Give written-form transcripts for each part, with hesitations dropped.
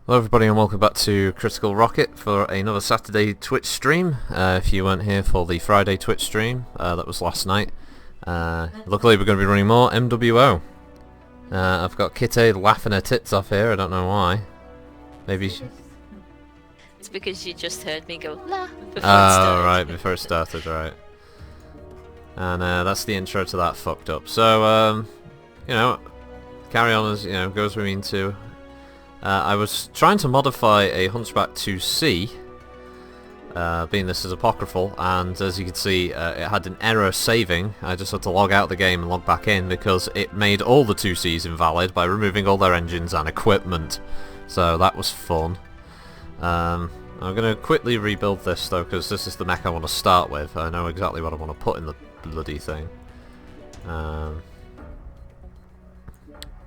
Hello everybody and welcome back to Critical Rocket for another Saturday Twitch stream. If you weren't here for the Friday Twitch stream, that was last night. Luckily we're going to be running more MWO. I've got Kitty laughing her tits off here, I don't know why. Maybe... It's because you just heard me go, la, before it Oh, started. right, before it started, right. And that's the intro to that fucked up. So, you know, carry on as, you know, goes we mean to. I was trying to modify a Hunchback 2C, being this is apocryphal, and as you can see it had an error saving. I just had to log out the game and log back in because it made all the 2Cs invalid by removing all their engines and equipment. So that was fun. I'm going to quickly rebuild this though, because this is the mech I want to start with. I know exactly what I want to put in the bloody thing. Yeah,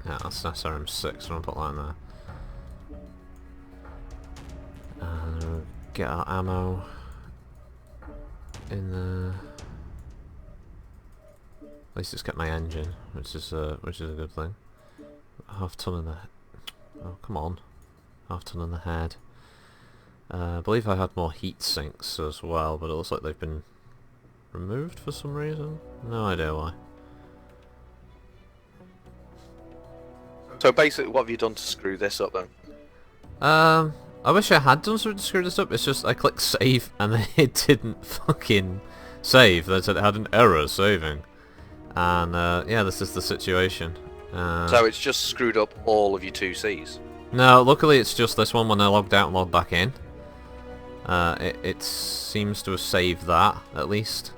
that's SRM6, so I'm going to put that in there. Get our ammo in there. At least it's kept my engine, which is a good thing. Half ton in the... Oh, come on. Half ton in the head. I believe I had more heat sinks as well, but it looks like they've been removed for some reason. No idea why. So basically, what have you done to screw this up then? I wish I had done something to screw this up. It's just I clicked save and then it didn't fucking save. They said it had an error saving. And yeah, this is the situation. So it's just screwed up all of your 2Cs? No, luckily it's just this one when I logged out and logged back in. It seems to have saved that, at least.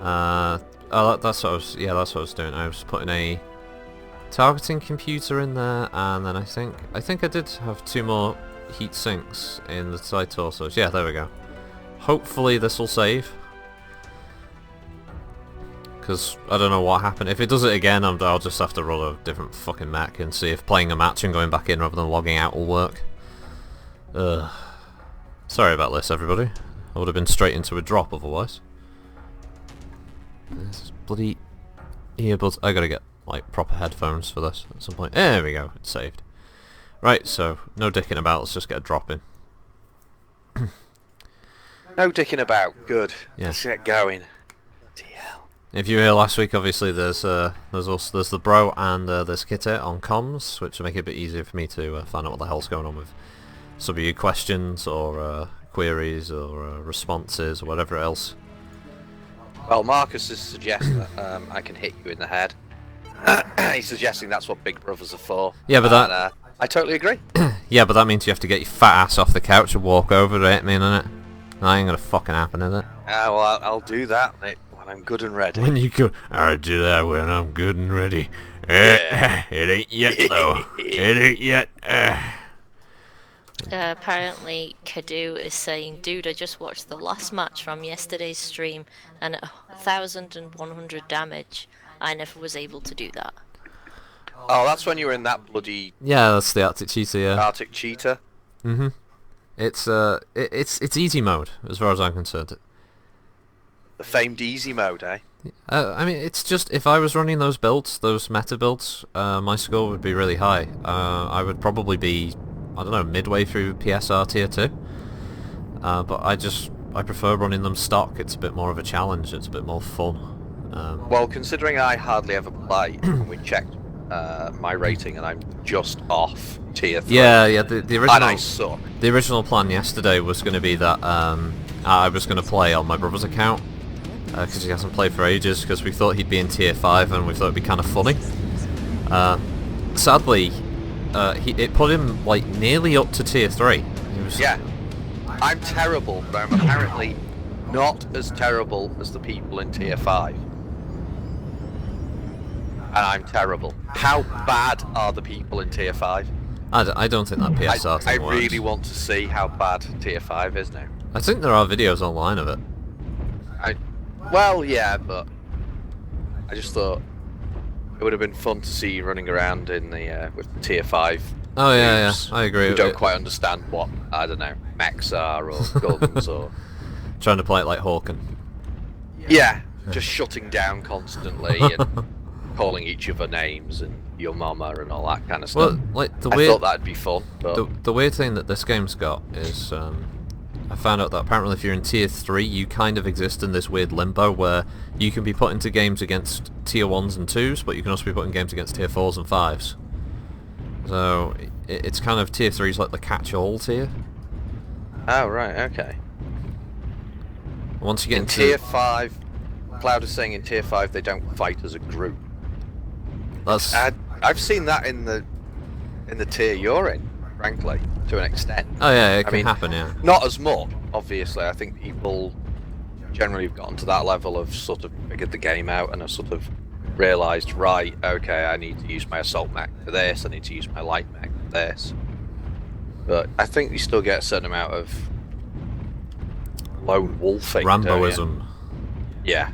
Oh, that's what I was... Yeah, that's what I was doing. I was putting a targeting computer in there, and then I think I did have 2 more heat sinks in the side torsos. Yeah, there we go. Hopefully this will save, because I don't know what happened. If it does it again, I'll just have to roll a different fucking mech and see if playing a match and going back in rather than logging out will work. Sorry about this, everybody. I would have been straight into a drop otherwise. This bloody earbuds. I gotta get like proper headphones for this at some point. There we go, it's saved. Right, so no dicking about, let's just get a drop in. No dicking about, good. Yeah. Let's get going. TL. If you were here last week, obviously there's the Brah and there's Kitty on comms, which will make it a bit easier for me to find out what the hell's going on with some of your questions or queries or responses or whatever else. Well, Marcus is suggesting that I can hit you in the head. He's suggesting that's what Big Brothers are for. Yeah, but that... I totally agree. Yeah, but that means you have to get your fat ass off the couch and walk over to hit me, innit? That ain't gonna fucking happen, is it? Well, I'll do that when I'm good and ready. When you go... I'll do that when I'm good and ready. It ain't yet, though. It ain't yet. Apparently, Kadu is saying, dude, I just watched the last match from yesterday's stream, and at 1,100 damage, I never was able to do that. Oh, that's when you were in that bloody... Yeah, that's the Arctic Cheetah, yeah. Arctic Cheetah. Mm-hmm. It's easy mode, as far as I'm concerned. The famed easy mode, eh? I mean, it's just, if I was running those builds, those meta builds, my score would be really high. I would probably be, I don't know, midway through PSR tier 2. But I prefer running them stock. It's a bit more of a challenge, it's a bit more fun. Well, considering I hardly ever play, we checked my rating and I'm just off tier 3. Yeah, the original... And I suck. The original plan yesterday was going to be that I was going to play on my brother's account, because he hasn't played for ages, because we thought he'd be in tier 5 and we thought it'd be kind of funny. Sadly, it put him like nearly up to tier 3. He was... Yeah. I'm terrible, but I'm apparently not as terrible as the people in tier 5. And I'm terrible. How bad are the people in tier 5? I don't think that PSR I thing works. really want to see how bad tier 5 is now. I think there are videos online of it. Well, yeah, but I just thought it would have been fun to see you running around in the with tier 5. Oh yeah, I agree. You don't quite understand what, I don't know, mechs are or guns or... Trying to play it like Hawken. Yeah, just shutting down constantly and calling each other names and your mama and all that kind of Well, stuff. like I thought that'd be fun, but the weird thing that this game's got is I found out that apparently if you're in tier 3 you kind of exist in this weird limbo where you can be put into games against tier 1s and 2s, but you can also be put in games against tier 4s and 5s. So it's kind of tier 3's like the catch-all tier. oh right, okay. Once you get In tier 5, Cloud is saying in tier 5 they don't fight as a group. that's I've seen that in the tier you're in, frankly, to an extent. oh yeah, it I can mean, happen, yeah. Not as much, obviously. I think people generally have gotten to that level of sort of figured the game out and have sort of realised, right, okay, I need to use my assault mech for this, I need to use my light mech for this. But I think you still get a certain amount of lone wolfing. don't you? Ramboism. Yeah.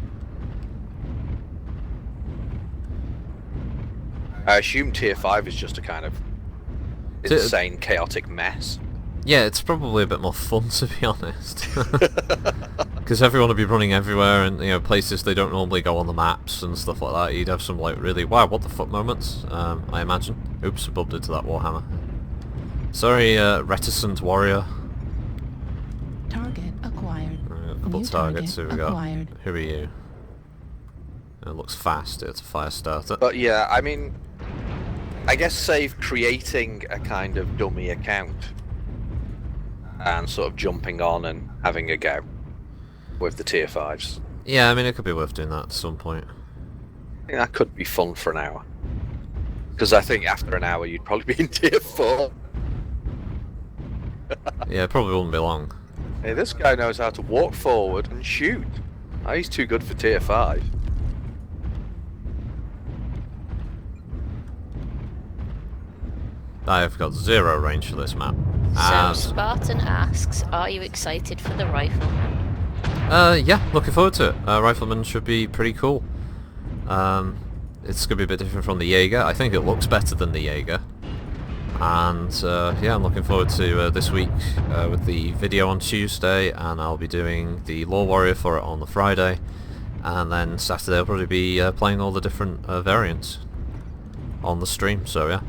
I assume tier 5 is just a kind of insane, chaotic mess. Yeah, it's probably a bit more fun, to be honest. Because everyone would be running everywhere, and places they don't normally go on the maps and stuff like that. You'd have some like really wow, what the fuck moments. I imagine. Oops, I bumped into that warhammer. Sorry, reticent warrior. Target acquired. A couple New targets. Who we got? acquired. Who are you? It looks fast. It's a fire starter. But yeah, I mean, I guess save creating a kind of dummy account and sort of jumping on and having a go with the tier 5s. Yeah, I mean it could be worth doing that at some point. I think that could be fun for an hour. Because I think after an hour you'd probably be in tier 4. Yeah, it probably wouldn't be long. Hey, this guy knows how to walk forward and shoot. Oh, he's too good for tier 5. I have got 0 range for this map. So And, Spartan asks, are you excited for the rifleman? yeah, looking forward to it. Rifleman should be pretty cool. It's going to be a bit different from the Jaeger. I think it looks better than the Jaeger. And yeah, I'm looking forward to this week with the video on Tuesday, and I'll be doing the Law Warrior for it on the Friday. And then Saturday I'll probably be playing all the different variants on the stream, so yeah.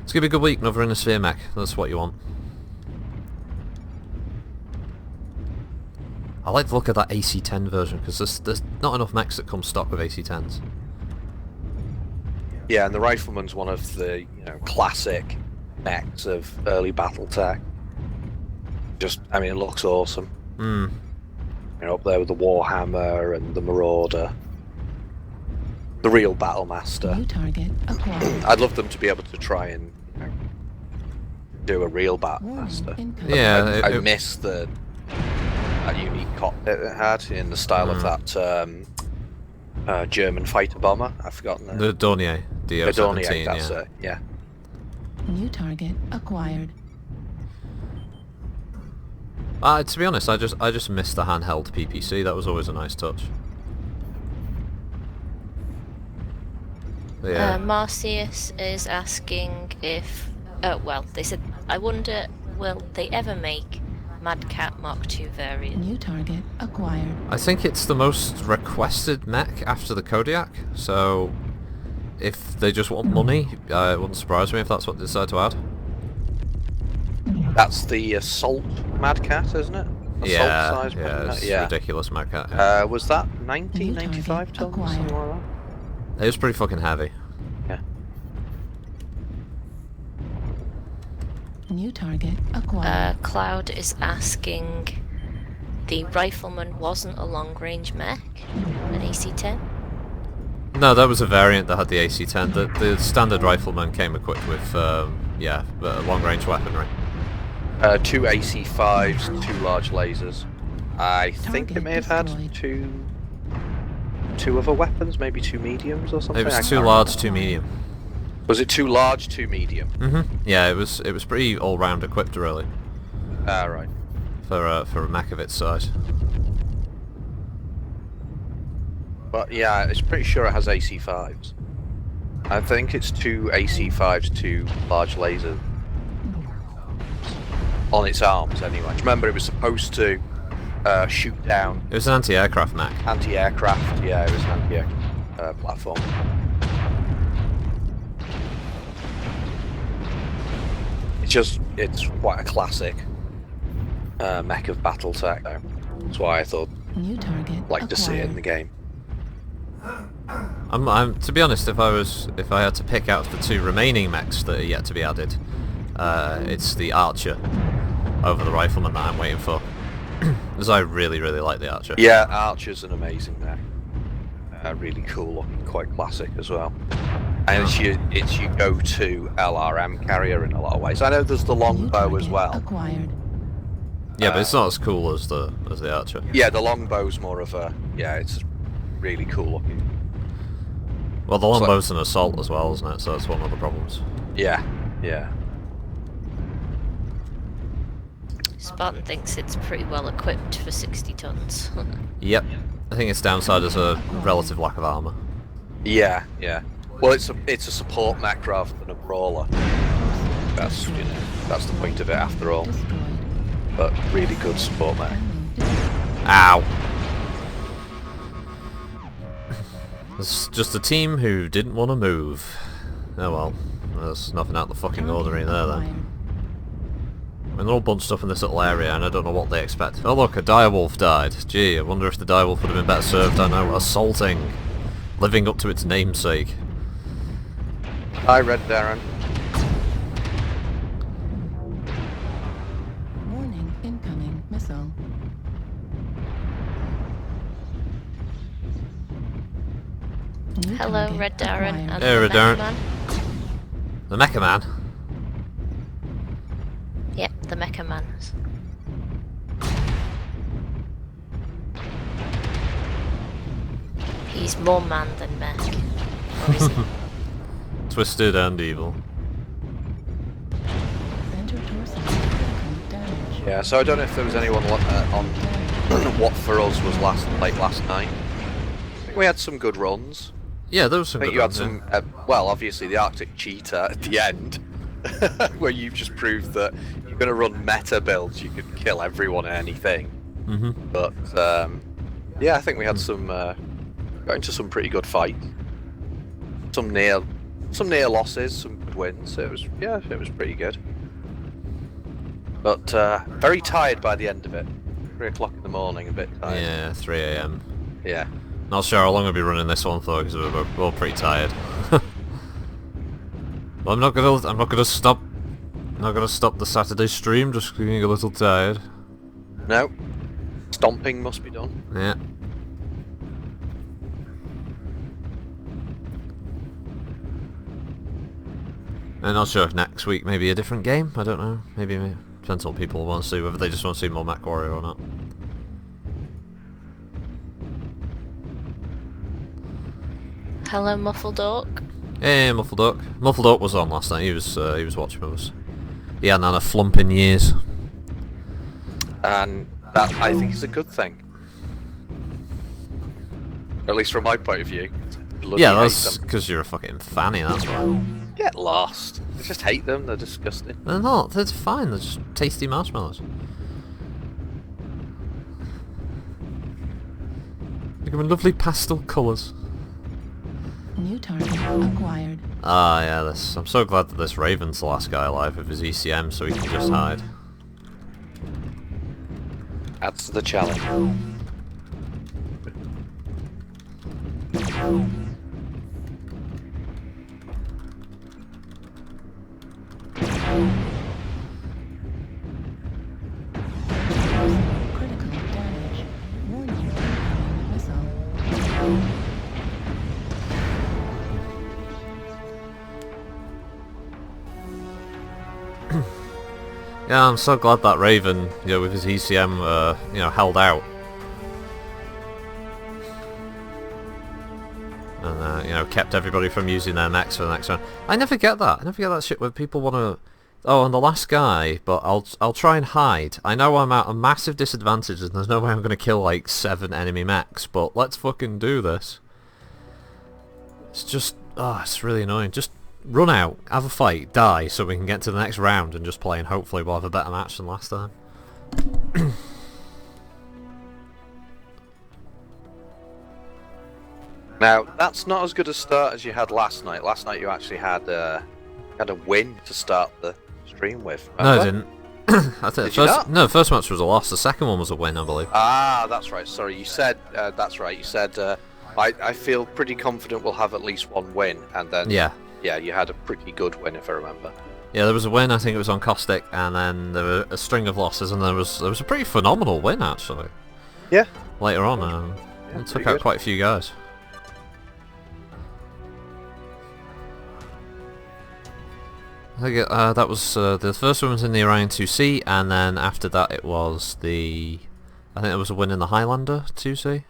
It's going to be a good week, another Inner Sphere mech. That's what you want. I like the look of that AC-10 version, because there's not enough mechs that come stock with AC-10s. Yeah, and the Rifleman's one of the classic mechs of early Battletech. Just, I mean, it looks awesome. Up there with the Warhammer and the Marauder. The real Battlemaster. New target acquired. I'd love them to be able to try and do a real Battlemaster. Incoming. Yeah, I miss that unique cockpit it had in the style of that German fighter bomber. I've forgotten the Dornier, DO-17, Dornier, that's yeah. it. Yeah. New target acquired. To be honest, I just missed the handheld PPC. That was always a nice touch. But yeah. Marcius is asking if... well, they said, I wonder, will they ever make Mad Cat Mark II variant? New target acquired. I think it's the most requested mech after the Kodiak, so if they just want money, it wouldn't surprise me if that's what they decide to add. That's the Assault Mad Cat, isn't it? Assault size Mad Cat? It's ridiculous Mad Cat. Was that 1995 tons? acquired. Something like that? It was pretty fucking heavy. Yeah. New target acquired. Cloud is asking, the Rifleman wasn't a long-range mech, an AC-10? No, that was a variant that had the AC-10. The standard Rifleman came equipped with, long-range weaponry. 2 AC-5s, 2 large lasers. I think it Target may have had destroyed. two other weapons, maybe 2 mediums or something. It I was 2 can't large, remember. 2 medium. Was it 2 large, 2 medium? Yeah, it was pretty all-round equipped really Ah, right. for a mech of its size. But yeah, it's pretty sure it has AC-5s. I think it's 2 AC-5s, 2 large lasers. On its arms, anyway. Remember, it was supposed to shoot down It was an anti-aircraft mech. anti-aircraft. Yeah, it was an anti-aircraft platform. it's quite a classic mech of Battletech. Though. That's why I thought New target I'd like to see it in the game. I'm to be honest, if I had to pick out the 2 remaining mechs that are yet to be added, it's the Archer over the Rifleman that I'm waiting for. Because I really like the Archer. Yeah, Archer's an amazing mech. Really cool looking, quite classic as well. And it's your go-to LRM carrier in a lot of ways. I know there's the longbow as well. Acquired. Yeah, but it's not as cool as the Archer. Yeah, the longbow's more of a it's really cool looking. Well, the longbow's an assault as well, isn't it? So that's one of the problems. Yeah. Spartan thinks it's pretty well equipped for 60 tons. Yep. I think its downside is a relative lack of armor. Yeah. Well, it's a support mech rather than a brawler. That's that's the point of it after all. Destroyed. But really good support mech. Ow! It's just a team who didn't want to move. Oh well, there's nothing out the fucking ordinary there then. I mean, they're all bunched up in this little area and I don't know what they expect. Oh look, a direwolf died. Gee, I wonder if the direwolf would have been better served, I don't know, assaulting. Living up to its namesake. Hi, Red Darren. Warning, incoming missile. New Hello, target Red Darren acquired. and Hey, the Red Darren. Mecha Man. The Mecha Man? Yep, the Mecha Man. He's more man than mech. Or is he? Twisted and evil. Center torso. Critical damage. Yeah, so I don't know if there was anyone on what for us was last night. I think we had some good runs. Yeah, there was some I think good you had ones, some, well, obviously the Arctic Cheetah at the end, where you've just proved that you're going to run meta builds, you can kill everyone and anything. Mm-hmm. But yeah, I think we had some, got into some pretty good fights. Some near losses, some good wins. It was pretty good. But very tired by the end of it. 3 o'clock in the morning, a bit tired. Yeah, 3 AM. Yeah. Not sure how long I'll be running this one for because we're all pretty tired. But I'm not gonna stop the Saturday stream just being a little tired. No. Stomping must be done. Yeah. I'm not sure if next week maybe a different game. I don't know. Maybe depends on what people want to see. Whether they just want to see more Mech Warrior or not. Hello, Muffled Orc. Hey, Muffled Duck. Muffled Duck was on last night. He was watching with us. He hadn't had a flump in years. And that, I think, is a good thing. At least from my point of view. Bloody Yeah, hate that's them. because you're a fucking fanny, that's why. Get lost. I just hate them, they're disgusting. They're not, they're fine, they're just tasty marshmallows. They come in lovely pastel colours. New target acquired. Ah, yeah, this. I'm so glad that this Raven's the last guy alive with his ECM so he can just hide. Adds to the challenge. Critical damage. Warning, incoming missile. Yeah, I'm so glad that Raven, with his ECM, held out. And, kept everybody from using their mechs for the next round. I never get that. I never get that shit where people want to... Oh, I'm the last guy, but I'll try and hide. I know I'm at a massive disadvantage and there's no way I'm going to kill, 7 enemy mechs, but let's fucking do this. It's just... Oh, it's really annoying. Just run out, have a fight, die, so we can get to the next round and just play, and hopefully we'll have a better match than last time. Now, that's not as good a start as you had last night. Last night you actually had a win to start the stream with. No, I Remember? didn't. I think Did you not? no, the first match was a loss. The second one was a win, I believe. Ah, that's right. Sorry, you said that's right. You said I feel pretty confident we'll have at least one win, and then Yeah. yeah, you had a pretty good win if I remember. Yeah, there was a win. I think it was on Caustic, and then there were a string of losses, and there was a pretty phenomenal win actually. Yeah. Later on, Yeah, it took pretty out good. quite a few guys. I think that was the first one was in the Orion 2C, and then after that it was the. I think there was a win in the Highlander 2C.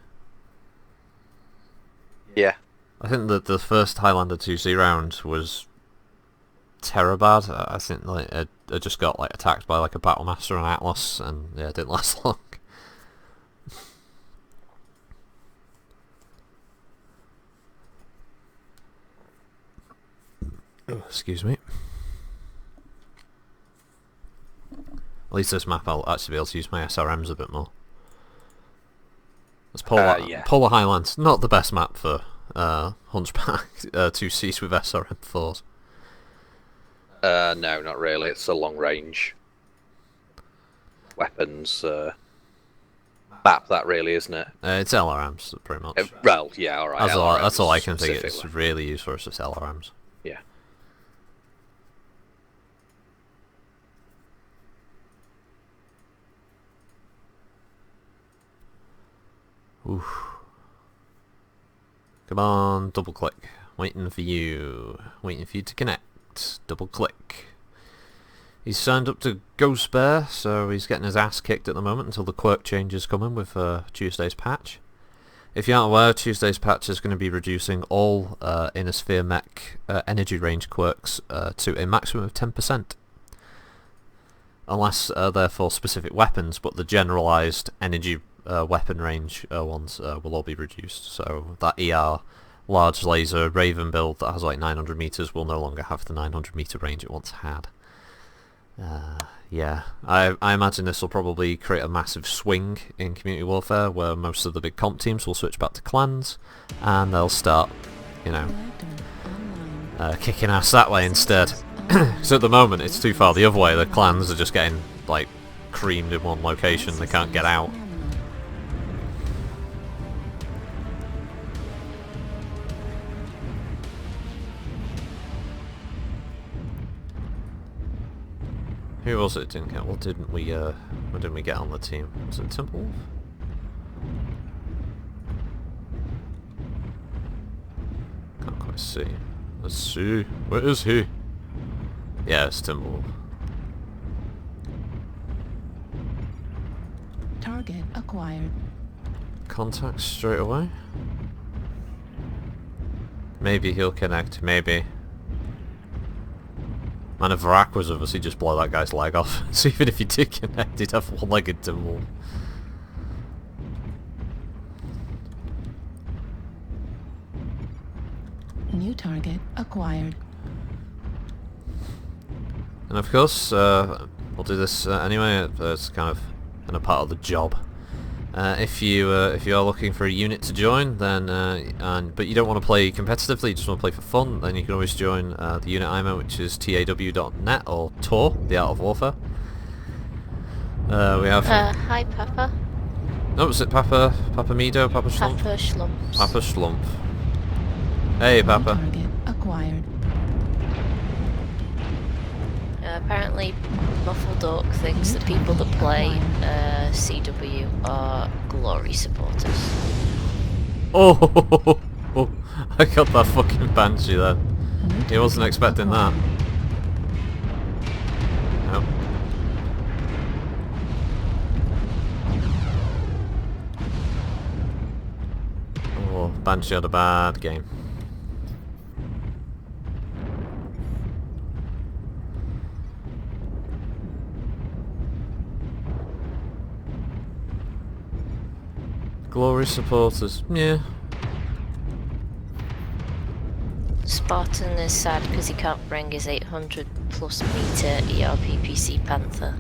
Yeah. I think that the first Highlander 2C round was Terabad. I think like it just got like attacked by like a Battlemaster and Atlas, and yeah, it didn't last long. Oh, excuse me. At least this map I'll actually be able to use my SRMs a bit more. Let's Yeah. Polar Highlands, not the best map for Hunchback 2Cs with SRM4s. No, not really. It's a long range weapons map, that really, isn't it? It's LRMs, pretty much. Well, yeah, all right. That's all I can think it's specifically. really used for, is just LRMs. Yeah. Oof. Come on, double click. Waiting for you. Waiting for you to connect. Double click. He's signed up to Ghost Bear, so he's getting his ass kicked at the moment until the quirk changes come in with Tuesday's patch. If you aren't aware, Tuesday's patch is going to be reducing all Inner Sphere Mech energy range quirks to a maximum of 10%. Unless they're for specific weapons, but the generalised energy weapon range ones will all be reduced. So that ER large laser Raven build that has like 900 meters will no longer have the 900 meter range it once had. Yeah, I imagine this will probably create a massive swing in Community Warfare, where most of the big comp teams will switch back to clans, and they'll start, you know, kicking ass that way instead. So at the moment it's too far the other way. The clans are just getting like creamed in one location, they can't get out. Who was it didn't get? What didn't we get on the team? Was it Timberwolf? Can't quite see. Let's see. Where is he? Yeah, it's Timberwolf. Target acquired. Contact straight away. Maybe he'll connect, maybe. Man, if Varak was with us, he'd just blow that guy's leg off. So even if he did connect, he'd have one-legged Timberwolf. New target acquired. And of course, we'll do this anyway. It's kind of a part of the job. If you are looking for a unit to join, then but you don't want to play competitively, you just want to play for fun, then you can always join the unit IMO, which is taw.net or Tor, the Art of Warfare. We have. Hi, Papa. Oh, was it Papa Mido, Papa Schlump? Papa Schlumps. Papa Schlump. Hey, Papa. New target acquired. Apparently, Muffled Orc thinks that people that play CW are glory supporters. Oh, I got that fucking Banshee then. He wasn't expecting that. Nope. Oh, Banshee had a bad game. Glory supporters, yeah. Spartan is sad because he can't bring his 800 plus meter ERPPC Panther.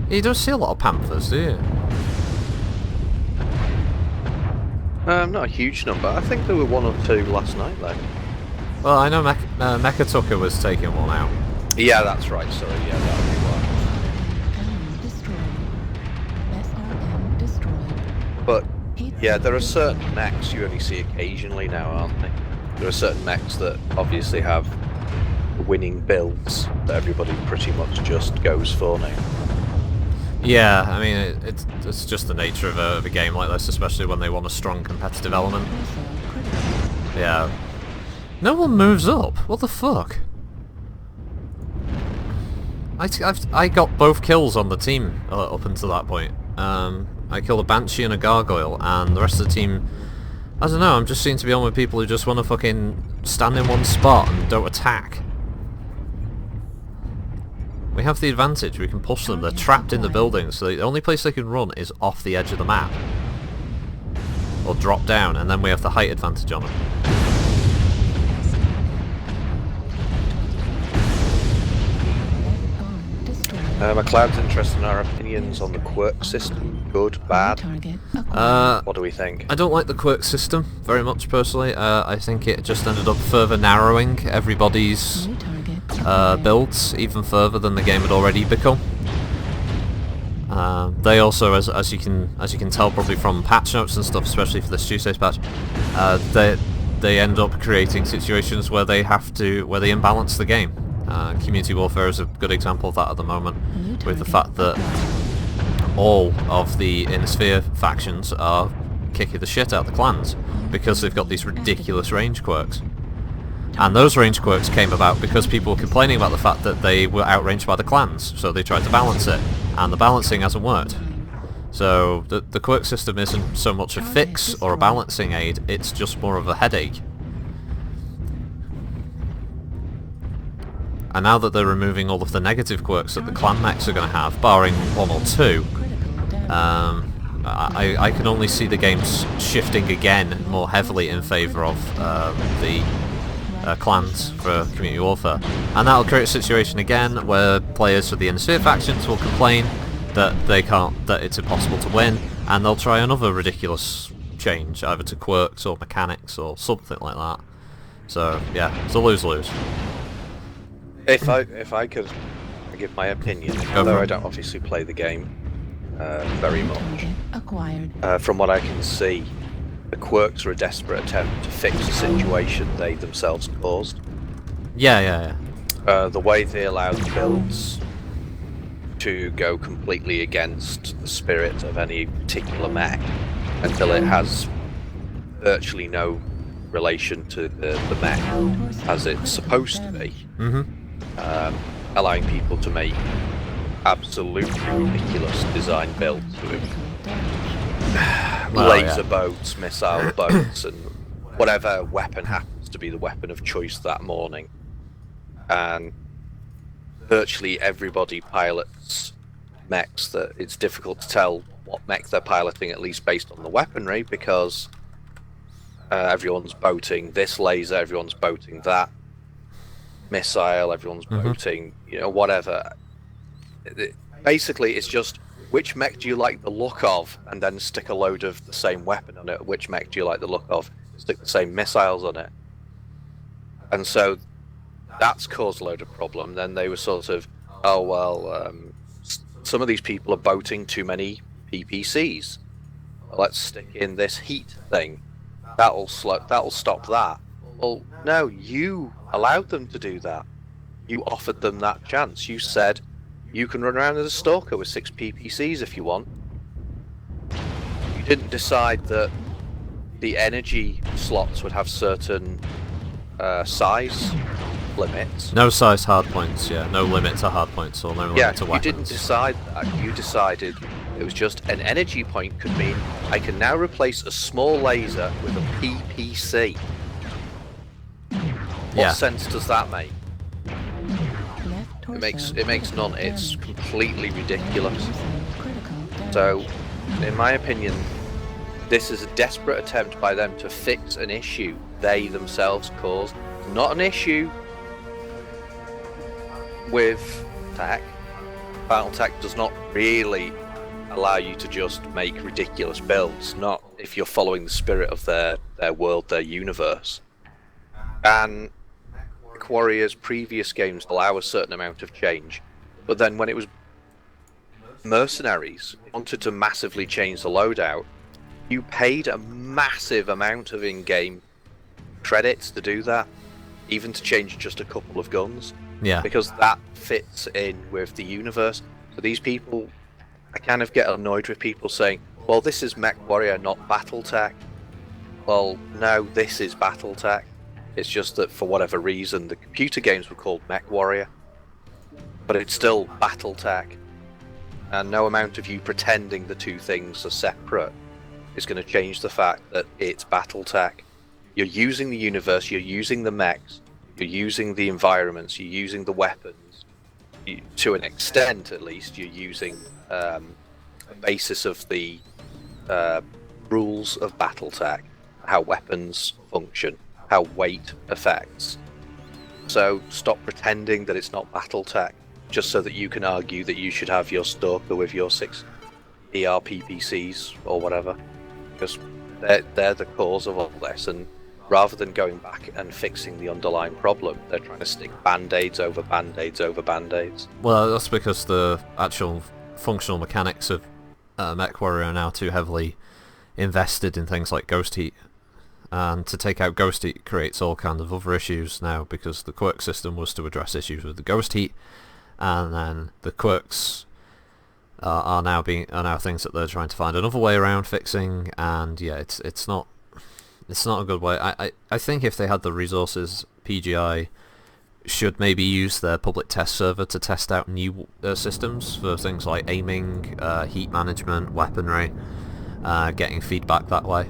You don't see a lot of Panthers, do you? Not a huge number. I think there were one or two last night though. Well, I know Mecha Tucker was taking one out. Yeah, that's right. Sorry, yeah, that would be why. Enemy destroyed. SRM destroyed. But yeah, there are certain mechs you only see occasionally now, aren't they? There are certain mechs that obviously have the winning builds that everybody pretty much just goes for now. Yeah, I mean, it's just the nature of a game like this, especially when they want a strong competitive element. Yeah. No one moves up. What the fuck? I got both kills on the team up until that point. I killed a Banshee and a Gargoyle, and the rest of the team, I don't know, I'm just seem to be on with people who just want to fucking stand in one spot and don't attack. We have the advantage, we can push them, they're trapped in the building, so the only place they can run is off the edge of the map. Or drop down, and then we have the height advantage on them. McLeod's interested in our opinions on the Quirk system. Good, bad? What do we think? I don't like the Quirk system very much personally. I think it just ended up further narrowing everybody's builds even further than the game had already become. They also, as you can tell probably from patch notes and stuff, especially for this Tuesday's patch, they end up creating situations where they imbalance the game. Community Warfare is a good example of that at the moment, with the fact that all of the Inner Sphere factions are kicking the shit out of the clans because they've got these ridiculous range quirks. And those range quirks came about because people were complaining about the fact that they were outranged by the clans, so they tried to balance it, and the balancing hasn't worked. So the quirk system isn't so much a fix or a balancing aid, it's just more of a headache. And now that they're removing all of the negative quirks that the clan mechs are going to have, barring one or two, I can only see the games shifting again more heavily in favour of the clans for Community Warfare. And that'll create a situation again where players for the Inner Sphere factions will complain that it's impossible to win, and they'll try another ridiculous change, either to quirks or mechanics or something like that. So yeah, it's a lose-lose. If I could give my opinion, although I don't obviously play the game very much, from what I can see, the quirks are a desperate attempt to fix a situation they themselves caused. Yeah. The way they allowed the builds to go completely against the spirit of any particular mech until it has virtually no relation to the mech as it's supposed to be. Allowing people to make absolutely ridiculous design builds with laser boats, missile boats, and whatever weapon happens to be the weapon of choice that morning. And virtually everybody pilots mechs that it's difficult to tell what mech they're piloting, at least based on the weaponry, because everyone's boating this laser, everyone's boating that missile, everyone's boating, whatever. Basically, it's just which mech do you like the look of, and then stick a load of the same weapon on it. Which mech do you like the look of, stick the same missiles on it. And so that's caused a load of problem. Then they were sort of, oh well, some of these people are boating too many PPCs. Let's stick in this heat thing. That'll stop that. Well, no, you allowed them to do that. You offered them that chance. You said you can run around as a stalker with 6 PPCs if you want. You didn't decide that the energy slots would have certain size limits. No size hardpoints, yeah. No limit to hardpoints or no limit to weapons. You didn't decide that. You decided it was just an energy point could mean I can now replace a small laser with a PPC. What sense does that make? It makes none. It's completely ridiculous. So, in my opinion, this is a desperate attempt by them to fix an issue they themselves caused. Not an issue with tech. Battletech does not really allow you to just make ridiculous builds, not if you're following the spirit of their world, their universe. And Warrior's previous games allow a certain amount of change, but then when it was Mercenaries wanted to massively change the loadout, you paid a massive amount of in-game credits to do that, even to change just a couple of guns. Yeah. Because that fits in with the universe. So these people, I kind of get annoyed with people saying, well, this is Mech Warrior, not Battletech. Well, no, this is Battletech. It's just that for whatever reason, the computer games were called Mech Warrior. But it's still Battletech. And no amount of you pretending the two things are separate is going to change the fact that it's Battletech. You're using the universe, you're using the mechs, you're using the environments, you're using the weapons. To an extent, at least, you're using a basis of the rules of Battletech, how weapons function, how weight affects. So stop pretending that it's not Battletech, just so that you can argue that you should have your Stalker with your 6 ERPPCs or whatever, because they're the cause of all this, and rather than going back and fixing the underlying problem, they're trying to stick band-aids over band-aids over band-aids. Well, that's because the actual functional mechanics of Mech Warrior are now too heavily invested in things like Ghost Heat, and to take out Ghost Heat creates all kinds of other issues now, because the Quirk system was to address issues with the Ghost Heat, and then the Quirks are now things that they're trying to find another way around fixing, and yeah, it's not a good way. I think if they had the resources, PGI should maybe use their public test server to test out new systems for things like aiming, heat management, weaponry, getting feedback that way.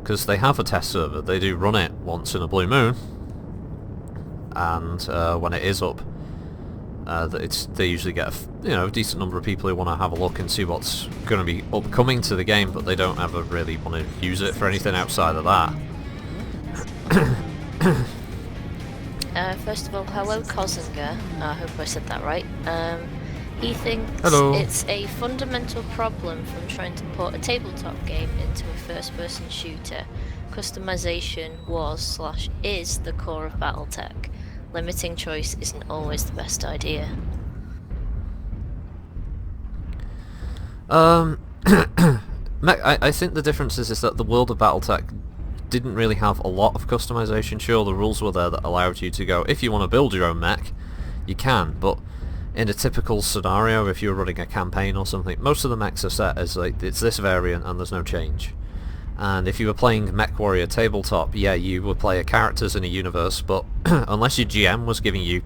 Because they have a test server, they do run it once in a blue moon, and when it is up, they usually get a decent number of people who want to have a look and see what's going to be upcoming to the game, but they don't ever really want to use it for anything outside of that. First of all, hello Kozinger, I hope I said that right. He thinks Hello. It's a fundamental problem from trying to put a tabletop game into a first-person shooter. Customization was/is the core of Battletech. Limiting choice isn't always the best idea. I think the difference is that the world of Battletech didn't really have a lot of customization. Sure, the rules were there that allowed you to go, if you want to build your own mech, you can, but in a typical scenario, if you're running a campaign or something, most of the mechs are set as like, it's this variant and there's no change. And if you were playing Mech Warrior Tabletop, yeah, you would play characters in a universe, but unless your GM was giving you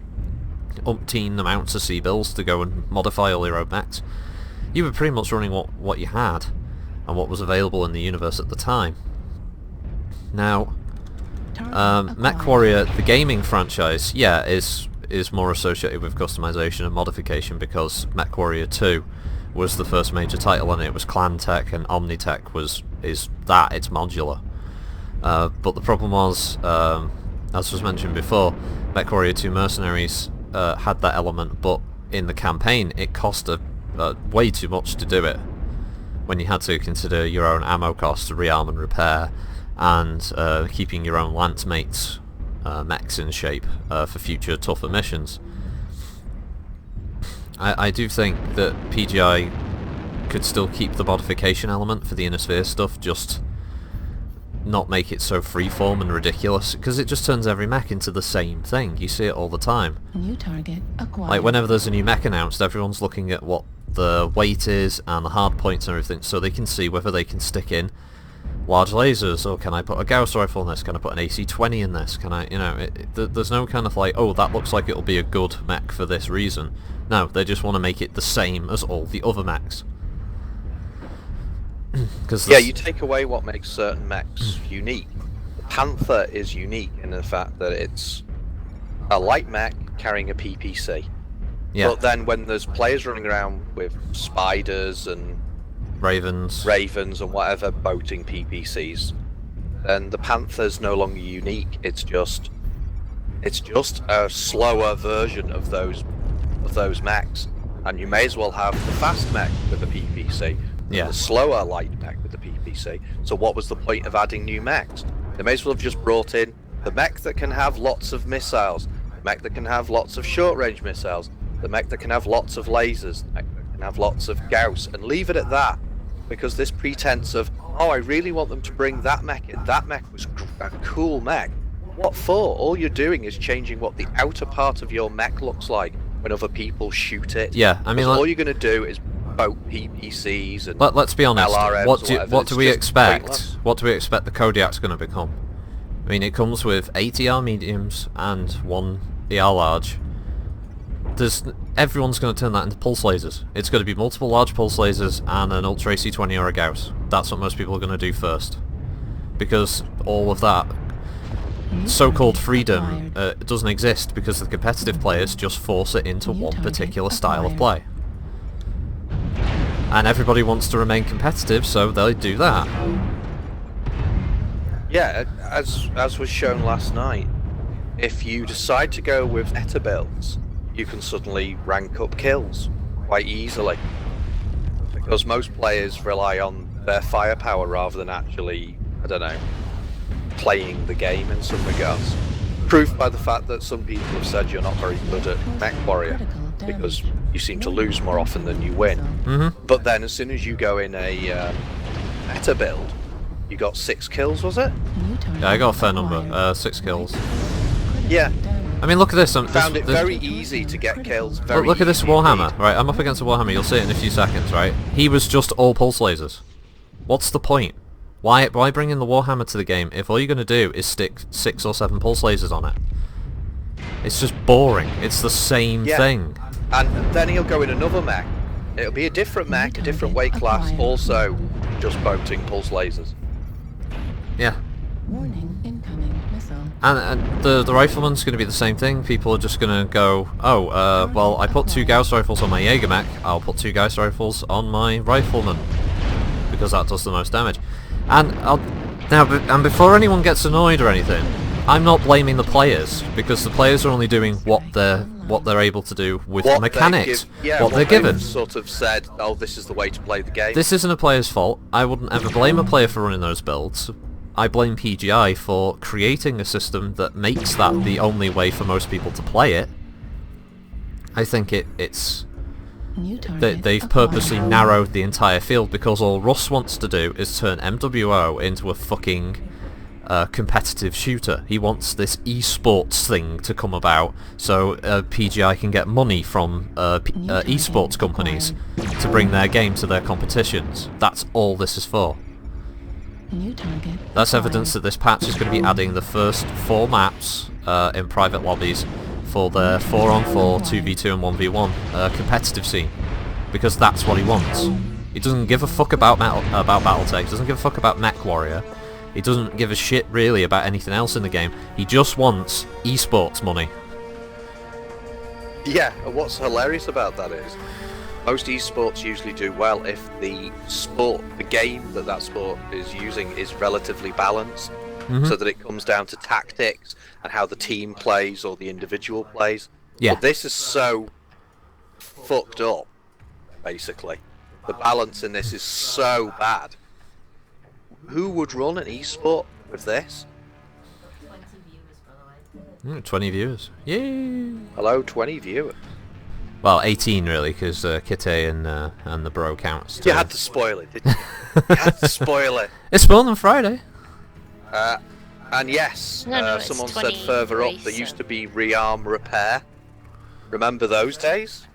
umpteen amounts of C-bills to go and modify all your own mechs, you were pretty much running what you had and what was available in the universe at the time. Now, Mech Warrior, the gaming franchise, yeah, is more associated with customization and modification because Mech Warrior 2 was the first major title, and it was clan tech, and Omnitech it's modular. But the problem was, as was mentioned before, Mech Warrior 2 Mercenaries had that element, but in the campaign it cost way too much to do it, when you had to consider your own ammo costs, rearm and repair, and keeping your own lance mates' mechs in shape for future tougher missions. I do think that PGI could still keep the modification element for the Inner Sphere stuff, just not make it so freeform and ridiculous, because it just turns every mech into the same thing. You see it all the time. New target acquired. Like whenever there's a new mech announced, everyone's looking at what the weight is and the hard points and everything, so they can see whether they can stick in large lasers, or can I put a Gauss rifle in this, can I put an AC-20 in this, can I, there's no kind of like, oh, that looks like it'll be a good mech for this reason. No, they just want to make it the same as all the other mechs. Yeah, you take away what makes certain mechs unique. The Panther is unique in the fact that it's a light mech carrying a PPC. Yeah. But then when there's players running around with spiders and Ravens and whatever boating PPCs, then the Panther's no longer unique. It's just a slower version of those mechs, and you may as well have the fast mech with the PPC, yeah, the slower light mech with the PPC. So what was the point of adding new mechs? They may as well have just brought in the mech that can have lots of missiles, mech that can have lots of short-range missiles, the mech that can have lots of lasers, the mech that can have lots of Gauss, and leave it at that. Because this pretense of, oh, I really want them to bring that mech in. That mech was a cool mech. What for? All you're doing is changing what the outer part of your mech looks like when other people shoot it. Yeah, I mean, all you're going to do is boat PPCs and let's be honest. LRMs What do we expect? pointless. What do we expect the Kodiak's going to become? I mean, it comes with 8 ER mediums and 1 ER large. Everyone's going to turn that into pulse lasers. It's going to be multiple large pulse lasers and an Ultra AC-20 or a Gauss. That's what most people are going to do first. Because all of that so-called freedom doesn't exist because the competitive players just force it into one particular style of play. And everybody wants to remain competitive, so they do that. Yeah, as was shown last night, if you decide to go with meta builds, you can suddenly rank up kills quite easily. Because most players rely on their firepower rather than actually, I don't know, playing the game in some regards. Proof by the fact that some people have said you're not very good at Mech Warrior, because you seem to lose more often than you win. Mm-hmm. But then as soon as you go in a meta build, you got 6 kills, was it? Yeah, I got a fair number. 6 kills. Yeah. I mean, look at this. Found it very easy to get kills. Look at this easy Warhammer, indeed. right? I'm up against a Warhammer, you'll see it in a few seconds, right? He was just all pulse lasers. What's the point? Why bring in the Warhammer to the game if all you're going to do is stick 6 or 7 pulse lasers on it? It's just boring. It's the same thing. And then he'll go in another mech. It'll be a different mech, a different weight class, also just boating pulse lasers. Yeah. Warning, incoming missile. And the rifleman's going to be the same thing. People are just going to go, oh, well, I put 2 Gauss rifles on my Jaeger mech, I'll put 2 Gauss rifles on my rifleman, because that does the most damage. And before anyone gets annoyed or anything, I'm not blaming the players, because the players are only doing what they're able to do with the mechanics, what they're given. Sort of said, oh, this is the way to play the game. This isn't a player's fault. I wouldn't ever blame a player for running those builds. I blame PGI for creating a system that makes that the only way for most people to play it. I think it's they've purposely narrowed the entire field, because all Russ wants to do is turn MWO into a fucking competitive shooter. He wants this esports thing to come about so PGI can get money from esports companies to bring their game to their competitions. That's all this is for. That's evidence that this patch is going to be adding the first 4 maps in private lobbies for the 4-on-4, 2v2 and 1v1 competitive scene, because that's what he wants. He doesn't give a fuck about Battletech, he doesn't give a fuck about Mech Warrior, he doesn't give a shit really about anything else in the game, he just wants esports money. Yeah, and what's hilarious about that is, most esports usually do well if the game that sport is using is relatively balanced, so that it comes down to tactics and how the team plays or the individual plays. Yeah. But this is so fucked up, basically. The balance in this is so bad. Who would run an esport with this? 20 viewers. Yay! Hello, 20 viewers. Well, 18 really, because Kite and the bro counts. You had to spoil it, didn't you? You had to spoil it. It's spawned on Friday. And yes, No, it's someone said further up there used to be rearm repair. Remember those days?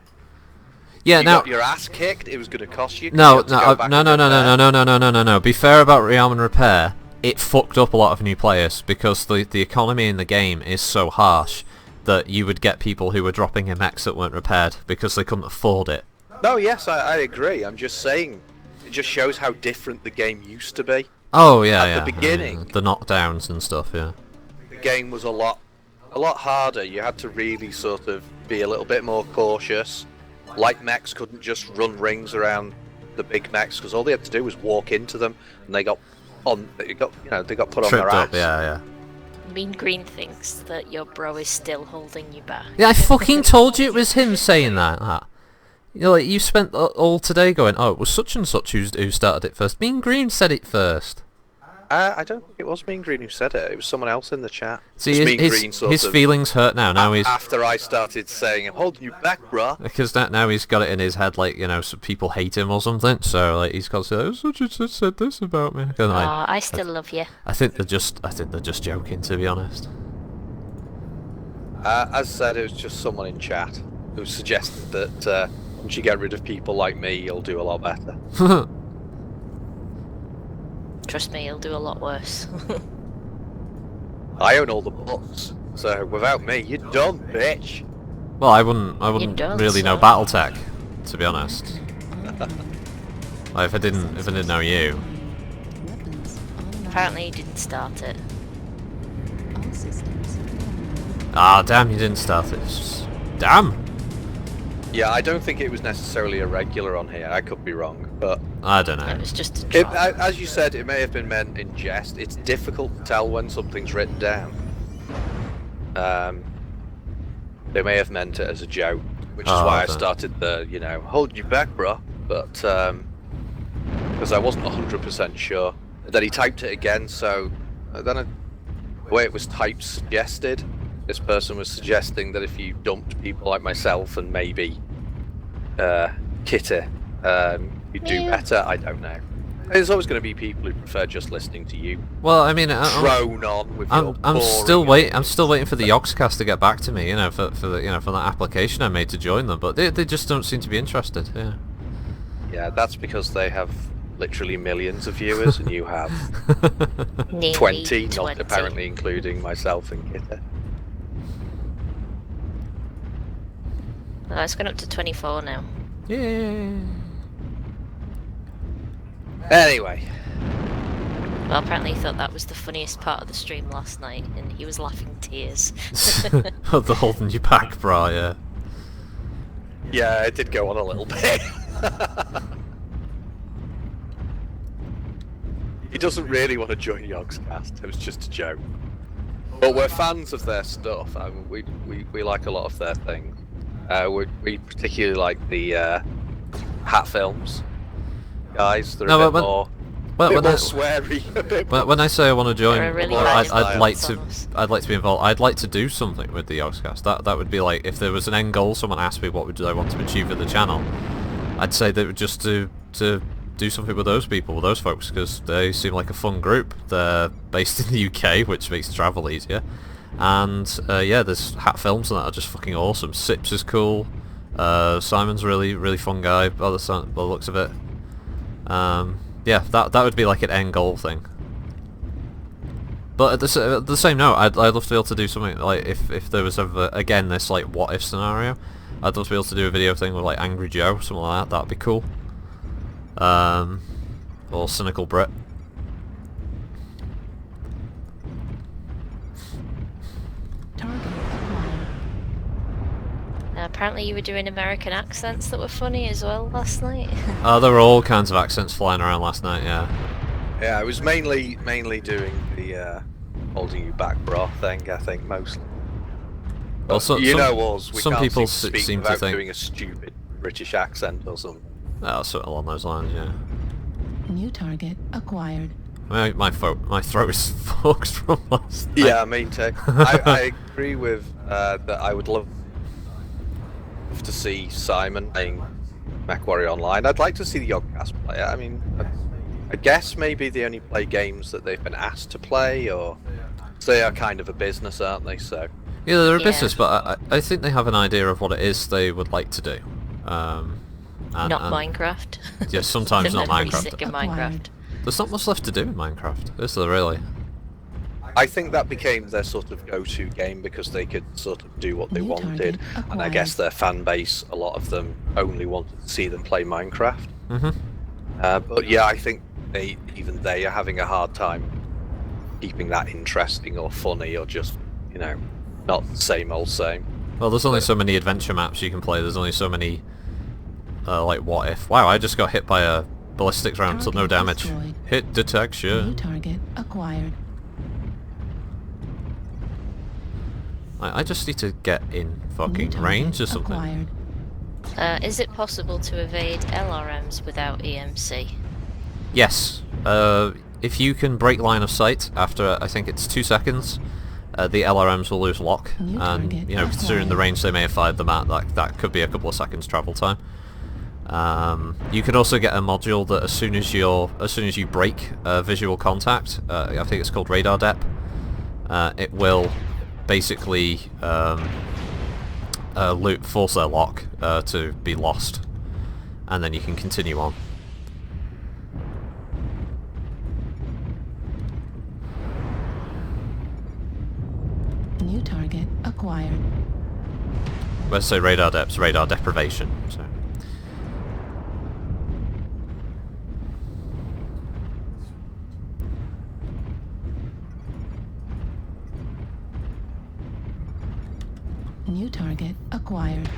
Yeah, You now got your ass kicked. It was going to cost you. no. You had to go back and repair. Be fair about rearm and repair. It fucked up a lot of new players because the economy in the game is so harsh that you would get people who were dropping in mechs that weren't repaired because they couldn't afford it. No, yes, I agree. I'm just saying, it just shows how different the game used to be. Oh yeah, At the beginning. the knockdowns and stuff. Yeah. The game was a lot harder. You had to really sort of be a little bit more cautious. Light mechs couldn't just run rings around the big mechs because all they had to do was walk into them, and they got put on their Tripped ass. up. Yeah. Mean Green thinks that your bro is still holding you back. Yeah, I fucking told you it was him saying that. You know, like, you spent all today going, oh, it was such and such who started it first. Mean Green said it first. I don't think it was Mean Green who said it. It was someone else in the chat. See, It's Mean Green sort his of feelings hurt now. Now he's after I started saying, "I'm holding you back, bruh." because now he's got it in his head, like, you know, so people hate him or something. So like he's got to say, "Oh, such and such said this about me." And I still love you. I think they're just joking, to be honest. As I said, it was just someone in chat who suggested that once you get rid of people like me, you'll do a lot better. Trust me, he'll do a lot worse. I own all the books, so without me, you're done, bitch. Well, I wouldn't don't, really know so. BattleTech, to be honest. Like, if I didn't know you. Weapons online. Apparently he didn't start it. All systems. Ah, damn, you didn't start it. Damn. Yeah, I don't think it was necessarily a regular on here. I could be wrong, but I don't know. It was just a troll. as you said, it may have been meant in jest. It's difficult to tell when something's written down. They may have meant it as a joke, which is why I started the, you know, hold you back, bruh. But because I wasn't 100% sure. Then he typed it again, so then the way it was typed suggested. This person was suggesting that if you dumped people like myself and maybe Kitty, you'd do better. I don't know. There's always going to be people who prefer just listening to you. Well, I mean, drone on with your I'm still boring- I'm still waiting for the Yogscast to get back to me. You know, for the, you know, for that application I made to join them, but they just don't seem to be interested. Yeah. Yeah, that's because they have literally millions of viewers, and you have Nearly 20, not apparently including myself and Kitty. Oh, it's gone up to 24 now. Yeah. Anyway, Well, apparently he thought that was the funniest part of the stream last night, and he was laughing tears. Oh, the holding you back, Brah, yeah. yeah, it did go on a little bit. He doesn't really want to join Yogscast. It was just a joke. But we're fans of their stuff. I mean, we like a lot of their things. We particularly like the hat films guys. They're a bit more sweary. When I say I want to join, They're a really I'd nice like songs. to be involved. I'd like to do something with the Yogscast. That would be like, if there was an end goal, someone asked me what would I want to achieve with the channel, I'd say that just to do something with those people, with those folks, because they seem like a fun group. They're based in the UK, which makes travel easier. And yeah, there's hat films and that are just fucking awesome. Sips is cool. Simon's really fun guy by the looks of it. Yeah, that would be like an end goal thing. But at the same note, I'd love to be able to do something like, if there was ever again this like what if scenario, I'd love to be able to do a video thing with like Angry Joe, something like that. That'd be cool. Or Cynical Brit. Target acquired. Apparently you were doing American accents that were funny as well last night. There were all kinds of accents flying around last night. Yeah. Yeah, I was mainly doing the holding you back bra thing. I think mostly. Well, You know us. We some can't people seem to speak seem to without think doing a stupid British accent or something. something along those lines. Yeah. New target acquired. My throat is fucked from last night. Yeah, I mean, I agree with that. I would love to see Simon playing MechWarrior Online. I'd like to see the Yogscast play it. I mean, I guess maybe they only play games that they've been asked to play, or they are kind of a business, aren't they? So Yeah, they're a Yeah. business, but I think they have an idea of what it is they would like to do. Not Minecraft. Yeah, sometimes not They're pretty Minecraft. sick of Minecraft. There's not much left to do in Minecraft, is there really? I think that became their sort of go-to game because they could sort of do what they New wanted, target and I guess acquired. their fan base, a lot of them only wanted to see them play Minecraft. But yeah, I think they are having a hard time keeping that interesting or funny, or just, you know, not the same old same. Well, there's only so many adventure maps you can play. There's only so many, like, what if? Wow, I just got hit by a ballistics round, so no Target damage. destroyed. Hit New detection. target acquired. I just need to get in New fucking target range or something. acquired. Is it possible to evade LRMs without EMC? Yes. if you can break line of sight after, I think it's 2 seconds, the LRMs will lose lock, New and target you know, considering the acquired. range they may have fired them at, that could be a couple of seconds travel time. You can also get a module that as soon as you break visual contact, I think it's called radar dep, it will basically force their lock to be lost, and then you can continue on. New target acquired. Let's say radar depths, radar deprivation. So. New target acquired.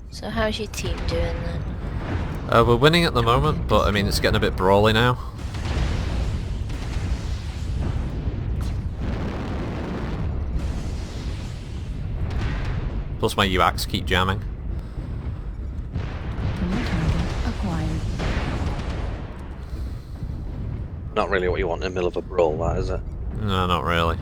So how's your team doing then? We're winning at the moment, but I mean it's getting a bit brawly now. Plus my UACs keep jamming. New target acquired. Not really what you want in the middle of a brawl, that is it? No, not really.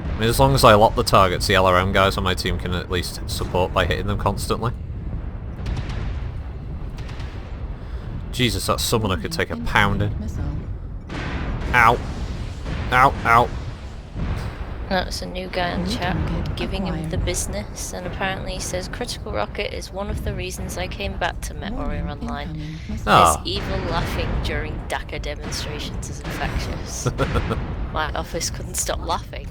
I mean, as long as I lock the targets, the LRM guys on my team can at least support by hitting them constantly. Jesus, that summoner could take a pounding. Missile. Ow. Ow, ow. That's a new guy in New chat target giving him acquired. the business, and apparently he says Critical Rocket is one of the reasons I came back to Mech Warrior Warning, Online. incoming missile. Ah. His evil laughing during DACA demonstrations is infectious. My office couldn't stop laughing.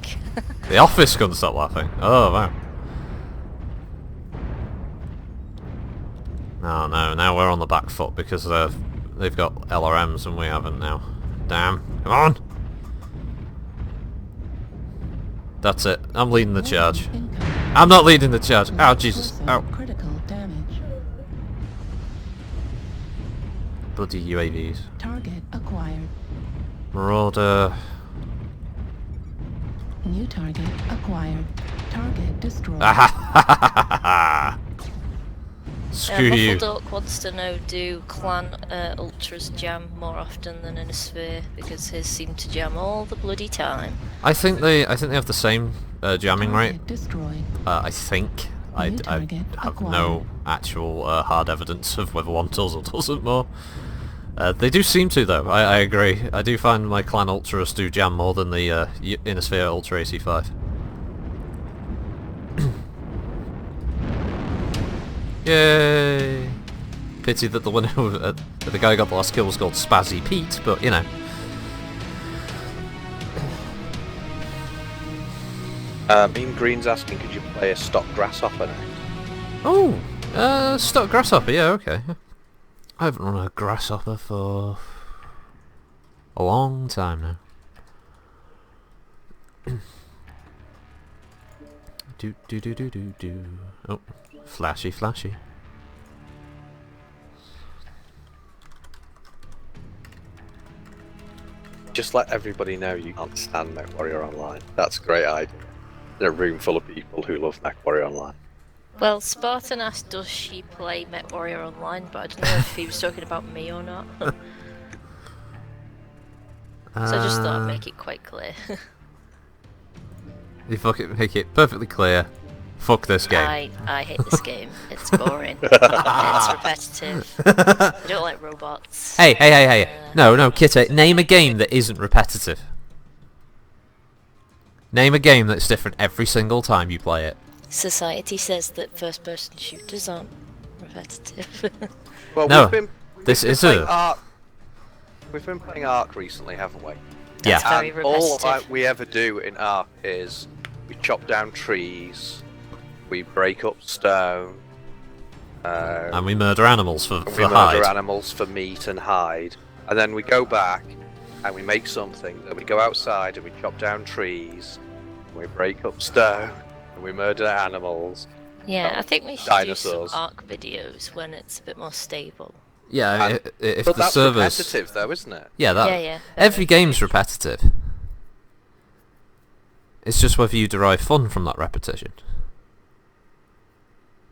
The office couldn't stop laughing. Oh, wow. Oh no, now we're on the back foot because they've got LRMs and we haven't now. Damn. Come on! That's it. I'm leading the charge. Incoming. I'm not leading the charge. Ow, Jesus. Explosive Ow. Critical damage. Bloody UAVs. Target acquired. Marauder. New target acquired. Target destroyed. Screw you. Muffled Orc wants to know, do clan ultras jam more often than in a sphere? Because his seem to jam all the bloody time. I think they have the same jamming rate. Target destroyed. I think. I New target have acquired. no actual hard evidence of whether one does or doesn't more. They do seem to though, I agree. I do find my clan ultras do jam more than the Innosphere Ultra AC5. Yay! Pity that the winner, the guy who got the last kill was called Spazzy Pete, but you know. Mean Green's asking, could you play a stock grasshopper now? Oh, stock grasshopper, yeah, okay. I haven't run a grasshopper for a long time now. do do do do do do. Oh, flashy, flashy. Just let everybody know you can't stand Mech Warrior Online. That's a great idea. In a room full of people who love Mech Warrior Online. Well, Spartan asked, does she play Mech Warrior Online? But I don't know if he was talking about me or not. So I just thought I'd make it quite clear. You make it perfectly clear. Fuck this game. I hate this game. It's boring. It's repetitive. I don't like robots. Hey. No, Kitty, name a game that isn't repetitive. Name a game that's different every single time you play it. Society says that first-person shooters aren't repetitive. Well, No, we've been playing Ark. We've been playing Ark recently, haven't we? That's Yeah. very And all repetitive. we ever do in Ark is we chop down trees, we break up stone, And we murder animals for and we hide. murder animals for meat and hide, and then we go back and we make something, then we go outside and we chop down trees, and we break up stone, and we murder animals. Yeah, I think we should Dinosaurs. do some ARC videos when it's a bit more stable. Yeah, if But the that's servers... repetitive, though, isn't it? Yeah, that... Yeah. Every game's repetitive. It's just whether you derive fun from that repetition.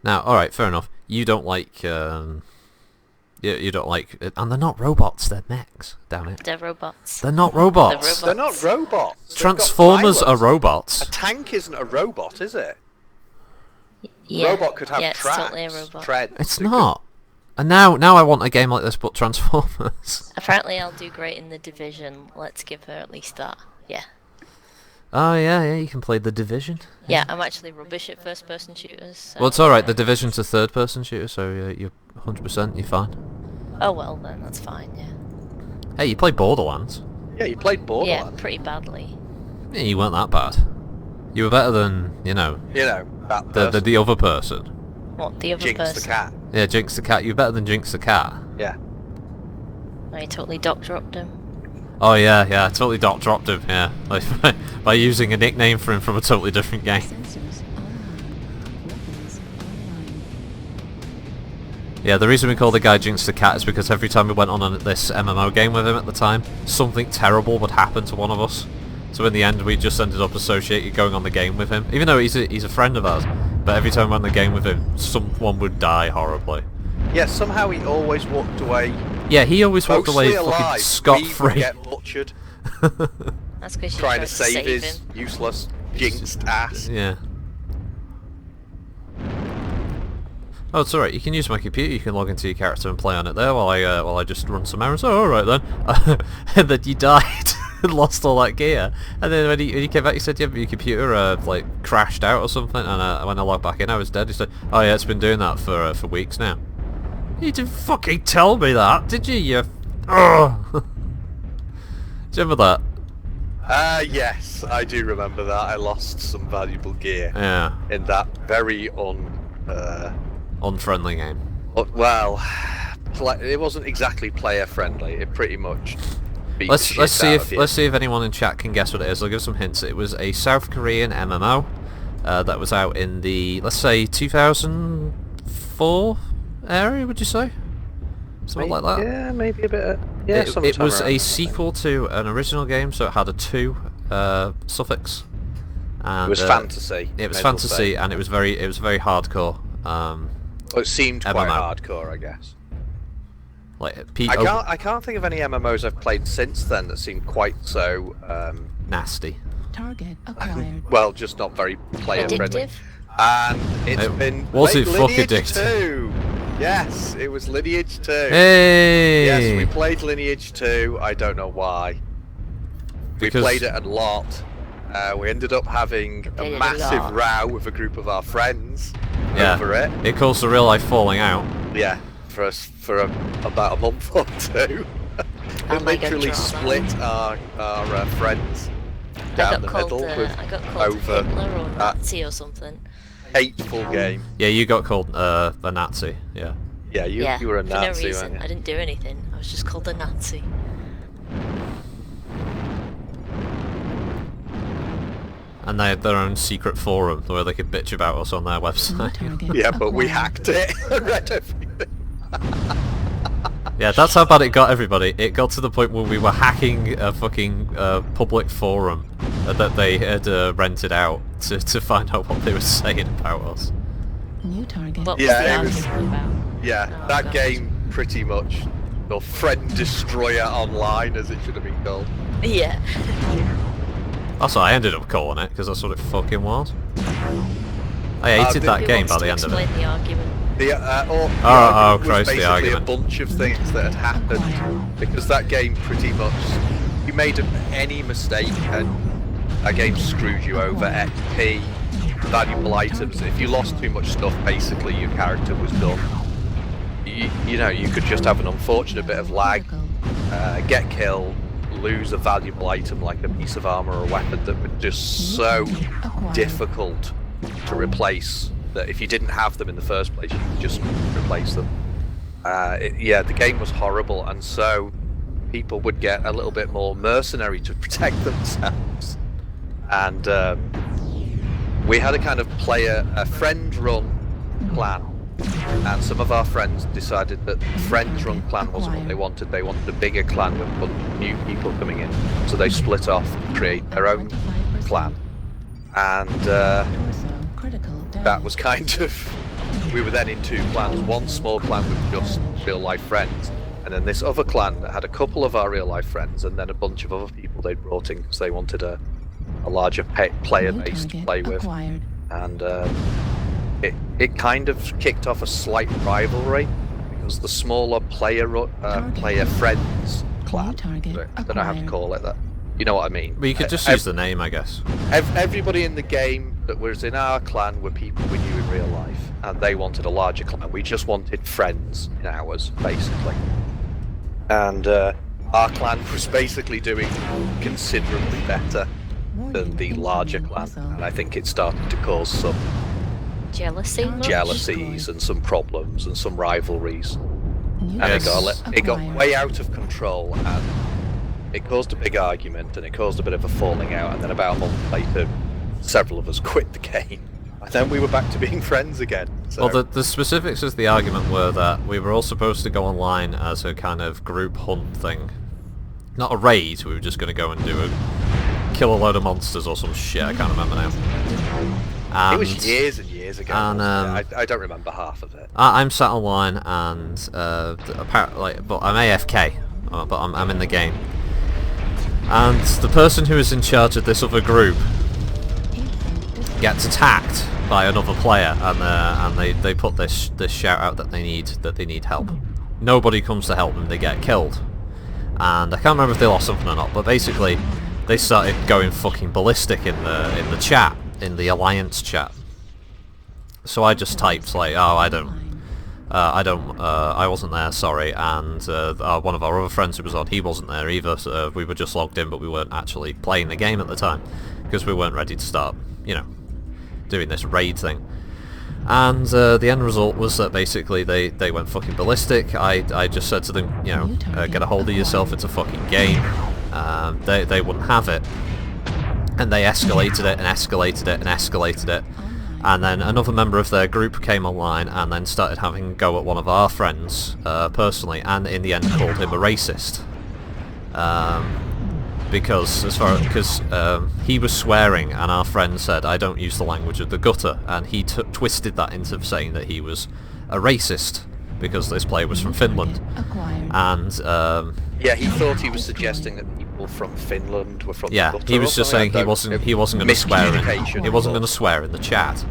Now, alright, fair enough. You don't like... You don't like... And they're not robots, they're mechs, damn it. They're robots. They're not robots. They're not robots. They've got Transformers are pilots. robots. A tank isn't a robot, is it? Yeah. Robot could have it's tracks, totally a robot. treads. It's It could- not. And now I want a game like this, but Transformers. Apparently I'll do great in The Division. Let's give her at least that. Yeah. Oh yeah, you can play The Division. Yeah, I'm actually rubbish at first-person shooters. So, Well, it's alright, The Division's a third-person shooter, so you're 100%, you're fine. Oh well, then that's fine. Yeah. Hey, you played Borderlands. Yeah, you played Yeah, Borderlands. pretty badly. Yeah, you weren't that bad. You were better than, You know, that the person. the other person. What, the other Jinx person? the cat. Yeah, Jinx the Cat. You were better than Jinx the Cat. Yeah. I totally dropped him. Oh yeah, I totally dropped him, yeah. Like, by using a nickname for him from a totally different game. Sensors online. Weapons online. Yeah, the reason we call the guy Jinx the Cat is because every time we went on this MMO game with him at the time, something terrible would happen to one of us. So in the end, we just ended up associated going on the game with him, even though he's a friend of ours. But every time we went on the game with him, someone would die horribly. Yeah, somehow he always walked away. Yeah, he always walked away Mostly fucking alive. scot-free. We get butchered, That's because you trying tried to save his him. useless, jinxed ass. Yeah. Oh, it's alright. You can use my computer. You can log into your character and play on it there while I just run some errands. Oh, alright then. And then you died and lost all that gear. And then when you came back, you said, yeah, but your computer like crashed out or something. And when I logged back in, I was dead. He said, oh yeah, it's been doing that for weeks now. You didn't fucking tell me that, did you? You. Ugh. Do you remember that? Yes, I do remember that. I lost some valuable gear Yeah. in that very Unfriendly game. well, it wasn't exactly player friendly. It pretty much beat the shit Let's see out of you. if anyone in chat can guess what it is. I'll give some hints. It was a South Korean MMO that was out in the, let's say, 2004 area. Would you say? Something like that. Yeah, maybe a bit. Yeah, It sometime was around a that, I sequel to an original game, so it had a 2 suffix. And, think. It was fantasy. It was may as well fantasy, say. and it was very hardcore. Well, it seemed quite MMO. hardcore, I guess. Like I can't think of any MMOs I've played since then that seemed quite so. nasty. Target acquired. Well, just not very player friendly. Addictive? And it's It- been was played it fuck Lineage addictive? 2. Yes, it was Lineage 2. Hey! Yes, we played Lineage 2. I don't know why. Because- We played it a lot. We ended up having a Played it a massive lot. row with a group of our friends Yeah. over it. It caused a real life falling out. Yeah, for about a month or two. Oh It my God, literally drama. split our friends I down got the called, middle with I got called over Hitler or that Nazi or something. hateful game. Yeah, you got called a Nazi. Yeah. Yeah, you Yeah, were a for Nazi, no reason. weren't I you? didn't do anything. I was just called a Nazi. And they had their own secret forum where they could bitch about us on their New website. target Yeah, but we acquired. hacked it and read everything. Yeah, that's how bad it got, everybody. It got to the point where we were hacking a fucking public forum that they had rented out to find out what they were saying about us. New target. What Yeah, was it the was- article about? Yeah, Oh, that God. game pretty much, or Friend Destroyer Online as it should have been called. Yeah. That's what I ended up calling it, because that's what it fucking was. I hated the- that Who game wants by to the end of it. explain the argument? The, oh, argument was Christ, the basically argument. a bunch of things that had happened because that game pretty much, you made any mistake and that game screwed you over. XP, valuable items. If you lost too much stuff, basically your character was done. You know, you could just have an unfortunate bit of lag, get killed, lose a valuable item like a piece of armor or a weapon that was just so difficult to replace that if you didn't have them in the first place, you could just replace them. Yeah, the game was horrible, and so people would get a little bit more mercenary to protect themselves, and we had a kind of a friend-run clan, and some of our friends decided that the friends-run clan wasn't what they wanted. They wanted a bigger clan with a bunch of new people coming in, so they split off to create their own clan, and that was kind of... We were then in two clans, one small clan with just real-life friends, and then this other clan that had a couple of our real-life friends, and then a bunch of other people they'd brought in because they wanted a larger player base to play with. And it kind of kicked off a slight rivalry, because the smaller player friends clan, I don't know how to call it that. You know what I mean? Well, you could just use the name, I guess. Everybody in the game that was in our clan were people we knew in real life, and they wanted a larger clan. We just wanted friends in ours, basically. And our clan was basically doing considerably better than the larger clan, and I think it started to cause some jealousies and some problems and some rivalries. And it got way out of control, and it caused a big argument, and it caused a bit of a falling out, and then about a month later, several of us quit the game. And then we were back to being friends again. So. Well, the specifics of the argument were that we were all supposed to go online as a kind of group hunt thing. Not a raid, we were just going to go and kill a load of monsters or some shit, I can't remember now. And, it was years and years ago, and I don't remember half of it. I'm sat online, and apparently, but I'm AFK, but I'm in the game. And the person who is in charge of this other group gets attacked by another player, and they put this shout out that they need help. Nobody comes to help them, they get killed. And I can't remember if they lost something or not, but basically they started going fucking ballistic in the chat, in the alliance chat. So I just typed like, oh, I wasn't there, sorry, and one of our other friends who was on, he wasn't there either, so we were just logged in, but we weren't actually playing the game at the time, because we weren't ready to start, doing this raid thing. And the end result was that basically they went fucking ballistic. I just said to them, get a hold of yourself, it's a fucking game. They wouldn't have it. And they escalated it, and escalated it, and escalated it. And then another member of their group came online and then started having a go at one of our friends personally, and in the end called him a racist. Because he was swearing, and our friend said, I don't use the language of the gutter, and he twisted that into saying that he was a racist because this player was from Finland. And yeah, he thought he was suggesting that people from Finland were from the gutter. He was just saying he wasn't going to swear in the chat.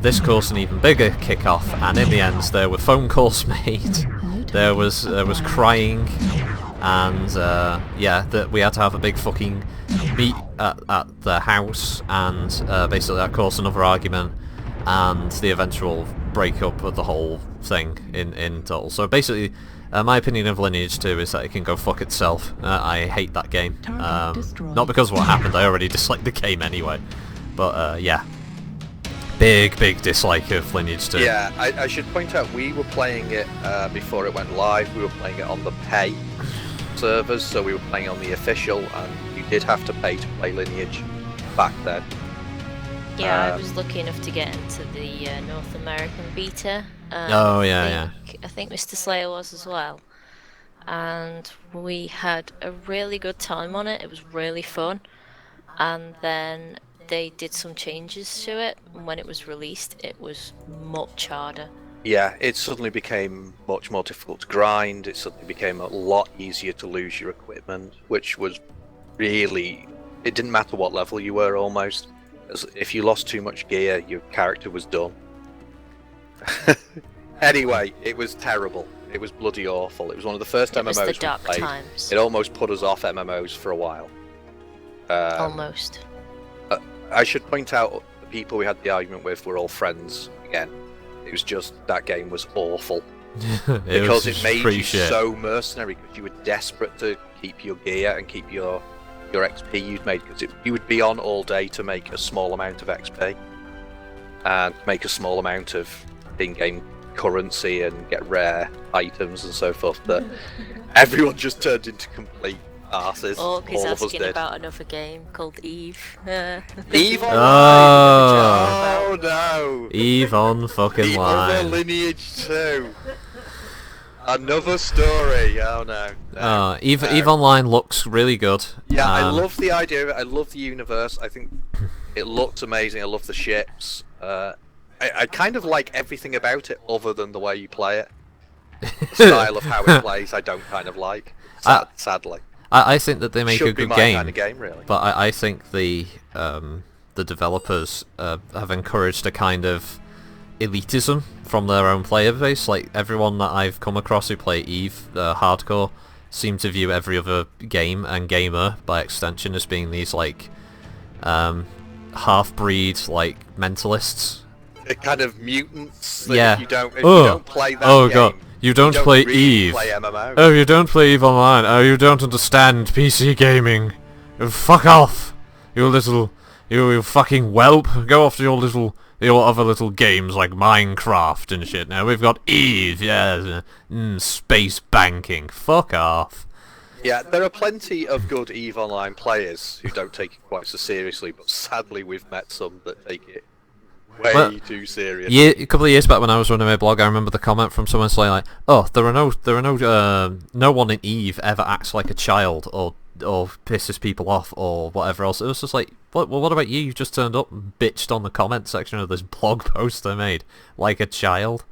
This caused an even bigger kick-off, and in the end there were phone calls made, there was crying, and that we had to have a big fucking meet at the house, and basically that caused another argument, and the eventual breakup of the whole thing in total. So basically, my opinion of Lineage 2 is that it can go fuck itself. I hate that game. Not because of what happened, I already disliked the game anyway. But yeah, big dislike of Lineage 2. Yeah, I should point out we were playing it before it went live. We were playing it on the pay servers, so we were playing on the official, and you did have to pay to play Lineage back then. Yeah, I was lucky enough to get into the North American beta. I think Mr. Slayer was as well. And we had a really good time on it. It was really fun. And then they did some changes to it, and when it was released, it was much harder. Yeah, it suddenly became much more difficult to grind. It suddenly became a lot easier to lose your equipment, which was really... It didn't matter what level you were, almost. If you lost too much gear, your character was done. Anyway, it was terrible. It was bloody awful. It was one of the first MMOs we played. Times. It almost put us off MMOs for a while. Almost. I should point out the people we had the argument with were all friends again. It was just that game was awful. Because it made you so mercenary, because you were desperate to keep your gear and keep your XP you'd made, because you would be on all day to make a small amount of XP and make a small amount of in-game currency and get rare items and so forth, that everyone just turned into complete arses. Oh, he's All of us asking did. about another game called Eve. Eve Online! Oh. Oh no! Eve on fucking The other line. Lineage 2. Another story. Oh no. No. Eve No. Eve Online looks really good. Yeah, I love the idea of it. I love the universe. I think it looks amazing. I love the ships. I kind of like everything about it other than the way you play it. The style of how it plays, I don't kind of like. Sadly. I think that they make Should a be good my game, kind of game, really. but I think the developers have encouraged a kind of elitism from their own player base. Like, everyone that I've come across who play Eve hardcore seem to view every other game and gamer by extension as being these like half-breed like mentalists. They're kind of mutants. That Yeah. If you don't play that game, God. You don't play really Eve. Play MMO. Oh, you don't play Eve Online. Oh, you don't understand PC gaming. Fuck off, you fucking whelp. Go off to your other little games like Minecraft and shit. Now we've got Eve, yeah, space banking. Fuck off. Yeah, there are plenty of good EVE Online players who don't take it quite so seriously, but sadly we've met some that take it way too serious. Yeah, a couple of years back when I was running my blog, I remember the comment from someone saying like, "Oh, no one in Eve ever acts like a child or pisses people off or whatever else." It was just like, well, what about you? You just turned up and bitched on the comment section of this blog post I made like a child,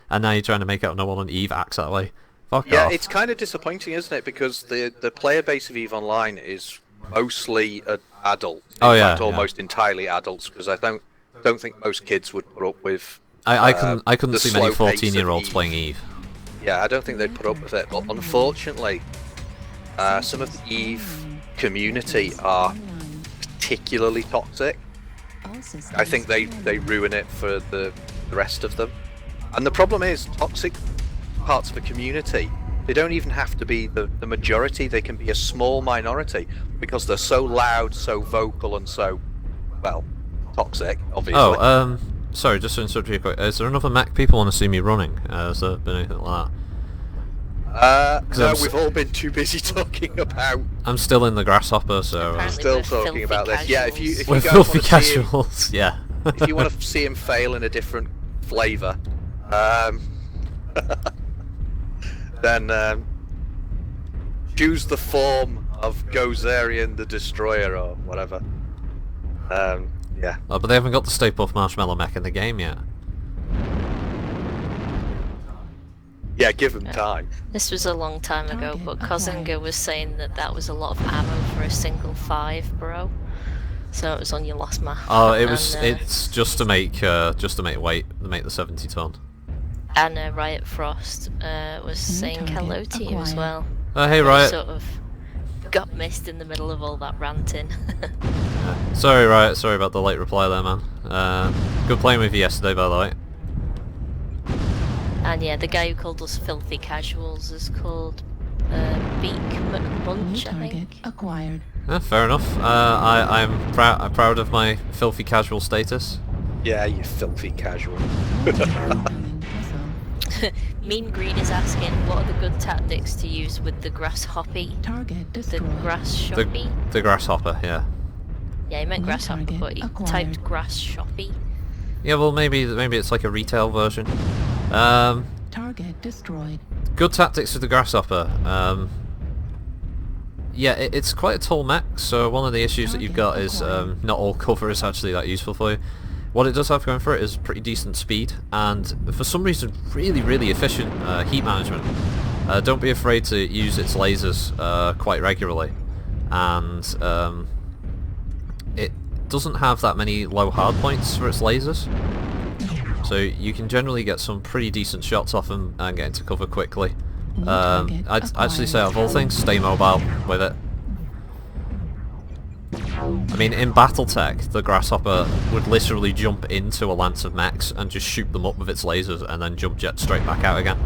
and now you're trying to make out no one on Eve acts that way. Fuck Yeah, off. it's kind of disappointing, isn't it? Because the player base of EVE Online is mostly adult. In fact, almost entirely adults. Because I don't think most kids would put up with. I couldn't the see many slow pace of 14-year-olds Eve. playing Eve. Yeah, I don't think they'd put up with it. But unfortunately, some of the EVE community are particularly toxic. I think they ruin it for the rest of them. And the problem is, toxic parts of a community, they don't even have to be the majority. They can be a small minority because they're so loud, so vocal, and so, well, toxic, obviously. Oh, sorry, just to interrupt you quick. Is there another Mac people want to see me running? Has there been anything like that? No, we've all been too busy talking about. I'm still in the grasshopper, so Apparently Still we're talking filthy about this. Yeah, if you casuals. we're guys filthy want to see him, casuals. Yeah. if you want to see him fail in a different flavour, then choose the form of Gozerian the Destroyer or whatever. Yeah. Oh, but they haven't got the Stay Puft Marshmallow Mech in the game yet. Yeah, give him time. This was a long time ago, but Kozinga was saying that was a lot of ammo for a single 5, bro. So it was on your last map. Oh, it was. And, It's just to make weight, to make the 70 ton. and Riot Frost was saying hello to you as well. Oh, hey, I Riot. sort of got missed in the middle of all that ranting. Sorry, Riot. Sorry about the late reply there, man. Good playing with you yesterday, by the way. And yeah, the guy who called us filthy casuals is called Beak Munch, I Target think. acquired. Yeah, fair enough. I'm proud of my filthy casual status. Yeah, you filthy casual. Incoming missile. Mean Green is asking, what are the good tactics to use with the grasshoppy? Target The destroyed. grass shoppy? The grasshopper, yeah. Yeah, he meant New grasshopper, target but he acquired. typed grass shoppy. Yeah, well, maybe it's like a retail version. Target destroyed. Good tactics with the grasshopper. Yeah, it's quite a tall mech, so one of the issues that you've got is not all cover is actually that useful for you. What it does have going for it is pretty decent speed, and for some reason really, really efficient heat management. Don't be afraid to use its lasers quite regularly, and it doesn't have that many low hard points for its lasers, so you can generally get some pretty decent shots off them and get into cover quickly. I'd actually say, out of all things, stay mobile with it. I mean, in Battletech, the Grasshopper would literally jump into a lance of mechs and just shoot them up with its lasers and then jump jet straight back out again.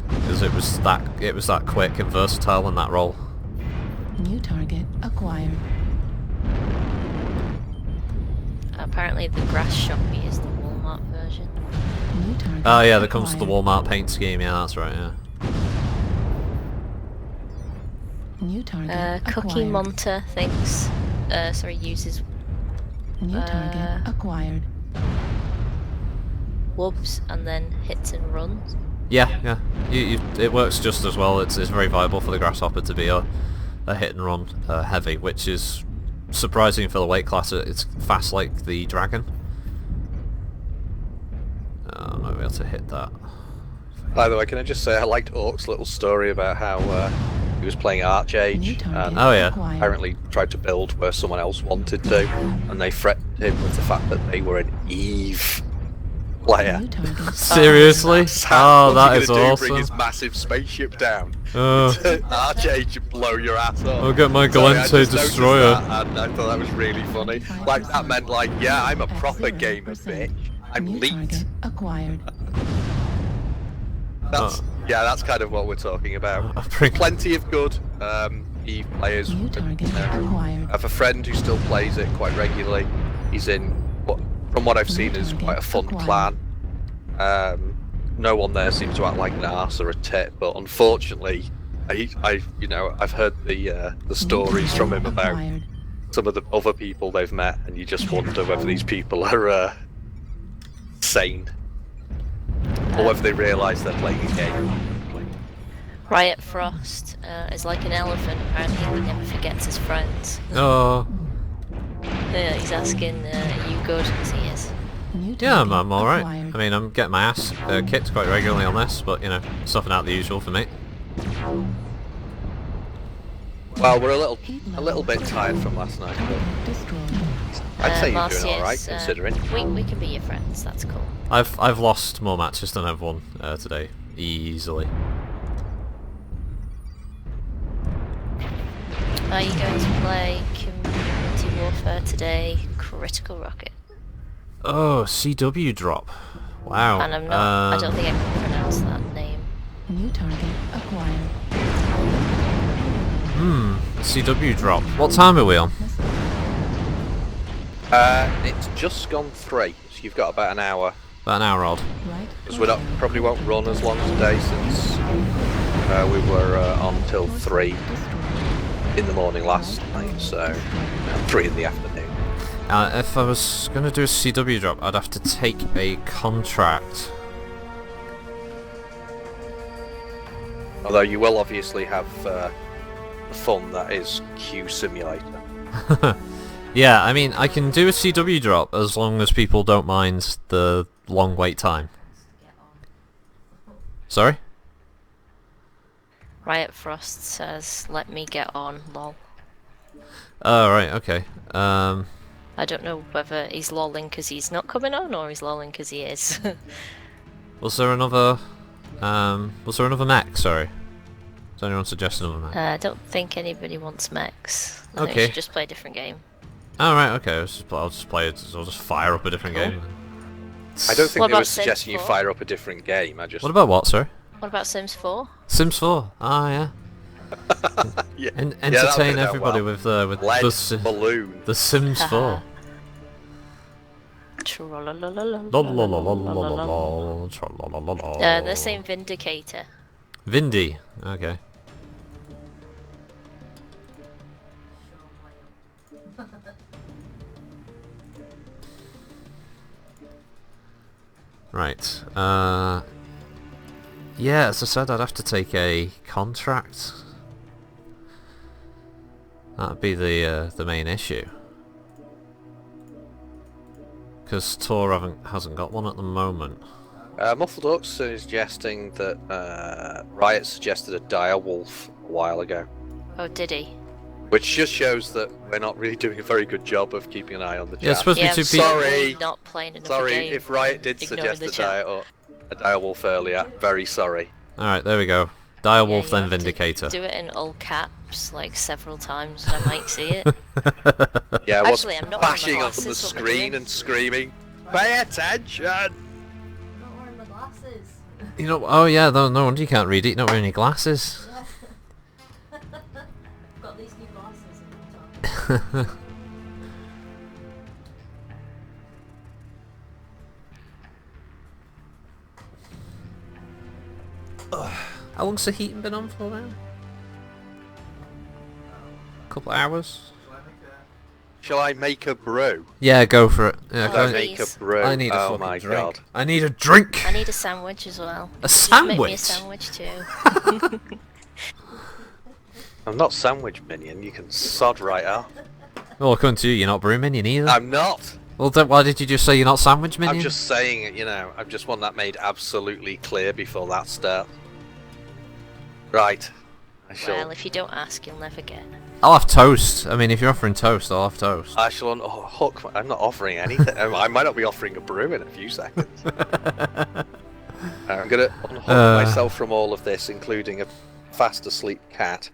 Because it was that quick and versatile in that role. New target acquired. Apparently the grass shoppy is the Walmart version. version. New target Oh yeah, that comes with the acquired. Walmart paint scheme. Yeah, that's right. Yeah. New target Cookie acquired. Monster thinks. Uses New target acquired. wubs and then hits and runs. Yeah, yeah. It works just as well. It's very viable for the Grasshopper to be a hit and run heavy, which is surprising for the weight class. It's fast like the Dragon. I might be able to hit that. By the way, can I just say I liked Orc's little story about how he was playing New Archage target and Oh, yeah. acquired. apparently tried to build where someone else wanted to, and they threatened him with the fact that they were an Eve player. New target. Seriously? Oh, that is Bring awesome. his massive spaceship down. Oh, Archage and blow your ass up. I'll get my Sorry, I Galente just noticed destroyer. that, and I thought that was really funny. Like that meant like, yeah, I'm a proper gamer, bitch. I'm New elite. target acquired. That's yeah, that's kind of what we're talking about. I'll bring- Plenty of good Eve players. New target I acquired. have a friend who still plays it quite regularly. He's in what, from what I've seen, is quite a fun clan. No one there seems to act like an arse or a tit, but unfortunately, I've heard the stories from him about Acquired. some of the other people they've met, and you just wonder whether these people are sane or whether they realise they're playing a game. Riot Frost is like an elephant. Apparently, he never forgets his friends. Oh, He's asking, "Are you good?" Because he is. New yeah, target I'm alright. acquired. I mean, I'm getting my ass kicked quite regularly on this, but you know, stuffing out the usual for me. Well, we're a little bit tired from last night, but Destroyed. I'd say you're Marcius, doing all right considering. We can be your friends. That's cool. I've lost more matches than I've won today, easily. Are you going to play Community Warfare today? Critical Rocket. Oh, CW drop. Wow. And I'm not. I don't think I can pronounce that name. New target acquired. CW drop. What time are we on? It's just gone 3, so you've got about an hour. About an hour odd. Right. Because we probably won't run as long today since we were on till 3 in the morning last night, so 3 in the afternoon. If I was going to do a CW drop, I'd have to take a contract. Although you will obviously have the fun that is Q Simulator. Yeah, I mean, I can do a CW drop as long as people don't mind the long wait time. Sorry? Riot Frost says, "Let me get on." Lol. Oh, right, okay. I don't know whether he's lolling because he's not coming on or he's lolling because he is. Was there another mech? Sorry. Has anyone suggested another mech? I don't think anybody wants mechs. I think we Okay. should just play a different game. Oh, right, okay. I'll just play it. I'll just fire up a different Cool. game. I don't think What they were about Sims suggesting you 4? fire up a different game. I just What about what, sorry? What about Sims 4? Sims 4. Ah, yeah. yeah. Entertain that everybody well. with Lead the balloon. Sims 4. They're saying Vindicator. Vindy. Okay. Right. Yeah, as I said, I'd have to take a contract. That'd be the main issue. Because Tor hasn't got one at the moment. Muffled Ox is suggesting that Riot suggested a dire wolf a while ago, Oh, did he? which just shows that we're not really doing a very good job of keeping an eye on the chat. Yeah, it's supposed to Yeah, be I'm two people. Sorry. not playing another Sorry, game. if Riot did Ignoring suggest the chat. a dire wolf earlier, very sorry. Alright, there we go. Direwolf, you then have to Vindicator. Do it in all caps like several times, and I might see it. Yeah, I was Actually, I'm not wearing my bashing onto the glasses, what am I screen doing? and screaming, "Pay attention!" Not wearing my glasses. You know, oh yeah, no wonder you can't read it. You don't wear any glasses. I've got these new glasses. How long's the heating been on for now? Couple of hours? Shall I make a brew? Yeah, go for it. Yeah, Oh, go. I make a please. brew. I need a oh fucking my drink. god. I need a drink! I need a sandwich as well. A Just make me a sandwich? sandwich too. I'm not sandwich minion, you can sod right out. Well, according to you, you're not brew minion either. I'm not! Well, then why did you just say you're not sandwich minion? I'm just saying it, you know, I just want that made absolutely clear before that starts. Right. I shall, Well, if you don't ask, you'll never get. I'll have toast. I mean, if you're offering toast, I'll have toast. I shall unhook, I'm not offering anything. I might not be offering a brew in a few seconds. I'm gonna unhook myself from all of this, including a fast asleep cat.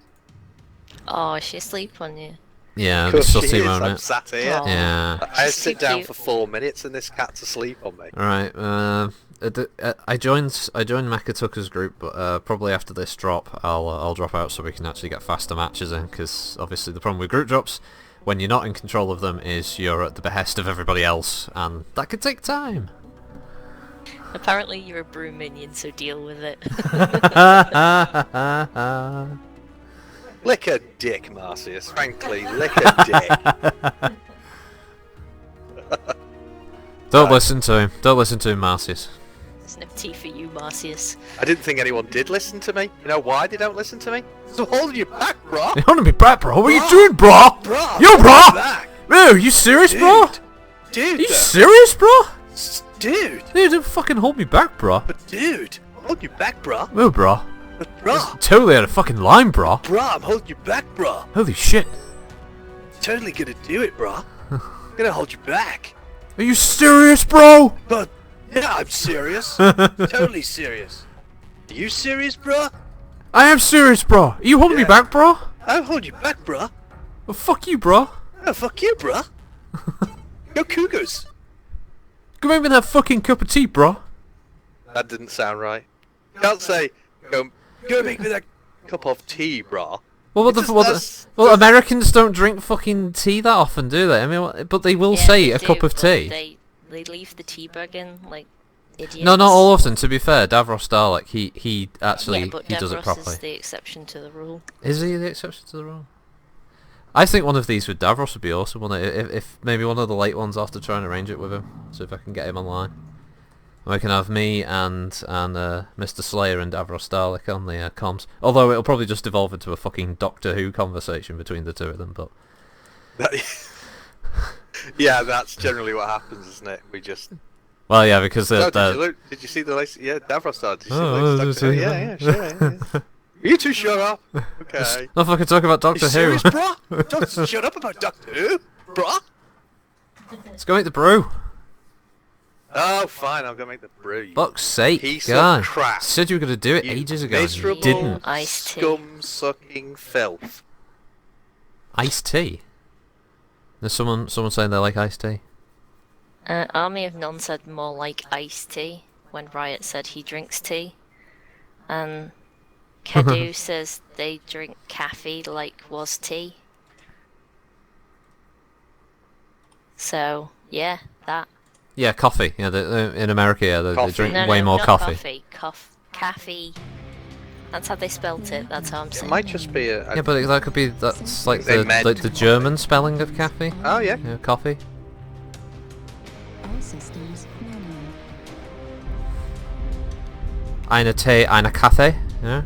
Oh, she's asleep on you. Yeah, Because she'll she see, is, won't I'm it? sat here. Oh. Yeah. I She's sit too down cute. for 4 minutes and this cat's asleep on me. Alright, I joined Mech-specific group, but probably after this drop, I'll drop out so we can actually get faster matches in, because obviously the problem with group drops, when you're not in control of them, is you're at the behest of everybody else, and that could take time. Apparently you're a brew minion, so deal with it. Lick a dick, Marcius. Frankly, lick a dick. Don't listen to him. Don't listen to him, Marcius. There's no tea for you, Marcius. I didn't think anyone did listen to me. You know why they don't listen to me? So hold your back, bro. You want to be back, bro? What are you doing, bro? Bro, Yo, bro! back. Bro, you serious, bro? Dude, Are you serious, bro? dude, Dude, don't fucking hold me back, bro. but dude, hold your back, bro. Oh, bro. But bro, Totally out of fucking line, bro. bro, I'm holding you back, bro. Holy shit. Totally gonna do it, bro. Gonna hold you back. Are you serious, bro? But yeah, I'm serious. Totally serious. Are you serious, bro? I am serious, bro. Are you holding me Yeah. back, bro? I'll hold you back, bro. Well, fuck you, bro. Oh, fuck you, bro. Go Cougars. Go make me that fucking cup of tea, bro. That didn't sound right. You can't say, go make me that cup of tea, bro. Well, It just does- Americans don't drink fucking tea that often, do they? I mean, but they will Yeah, say they a cup do, of but tea. They leave the tea bag in, like, idiots. No, not all of them. To be fair, Davros Dalek, he actually Yeah, but he does it Davros properly. is the exception to the rule. Is he the exception to the rule? I think one of these with Davros would be awesome, wouldn't it? If maybe one of the late ones, I'll have to try and arrange it with him. So if I can get him online. We can have me and Mr. Slayer and Davros Dalek on the comms. Although it'll probably just evolve into a fucking Doctor Who conversation between the two of them, but... Yeah, that's generally what happens, isn't it? We just... Well, yeah, because No, did you see the latest... Yeah, Davros Star. Did you see the latest Doctor Who? Yeah, sure. You two shut up. Okay. not fucking talk about You Doctor Who. serious, bro? Don't shut up about Doctor Who, bro. Let's go make the brew. Oh, fine, I'm gonna make the brew. Fuck's sake, Piece God. of crap. Said you were gonna do it You ages ago. and You miserable didn't. Iced tea. scum-sucking filth. Iced tea. There's someone saying they like iced tea. Army of None said more like iced tea when Riot said he drinks tea. And Kadu says they drink coffee like was tea. So, yeah, that. Yeah, coffee. Yeah, in America, yeah, they Coffee. drink No, way no, more not coffee. Coffee. That's how they spelt it, that's how I'm It saying. might just be a... Yeah, but that could be that's like They the meant- like the German spelling of cafe. Oh, yeah. Yeah, coffee. All systems manual. Eine Tee, eine Kaffee. Yeah.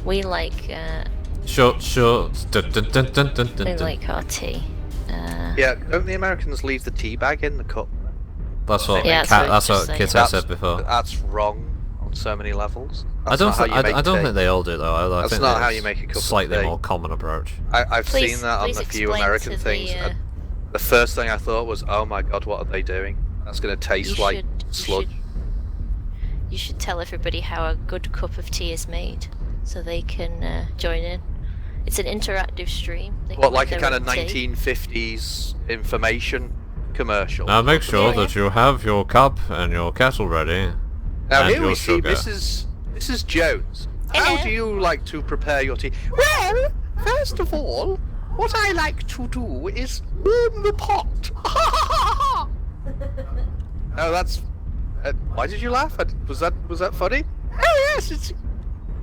We like, Short. Dun, dun, dun, dun, dun, dun, we dun. like our tea. Yeah, don't the Americans leave the tea bag in the cup? That's what Yeah, that's so what just Kito saying. said before. That's wrong on so many levels. I That's don't not how think you make I don't tea. think they all do though. I That's think not that how is you make a cup of slightly tea. more common approach. I've Please- seen that on please a few explain American to the, things. And the first thing I thought was, oh my god, what are they doing? That's going to taste like sludge. You should tell everybody how a good cup of tea is made, so they can join in. It's an interactive stream. They What, can like make a their kind of own tea. 1950s information commercial? Now make sure Yeah. that you have your cup and your kettle ready. Now and here your we see sugar. Mrs. Jones. How Hello. do you like to prepare your tea? Well, first of all, what I like to do is warm the pot. No, that's. Why did you laugh? Was that funny? Oh Oh yes, it's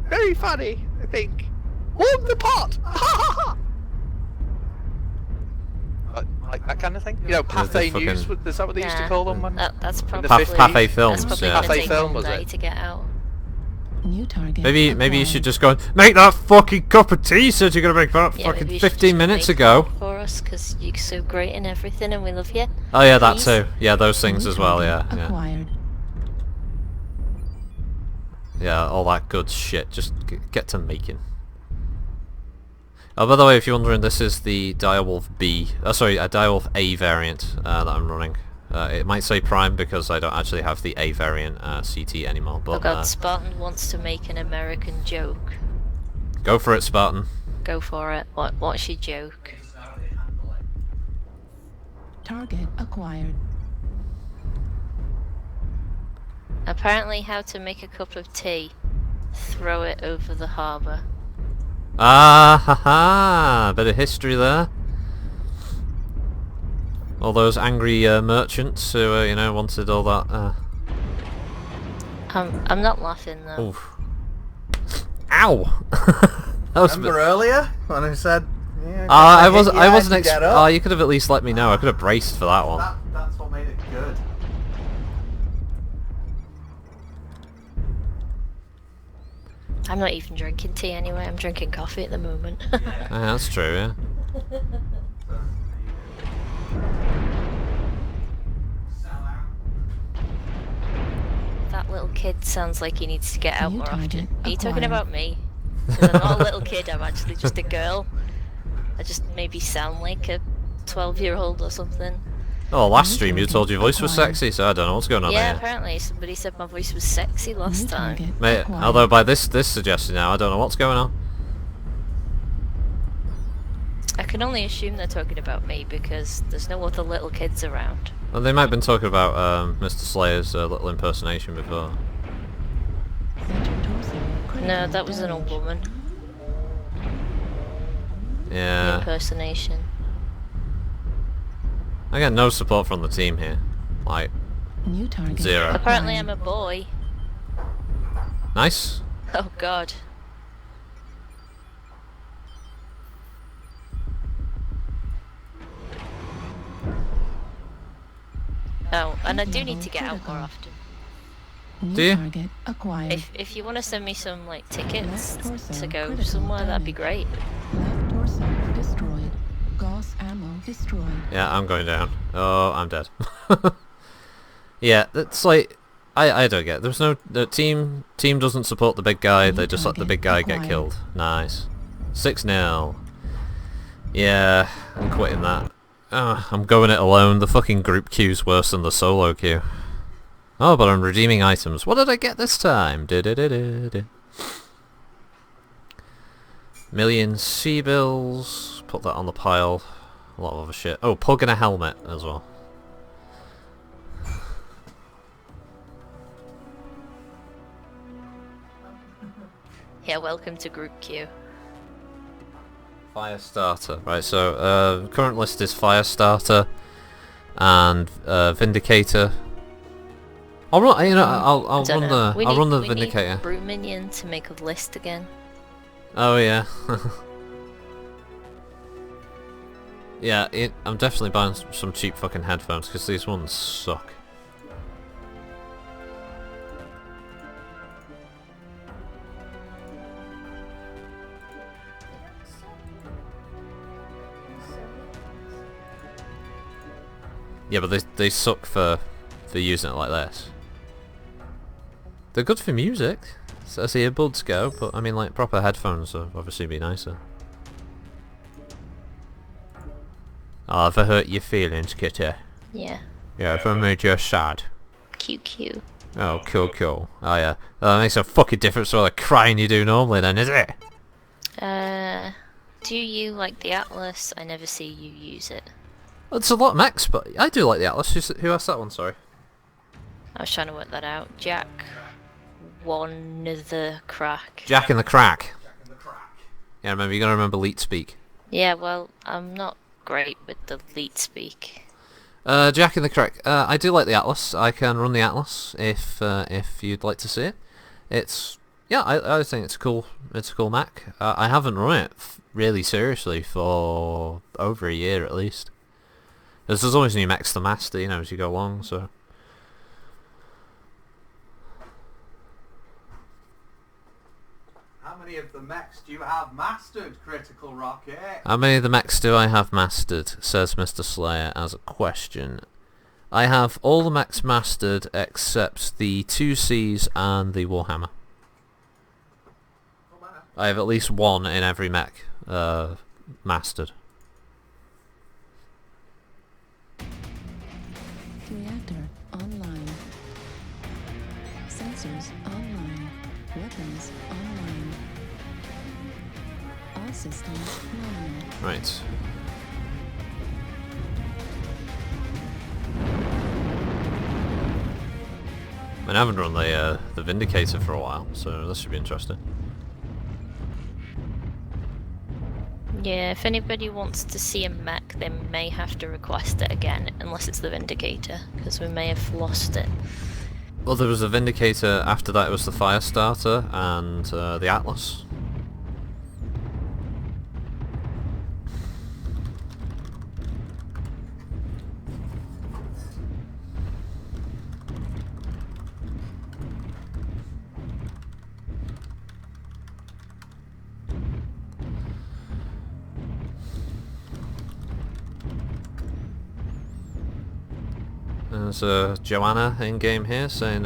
very funny. I think. Warm the pot. Like that kind of thing. You know, Pathé News. Is that what they used to call them? That's probably Pathé Films, That's probably yeah. gonna Pathé take Film, all was day it? to get out. New target. Maybe you should just go and make that fucking cup of tea. Said you're gonna make that Yeah, fucking maybe you should 15 just minutes make ago. it for us, because you're so great and everything, and we love you. Oh yeah, that Please. too. Yeah, those things New as well. Yeah, target yeah, acquired. yeah. All that good shit. Just get to making. Oh, by the way, if you're wondering, this is the Direwolf B. Sorry, a Direwolf A variant that I'm running. It might say Prime because I don't actually have the A variant CT anymore. But Oh god, Spartan wants to make an American joke. go for it, Spartan. Go for it. What's your joke? Target acquired. Apparently how to make a cup of tea. Throw it over the harbour. Ah, ha ha! Bit of history there. All those angry merchants who, you know, wanted all that. I'm not laughing though. Oof. Ow! That was. Remember earlier when I said? Yeah, I hit wasn't. you I as wasn't. you get Oh, up? you could have at least let me know. I could have braced for that one. That's what made it good. I'm not even drinking tea anyway, I'm drinking coffee at the moment. Yeah, that's true. Yeah. That little kid sounds like he needs to get out New more often. target Are you talking acquired. about me? 'Cause I'm not a little kid, I'm actually just a girl. I just maybe sound like a 12-year-old or something. Oh, last stream you told your voice was sexy, so I don't know what's going on Yeah, there. apparently somebody said my voice was sexy last New time. target Mate, acquired. although by this suggestion now, I don't know what's going on. I can only assume they're talking about me because there's no other little kids around. Well, they might have been talking about Mr. Slayer's little impersonation before. Center torso critical No, that was an old damage. woman. Yeah. Impersonation. I get no support from the team here. Like, New target Zero. Apparently acquired. I'm a boy. nice. Oh god. Oh, and I do need to get out more often. New Do you? target acquired. If you want to send me some like tickets Left torso to go critical somewhere, that'd be damage. great. Left torso destroyed. Gauss ammo destroyed. Yeah, I'm going down. Oh, I'm dead. Yeah, it's like I don't get it. There's no the team doesn't support the big guy. They just let the big guy get Acquired. killed. Nice. 6-0. Yeah, I'm quitting that. I'm going it alone. The fucking group queue's worse than the solo queue. Oh, but I'm redeeming items. What did I get this time? Million sea bills. Put that on the pile. A lot of other shit. Oh, pug and a helmet as well. Yeah, welcome to group Q. Firestarter. Right, so current list is Firestarter and Vindicator. I'll run. You know, I'll Dunno. run the We I'll need- run the we Vindicator. Need Brew Minion to make a list again. Oh yeah. Yeah, I'm definitely buying some cheap fucking headphones because these ones suck. Yeah, but they suck for using it like this. They're good for music, so as earbuds go, but I mean like proper headphones would obviously be nicer. Oh, have I hurt your feelings, Kitty? Yeah. Yeah, if I made you sad. QQ. Oh, cool. Oh yeah. That makes a fucking difference to all the crying you do normally then, is it? Do you like the Atlas? I never see you use it. Well, it's a lot of mechs, but I do like the Atlas. Who asked that one, sorry? I was trying to work that out. Jack, one of the crack. Jack in the Crack. Yeah, remember, you gotta remember leet speak. Yeah, well, I'm not great with the leet speak. Jack in the Crack. I do like the Atlas. I can run the Atlas if you'd like to see it. It's Yeah, I think it's cool. It's a cool mech. I haven't run it really seriously for over a year at least. There's always new mechs to master, you know, as you go along. So. How many of the mechs do you have mastered, Critical Rocket? How many of the mechs do I have mastered? Says Mr. Slayer as a question. I have all the mechs mastered except the 2Cs and the Warhammer. I have at least one in every mech mastered. Reactor online. Sensors online. Weapons online. All systems nominal. Right. I mean, I haven't run the Vindicator for a while, so this should be interesting. Yeah, if anybody wants to see a mech, they may have to request it again, unless it's the Vindicator, because we may have lost it. Well, there was the Vindicator, after that it was the Firestarter, and the Atlas. There's Joanna in game here saying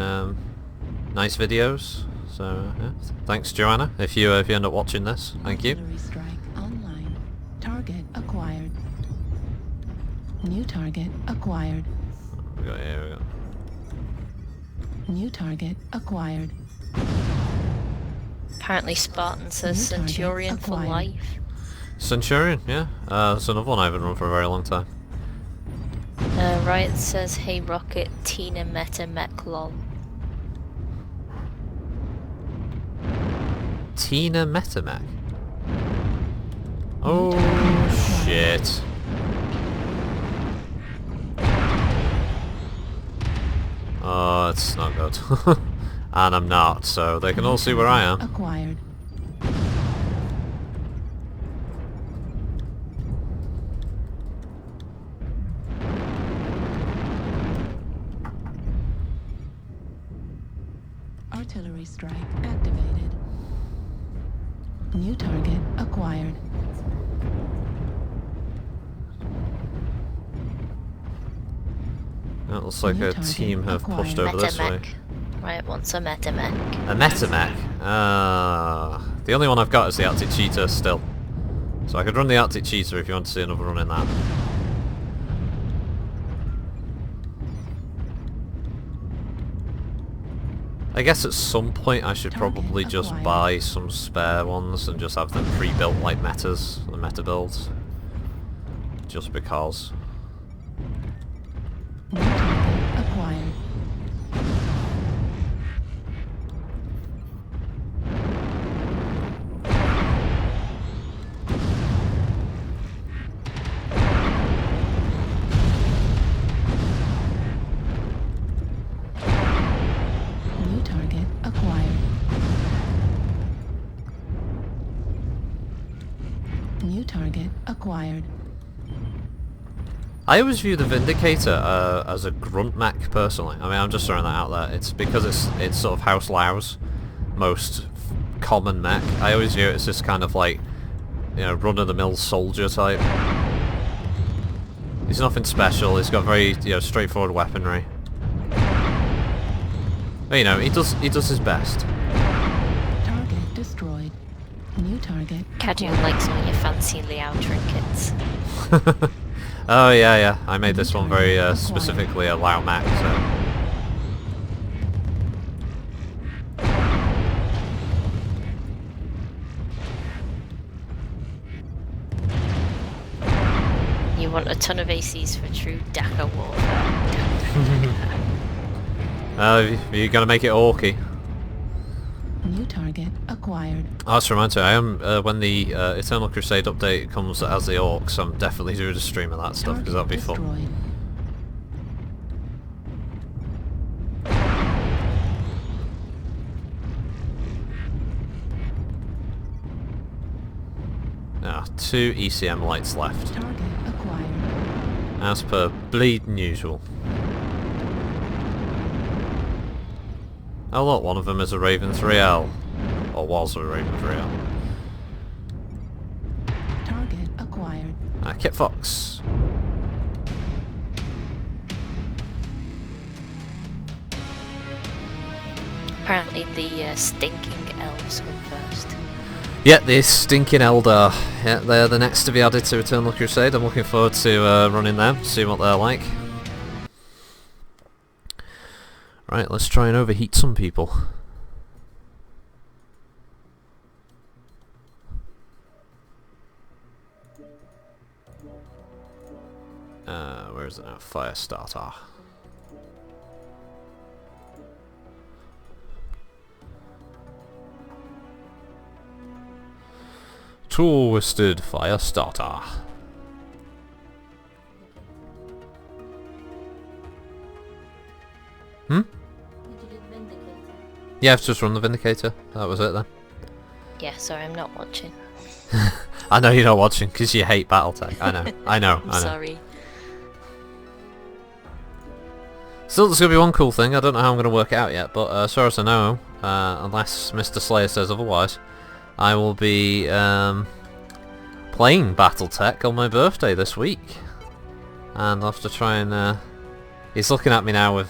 nice videos. So yeah, thanks Joanna. If you end up watching this, thank you. Artillery strike online. Target acquired. New target acquired. Here we go. New target acquired. Apparently Spartan says New target Centurion for acquired. life. Centurion, yeah. That's another one I haven't run for a very long time. Riot says, hey Rocket, Tina Meta Mech lol. Tina Metamech. Oh shit. Oh, it's not good. And I'm not, so they can all see where I am. Acquired. Artillery strike activated. New target acquired. It looks like New a target team have pushed acquired. over this way. Metamech. Riot wants a Metamech. A Metamech? The only one I've got is the Arctic Cheetah still. So I could run the Arctic Cheetah if you want to see another run in that. I guess at some point I should Target probably just acquired. buy some spare ones and just have them pre-built like metas, the meta builds. Just because. New target acquired. New target acquired. New target acquired. I always view the Vindicator as a grunt mech personally. I mean, I'm just throwing that out there. It's because it's sort of House Lau's most common mech. I always view it as this kind of like, you know, run-of-the-mill soldier type. He's nothing special. He's got very, you know, straightforward weaponry. But, you know, he does his best. Target destroyed. New target Cadu acquired. likes all your fancy Liao trinkets. Oh yeah. I made this one very specifically a Lao mech. So. You want a ton of ACs for true Dakar warfare. Are you gonna make it orky? New target acquired. Oh, that's romantic. I am, when the Eternal Crusade update comes as the Orcs, I'm definitely doing a stream of that stuff, because that'll be fun. Destroyed. 2 ECM lights left. Target acquired. As per bleeding usual. Oh look, one of them is a Raven 3L. Or was a Raven 3L. Target acquired. Kit Fox. Apparently the stinking elves come first. Yeah, the stinking Eldar. Yeah, they're the next to be added to Eternal Crusade. I'm looking forward to running them, seeing what they're like. Right, let's try and overheat some people. Where is it now? Fire starter. Twisted fire starter. Hmm? Did you do the Vindicator? Yeah, I've just run the Vindicator. That was it then. Yeah, sorry, I'm not watching. I know you're not watching because you hate Battletech. I know, I know, I'm I know. sorry. Still, there's going to be one cool thing. I don't know how I'm going to work it out yet, but as far as I know, unless Mr. Slayer says otherwise, I will be playing Battletech on my birthday this week. And I'll have to try and... he's looking at me now with...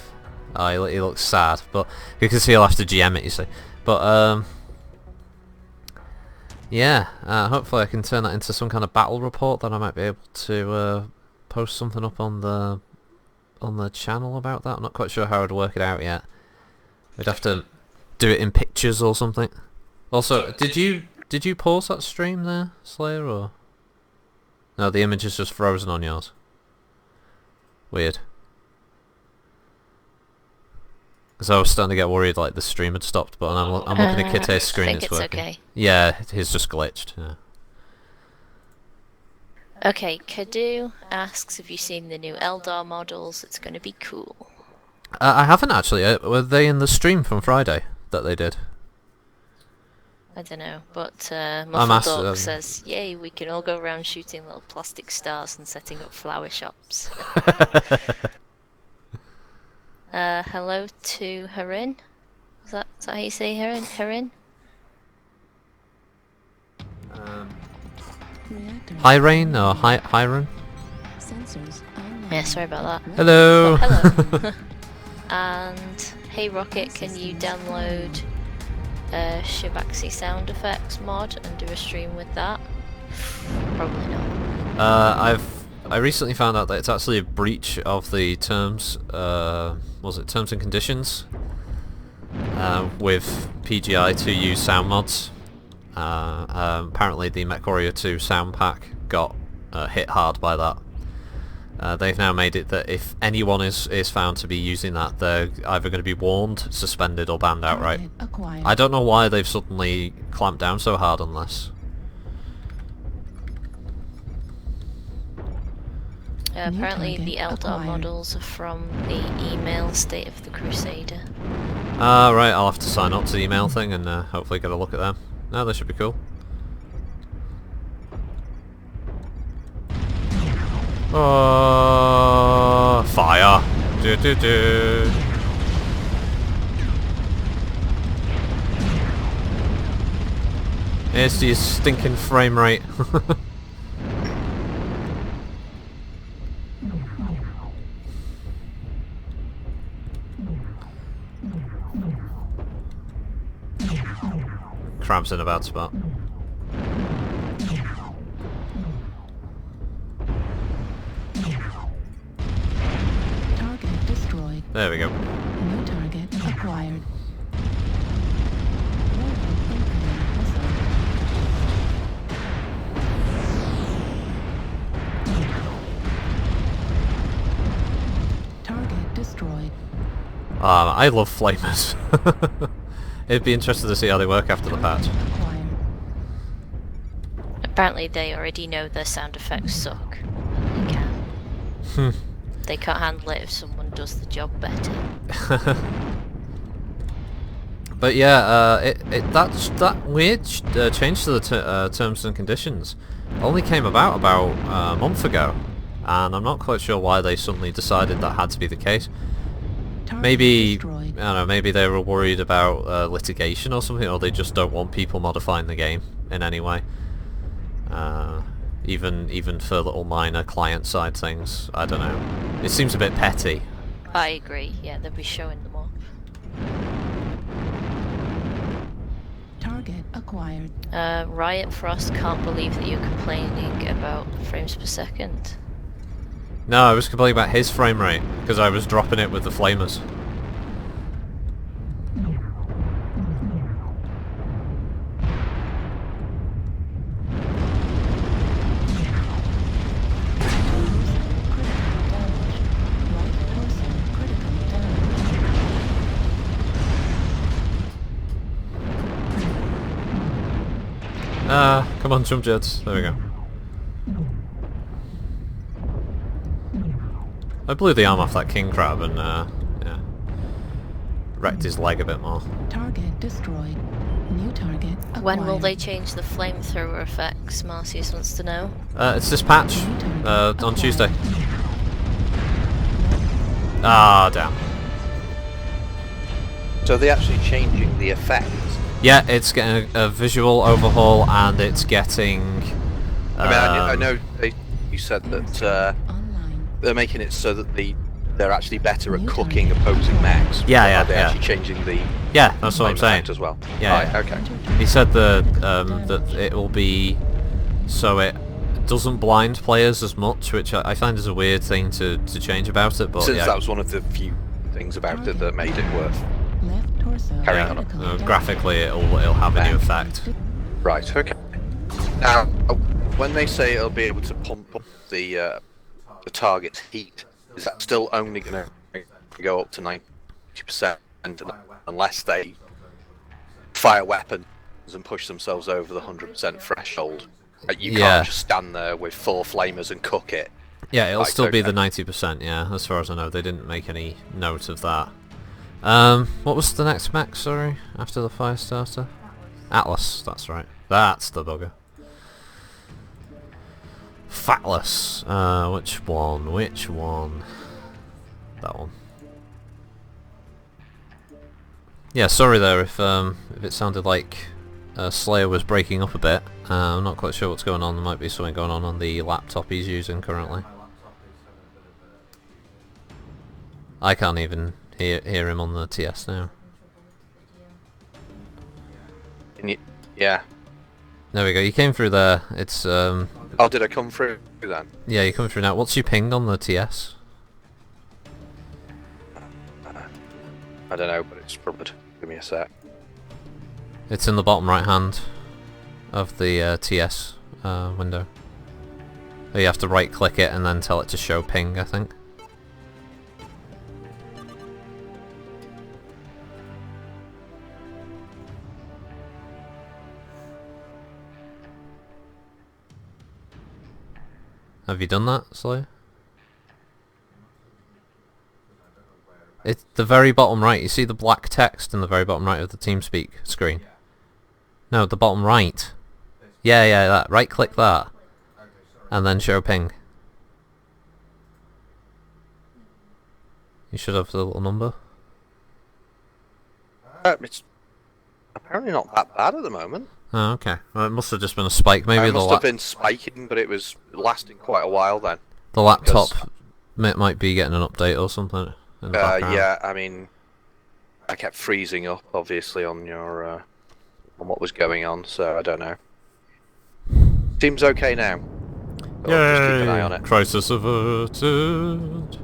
Oh, he looks sad, but you can see he'll have to GM it, you see. But, yeah, hopefully I can turn that into some kind of battle report, then I might be able to post something up on the channel about that. I'm not quite sure how I'd work it out yet. We'd have to do it in pictures or something. Also, did you pause that stream there, Slayer, or...? No, the image is just frozen on yours. Weird. Because I was starting to get worried like the stream had stopped, but I'm looking at Kitte's screen, I think it's it's working. okay. Yeah, his just glitched, yeah. Okay, Kadu asks, have you seen the new Eldar models? It's going to be cool. I haven't actually. Were they in the stream from Friday that they did? I don't know, but asked, Muffled Dog says, yay, we can all go around shooting little plastic stars and setting up flower shops. Hello to Harin. Is that how you say Harin? Reactor. Hyrain or Hyron? Sensors online. Yeah, sorry about that. Hello. But hello. And hey Rocket, can you download Shibaxi sound effects mod and do a stream with that? Probably not. I recently found out that it's actually a breach of the terms. Was it terms and conditions? With PGI to use sound mods. Apparently the MechWarrior 2 sound pack got hit hard by that. They've now made it that if anyone is found to be using that, they're either going to be warned, suspended or banned outright. Acquired. I don't know why they've suddenly clamped down so hard on this. Apparently the target Eldar acquired. models are from the email State of the Crusader. Right, I'll have to sign up to the email thing and hopefully get a look at them. No, they should be cool. Fire! Do do do. Here's your stinking frame rate. Cramps in a bad spot. Target destroyed. There we go. New target acquired. Loading incoming missile. Target destroyed. I love flamers. It'd be interesting to see how they work after the patch. Acquired. Apparently they already know their sound effects suck. And they can. They can't handle it if someone does the job better. But yeah, that weird change to the terms and conditions only came about a month ago, and I'm not quite sure why they suddenly decided that had to be the case. Maybe, I don't know, maybe they were worried about litigation or something, or they just don't want people modifying the game in any way. Even for little minor client-side things, I don't know. It seems a bit petty. I agree, yeah, they'll be showing them off. Target acquired. Riot Frost can't believe that you're complaining about frames per second. No, I was complaining about his frame rate, because I was dropping it with the flamers. Come on, jump jets. There we go. I blew the arm off that king crab and, yeah, wrecked his leg a bit more. Target destroyed. New target acquired. When will they change the flamethrower effects? Marcius wants to know. It's this patch, on Tuesday. Ah, damn. So they're actually changing the effects. Yeah, it's getting a visual overhaul, and it's getting... I know you said that they're making it so that they're actually better at cooking opposing mechs. Yeah, They're yeah. actually changing the Yeah, that's what I'm saying. effect as well. Yeah, Right, okay. He said that it will be so it doesn't blind players as much, which I find is a weird thing to change about it. But Since yeah, that was one of the few things about it that made it worth. Left torso. Carry yeah, on. graphically it'll have a new effect. Right, okay. Now, when they say it'll be able to pump up the target's heat, is that still only going to go up to 90% unless they fire weapons and push themselves over the 100% threshold? You can't just stand there with 4 flamers and cook it. Yeah, it'll Right, still be okay. the 90%. Yeah, as far as I know, they didn't make any note of that. What was the next mech? Sorry, after the fire starter. Atlas. That's right. That's the bugger. Fatless. Which one? Which one? That one. Yeah, sorry there if it sounded like Slayer was breaking up a bit. I'm not quite sure what's going on. There might be something going on the laptop he's using currently. I can't even hear him on the TS now. Yeah. There we go. You came through there. It's Oh, did I come through then? yeah, you come through now. What's your ping on the TS? I don't know, but it's probably. Give me a sec. It's in the bottom right hand of the TS window. So you have to right click it and then tell it to show ping, I think. Have you done that, Slayer? It's the very bottom right. You see the black text in the very bottom right of the TeamSpeak screen? No, the bottom right. Yeah, that. Right click that. And then show ping. You should have the little number. It's apparently not that bad at the moment. Oh, okay. Well, it must have just been a spike. Maybe It must have been spiking, but it was lasting quite a while then. the laptop might be getting an update or something in the background. Yeah, I mean, I kept freezing up, obviously, on your on what was going on, so I don't know. Seems okay now. But I'll just keep an eye on it. Crisis averted.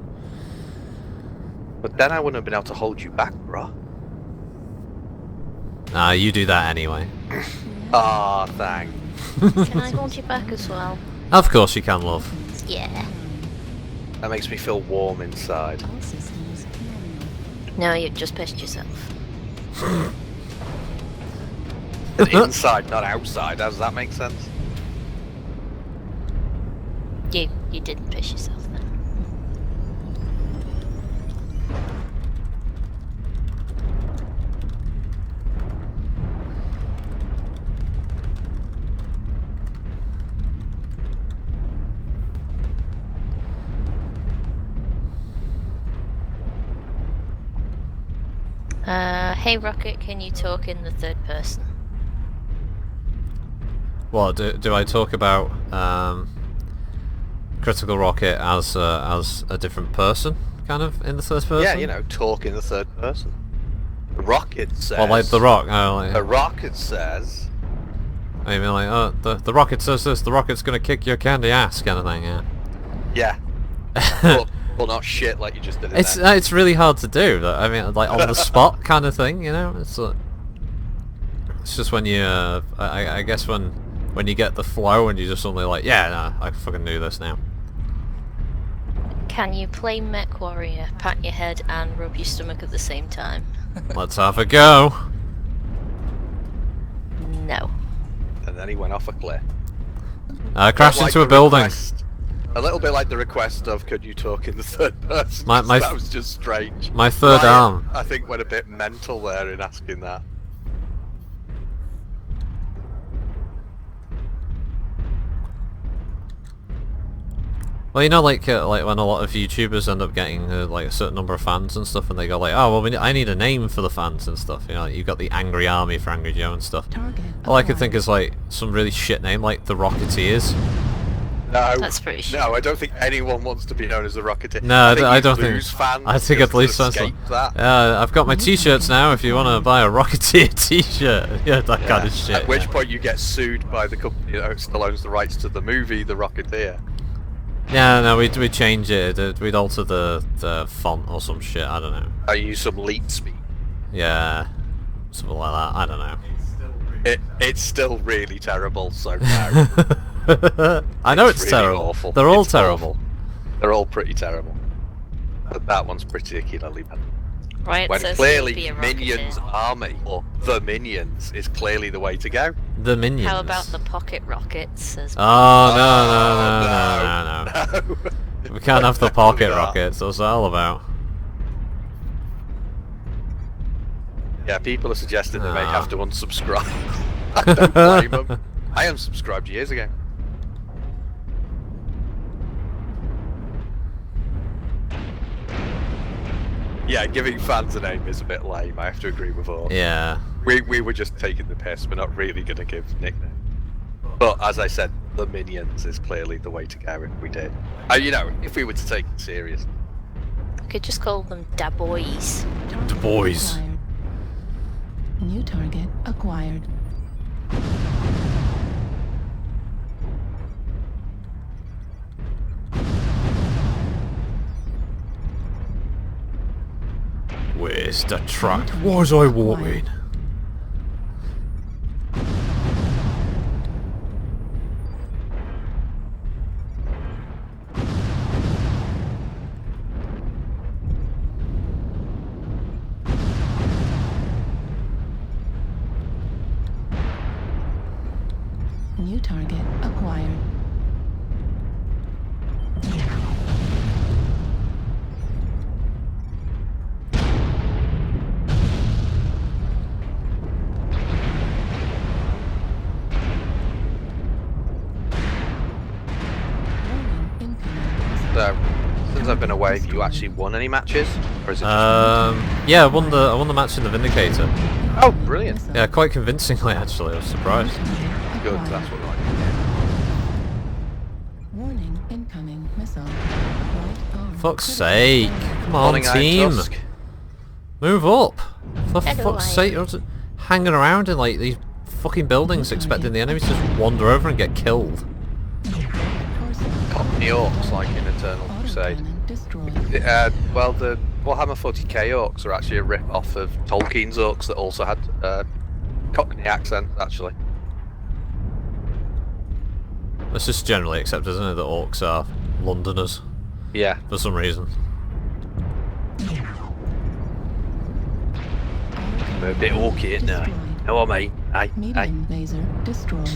But then I wouldn't have been able to hold you back, bruh. Nah, you do that anyway. Ah, thanks. Can I hold you back as well? Of course you can, love. Yeah. That makes me feel warm inside. All systems. No, you've just pissed yourself. Inside, not outside. Does that make sense? You didn't piss yourself then. Hey Rocket, can you talk in the third person? What do I talk about? Critical Rocket as a different person, kind of in the third person. Yeah, you know, talk in the third person. The Rocket says. Well, like the Rock. Oh, like, The Rocket says. I mean, like, oh, the Rocket says this. The Rocket's gonna kick your candy ass, kind of thing. Yeah. Yeah. well, not shit like you just did. It's really hard to do. I mean, like on the spot kind of thing. You know, it's just when you I guess when you get the flow and you just suddenly like, yeah, nah, I fucking do this now. Can you play Mech Warrior, pat your head, and rub your stomach at the same time? Let's have a go. No. And then he went off a cliff. Crashed Like into a the building. request- a little bit like the request of could you talk in the third person? My- 'cause my that was just strange. My third Ryan, arm. I think went a bit mental there in asking that. Well, you know, like when a lot of YouTubers end up getting like a certain number of fans and stuff, and they go like, oh well, I need a name for the fans and stuff. You know, you got the Angry Army for Angry Joe and stuff. Target All I could think acquired. is like some really shit name like the Rocketeers. No, That's pretty shit. No, I don't think anyone wants to be known as a Rocketeer. No, I don't think. Blues fans I think just at least that's escape that. I've got my T-shirts now. If you want to buy a Rocketeer T-shirt, yeah, that kind of shit. At which point you get sued by the company that still owns the rights to the movie The Rocketeer. Yeah, no, we'd change it. We'd alter the font or some shit. I don't know. I use some leet speak. Yeah, something like that. I don't know. It's still really terrible. So no, I know it's really terrible. awful. They're all It's terrible. awful. They're all pretty terrible. But that one's particularly bad. Right, When says clearly he'll be a Minions Rocketeer. Army or the Minions is clearly the way to go. The minions. How about the Pocket Rockets? Says Oh no! No. We can't have the pocket No. rockets. What's that all about? Yeah, people are suggesting they may Ah. have to unsubscribe. I don't blame them. I unsubscribed years ago. Yeah, giving fans a name is a bit lame, I have to agree with all. Yeah. We were just taking the piss, we're not really going to give nicknames. But as I said, the Minions is clearly the way to go if we did. You know, if we were to take it serious. we could just call them Da Boys. Target The boys. acquired. New target acquired. Where's the truck? What was I walking? New target acquired. Warning, incoming. So, since I've been away, have you actually won any matches? Or is it just... Yeah, I won the match in the Vindicator. Oh, brilliant. Yeah, quite convincingly actually. I was surprised. Good, Acquired. that's what I like to hear. Warning, incoming missile. Right arm. Fuck's critical sake! fire. Come on, Morning, Iron team, Tusk. move up! For Hello, fuck's sake, you're just hanging around in like these fucking buildings, expecting the enemies to just wander over and get killed. Torso. Cockney Orcs, like in Eternal Crusade. Autocannon destroyed. Well, the Warhammer 40k Orcs are actually a rip-off of Tolkien's Orcs that also had Cockney accents, actually. It's just generally accepted, isn't it, that orcs are Londoners Yeah. for some reason. We're a bit orky in there. No, I mean, hey. Medium laser destroyed.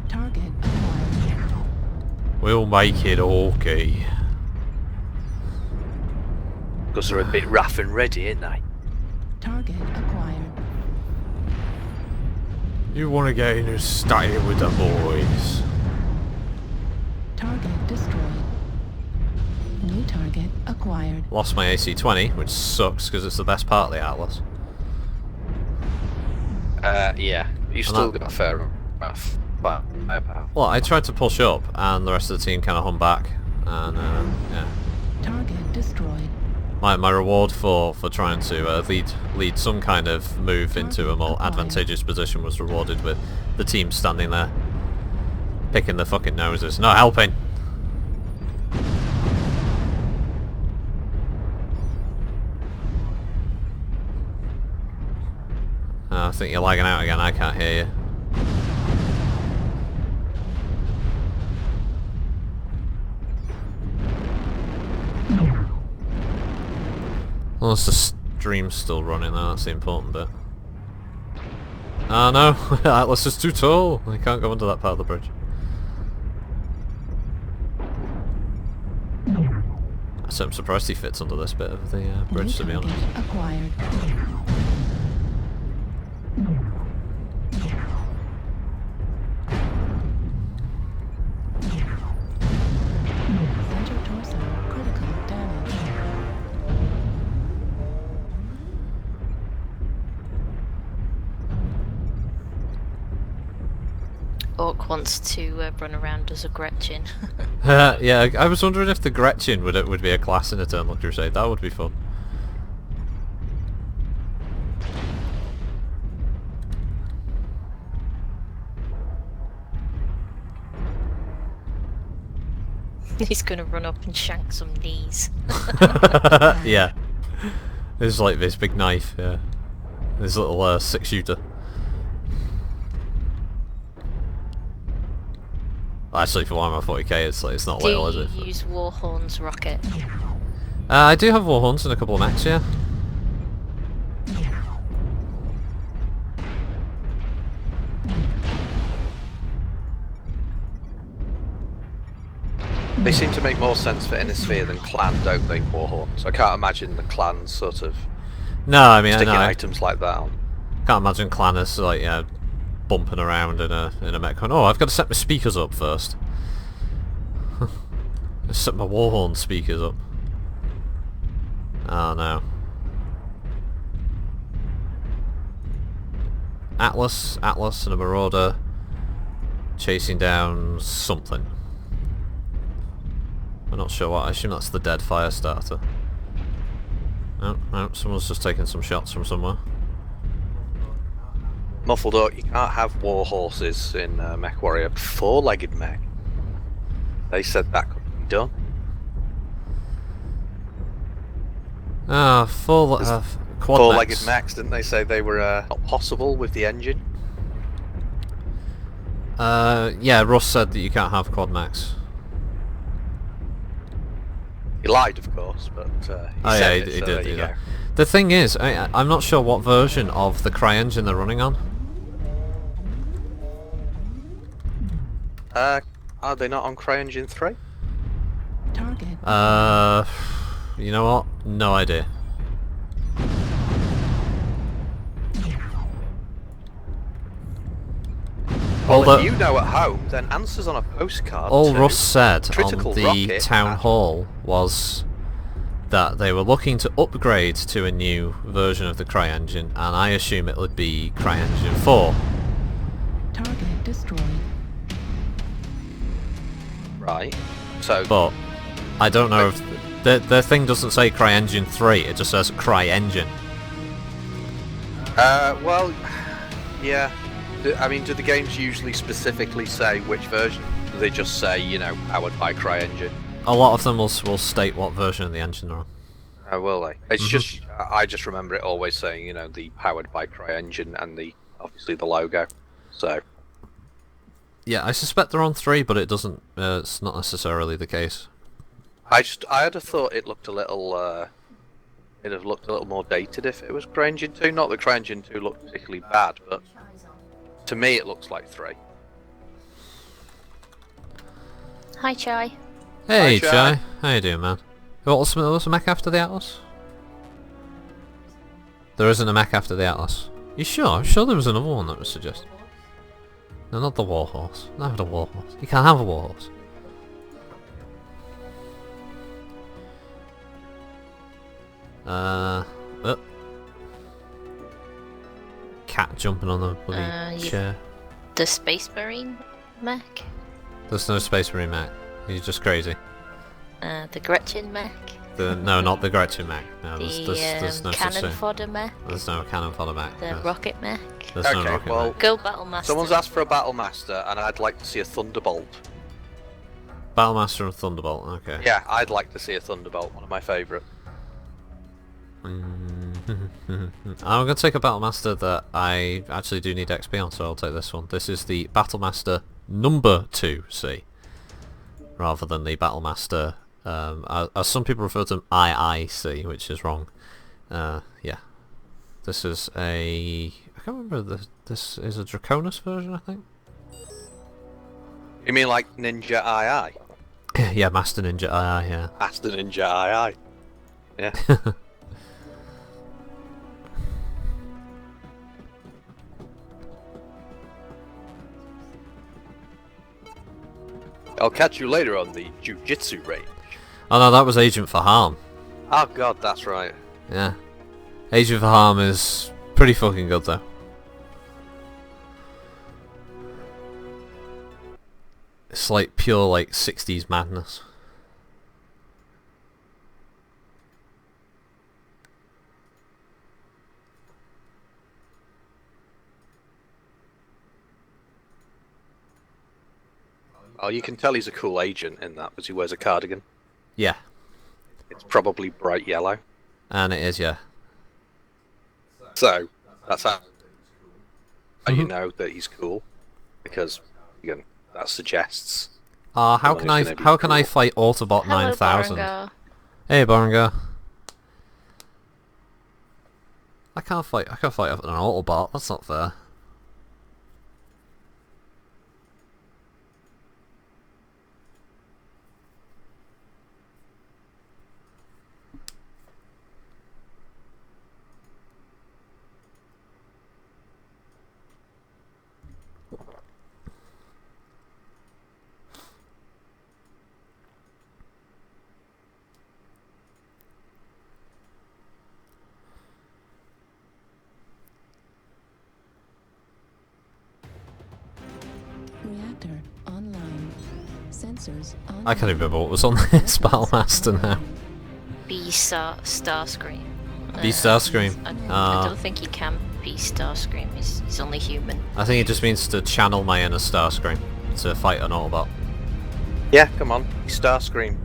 Target acquired. We'll make it okay. Because they're a bit rough and ready, ain't they? Target acquired. You want to get in and stay with the boys. Target destroyed. New target acquired. Lost my AC-20, which sucks because it's the best part of the Atlas. Yeah. You still got a fair enough firepower. Well, I tried to push up, and the rest of the team kind of hung back, and yeah. Target destroyed. My reward for trying to lead some kind of move into a more advantageous position was rewarded with the team standing there, picking their fucking noses, not helping. I think you're lagging out again, I can't hear you. Unless the stream's still running though, that's the important bit. Ah no, Atlas is too tall, I can't go under that part of the bridge. I'm surprised he fits under this bit of the bridge, to be honest. Acquired. Center torso critical damage. Orc wants to run around as a Gretchen. Yeah, I was wondering if the Gretchen would be a class in Eternal Crusade. That would be fun. He's gonna run up and shank some knees. Yeah. There's like this big knife, yeah. This little 6-shooter. Actually, for Warhammer 40k, it's not little, is it? Do you use Warhorn's rocket? I do have Warhorns and a couple of mechs, yeah. They seem to make more sense for Inner Sphere than Clan, don't they, Warhorns? I can't imagine the Clan sort of No, I mean, sticking I items like that on. can't imagine Clanners like bumping around in a mech going, oh, I've got to set my speakers up first. Just set my Warhorn speakers up. Oh no. Atlas and a Marauder chasing down something. I'm not sure what. I assume that's the dead fire starter. No, someone's just taking some shots from somewhere. Muffled Orc, you can't have war horses in Mech Warrior. Four-legged mech. They said that couldn't be done. Ah, quad Four-legged mechs. mechs, didn't they say they were not possible with the engine? Yeah, Russ said that you can't have quad mechs. He lied, of course, but he said he it, so did there do you that. go. The thing is, I'm not sure what version of the CryEngine they're running on. Are they not on CryEngine 3? Target. You know what? No idea. Well, if you know at home, then answers on a postcard. All too. Russ said on Critical the rocket town at- hall was that they were looking to upgrade to a new version of the CryEngine, and I assume it would be CryEngine 4. Target destroyed. Right. So, But I don't know if their thing doesn't say CryEngine 3, it just says CryEngine. well, yeah. I mean, do the games usually specifically say which version? Do they just say, you know, powered by CryEngine? A lot of them will state what version of the engine they're on. Oh, will they? It's just, I just remember it always saying, you know, the powered by CryEngine and obviously the logo. So, Yeah, I suspect they're on 3, but it doesn't. It's not necessarily the case. I had a thought it looked a little, it'd have looked a little more dated if it was CryEngine 2. Not that CryEngine 2 looked particularly bad, but to me it looks like 3. Hi, Chai. Hey, Hi, Chai. Chai. How you doing, man? What's the mech after the Atlas? There isn't a mech after the Atlas. You sure? I'm sure there was another one that was suggested. No, not the Warhorse. Not the Warhorse. You can't have a Warhorse. Oh. Cat jumping on the bloody chair. The Space Marine mech? There's no Space Marine mech. He's just crazy. The Gretchen mech? No, not the Gretchen mech. No, there's no such Cannon thing. Fodder mech? There's no cannon fodder mech. The There's, Rocket mech? there's no Okay, rocket well, mech. Go Battlemaster. Someone's asked for a Battlemaster, and I'd like to see a Thunderbolt. Battlemaster and Thunderbolt. Okay. Yeah, I'd like to see a Thunderbolt, one of my favourite. I'm gonna take a Battlemaster that I actually do need XP on, so I'll take this one. This is the Battlemaster number 2C, rather than the Battlemaster, as some people refer to them, IIC, which is wrong. Yeah. This is a... I can't remember, this is a Draconis version, I think? You mean like Ninja II? Yeah, Master Ninja II, yeah. Master Ninja II. Yeah. I'll catch you later on the Jiu-Jitsu range. Oh no, that was Agent for Harm. Oh god, that's right. Yeah. Agent for Harm is pretty fucking good though. It's like pure like 60s madness. Oh, you can tell he's a cool agent in that because he wears a cardigan. Yeah. It's probably bright yellow. And it is, yeah. So, that's how you know that he's cool. Because, again, that suggests... How someone can who's I gonna be how can I cool. fight Autobot Hello, 9000? Barangar. Hey Barangar. I can't fight an Autobot, that's not fair. Reactor online. Sensors on. I can't even remember what was on this Battlemaster now. Starscream. Beast Starscream. I don't think he can be Starscream. He's only human. I think it just means to channel my inner Starscream to fight an Autobot. Yeah, come on. Starscream.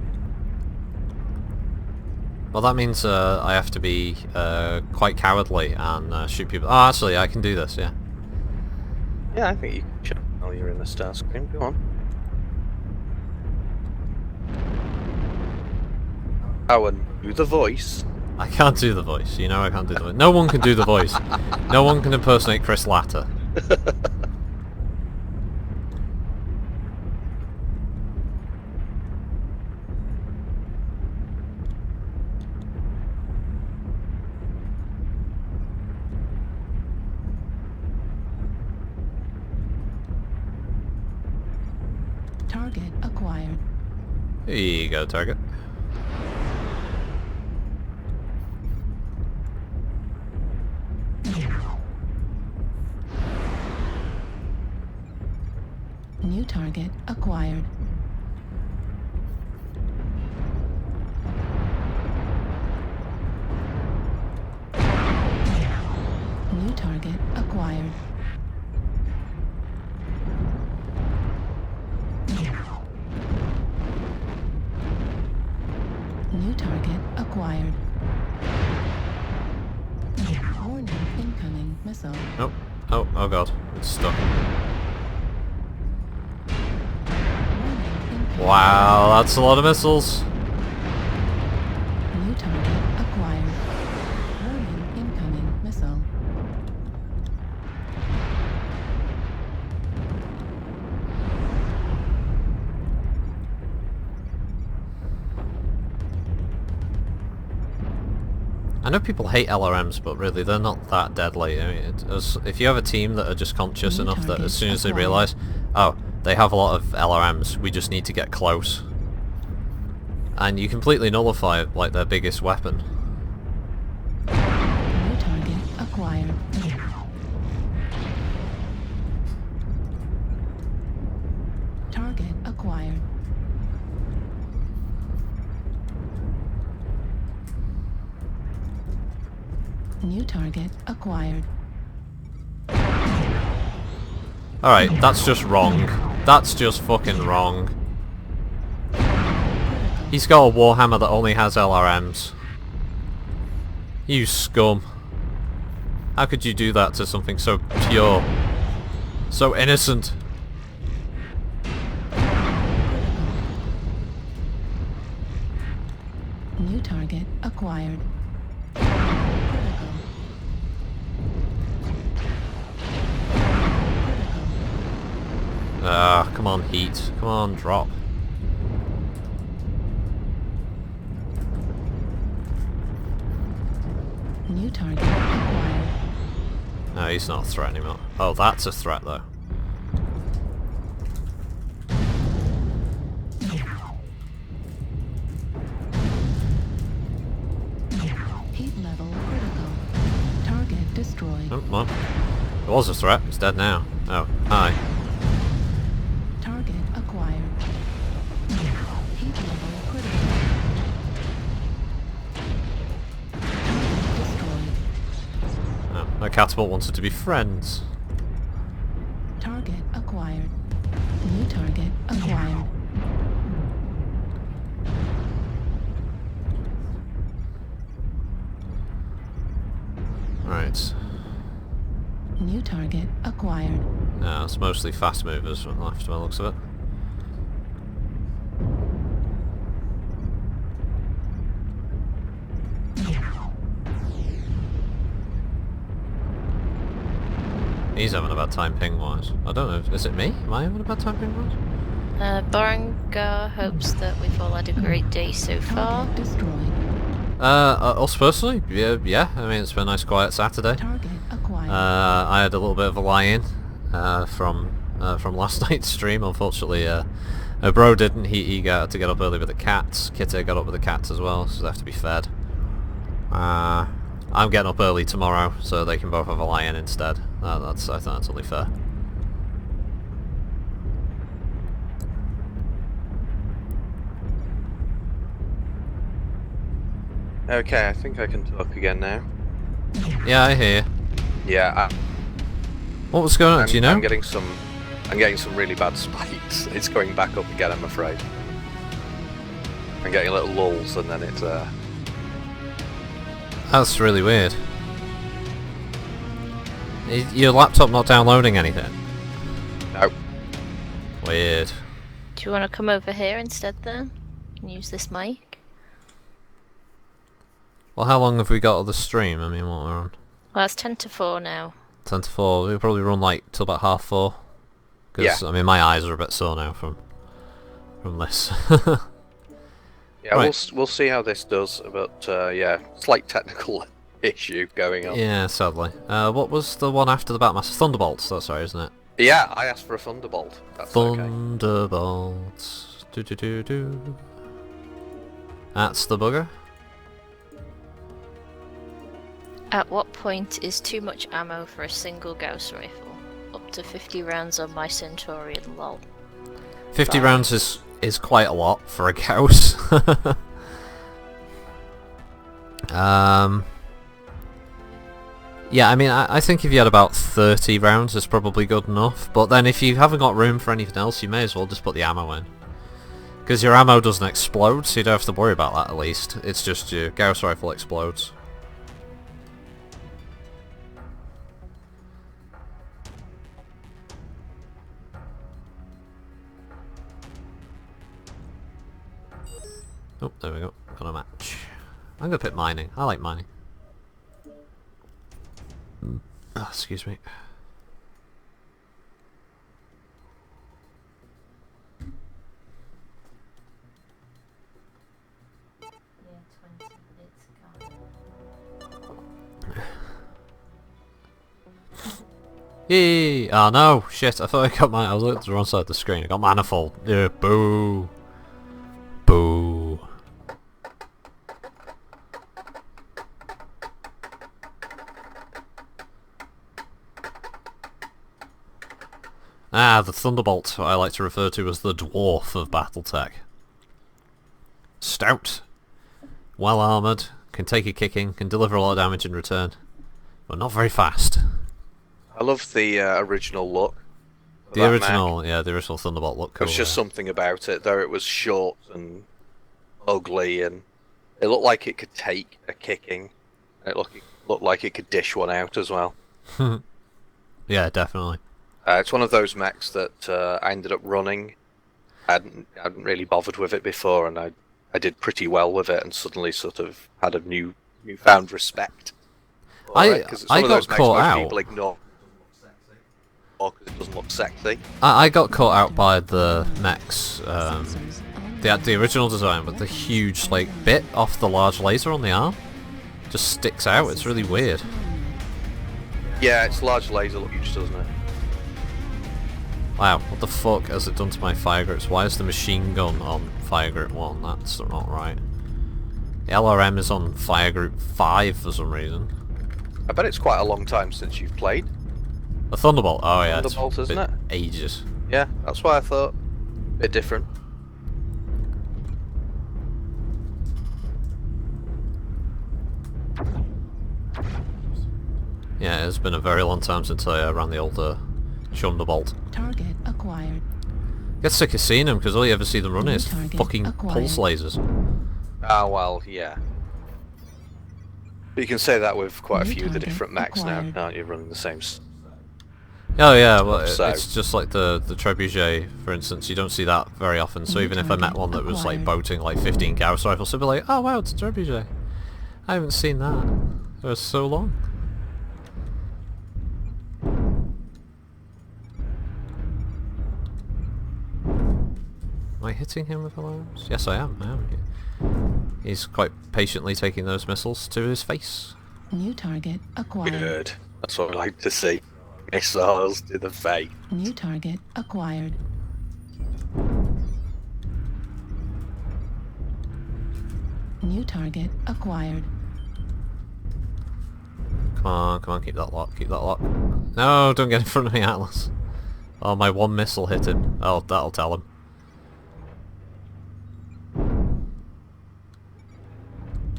Well, that means I have to be quite cowardly and shoot people. Oh, actually, I can do this, yeah. Yeah, I think you can channel your inner Starscream. Go on. Oh, and do the voice. I can't do the voice, you know I can't do the voice. No one can do the voice. No one can impersonate Chris Latta. Target acquired. Here you go, target. New target acquired. New target acquired. New target acquired. Warning, incoming missile. Oh, oh god, it's stuck. Warning, incoming. Wow, that's a lot of missiles. New target acquired. Warning, incoming missile. I know people hate LRMs, but really they're not that deadly. I mean, if you have a team that are just conscious New enough that target as soon as they acquired. realise, oh, they have a lot of LRMs, we just need to get close. And you completely nullify, like, their biggest weapon. acquired. Target acquired. New target acquired. Alright, that's just wrong. That's just fucking wrong. He's got a Warhammer that only has LRMs. You scum. How could you do that to something so pure? So innocent? New target acquired. Ah, come on, heat. Come on, drop. New target acquired. No, he's not a threat anymore. Oh, that's a threat though. Heat level critical. Target destroyed. Oh, well. It was a threat. It's dead now. Oh, hi. Target acquired. Heat level critical. Target destroyed. Oh, my catapult wanted to be friends. Target acquired. New target acquired. Right. New target acquired. No, it's mostly fast movers left by the looks of it. He's having a bad time ping-wise. I don't know, is it me? Am I having a bad time ping-wise? Barangar hopes that we've all had a great day so far. Target destroyed. Us personally? Yeah. I mean, it's been a nice quiet Saturday. Target acquired. I had a little bit of a lie-in from last night's stream. Unfortunately, Bro didn't. He got to get up early with the cats. Kitty got up with the cats as well, so they have to be fed. I'm getting up early tomorrow, so they can both have a lie-in instead. I think that's only fair. Okay, I think I can talk again now. Yeah, I hear you. Yeah, What was going on? Do you know? I'm getting some really bad spikes. It's going back up again, I'm afraid. I'm getting little lulls, and then it's That's really weird. Your laptop not downloading anything? no. Weird. Do you want to come over here instead then? And use this mic? Well, how long have we got of the stream? I mean, what we're on? Well, it's 10 to 4 now. 10 to 4. We'll probably run like till about 4:30. Because, Yeah. I mean, my eyes are a bit sore now from this. Yeah, Right. we'll see how this does, but yeah, slight technical issue going on. Yeah, sadly. What was the one after the Battlemaster? Thunderbolts, that's right, isn't it? Yeah, I asked for a Thunderbolt. That's okay. Thunderbolts. Do. That's the bugger. At what point is too much ammo for a single Gauss rifle? Up to 50 rounds on my Centurion, lol. 50 Fine. rounds is quite a lot for a Gauss. Yeah, I mean, I think if you had about 30 rounds, it's probably good enough. But then if you haven't got room for anything else, you may as well just put the ammo in. Because your ammo doesn't explode, so you don't have to worry about that at least. It's just your Gauss rifle explodes. Oh, there we go. Got a match. I'm gonna pick mining. I like mining. Oh, excuse me. Yeah, 20 minutes gone. Yay! Oh no! Shit, I thought I got I was looking at the wrong side of the screen. I got manifold. Yeah, boo! Boo! Ah, the Thunderbolt, what I like to refer to as the dwarf of Battletech. Stout, well armoured, can take a kicking, can deliver a lot of damage in return, but not very fast. I love the original look. of The that original, mech. yeah, the original Thunderbolt looked cool. There was just something about it, though it was short and ugly, and it looked like it could take a kicking. It looked like it could dish one out as well. Yeah, definitely. It's one of those mechs that I ended up running. I hadn't really bothered with it before, and I did pretty well with it, and suddenly sort of had a newfound respect. I Because it's one of got those mechs caught most out. people ignore because it doesn't look sexy. I got caught out by the mechs, the original design, with the huge like bit off the large laser on the arm just sticks out. It's really weird. Yeah, it's large laser look huge, doesn't it? Wow, what the fuck has it done to my fire grips? Why is the machine gun on fire grip 1? That's not right. The LRM is on fire group 5 for some reason. I bet it's quite a long time since you've played. The Thunderbolt, oh yeah, Thunderbolt, it's isn't it? ages. Yeah, that's why I thought. Bit different. Yeah, it's been a very long time since I ran the older Thunderbolt. Target acquired. Get sick of seeing them because all you ever see them running is Target fucking acquired. pulse lasers. Ah, well, yeah. But you can say that with quite a New few of the target different mechs acquired. now, aren't you? Running the same. Oh yeah, well So- it's just like the Trebuchet, for instance. You don't see that very often. So New even if I met target one that was like acquired. boating like 15 Gauss rifles, I'd be like, oh wow, it's a Trebuchet. I haven't seen that for so long. Am I hitting him with alarms? Yes, I am. I am. He's quite patiently taking those missiles to his face. New target acquired. Good. That's what I like to see. Missiles to the face. New target acquired. New target acquired. Come on, keep that lock, keep that lock. No, don't get in front of me, Atlas. Oh, my one missile hit him. Oh, that'll tell him.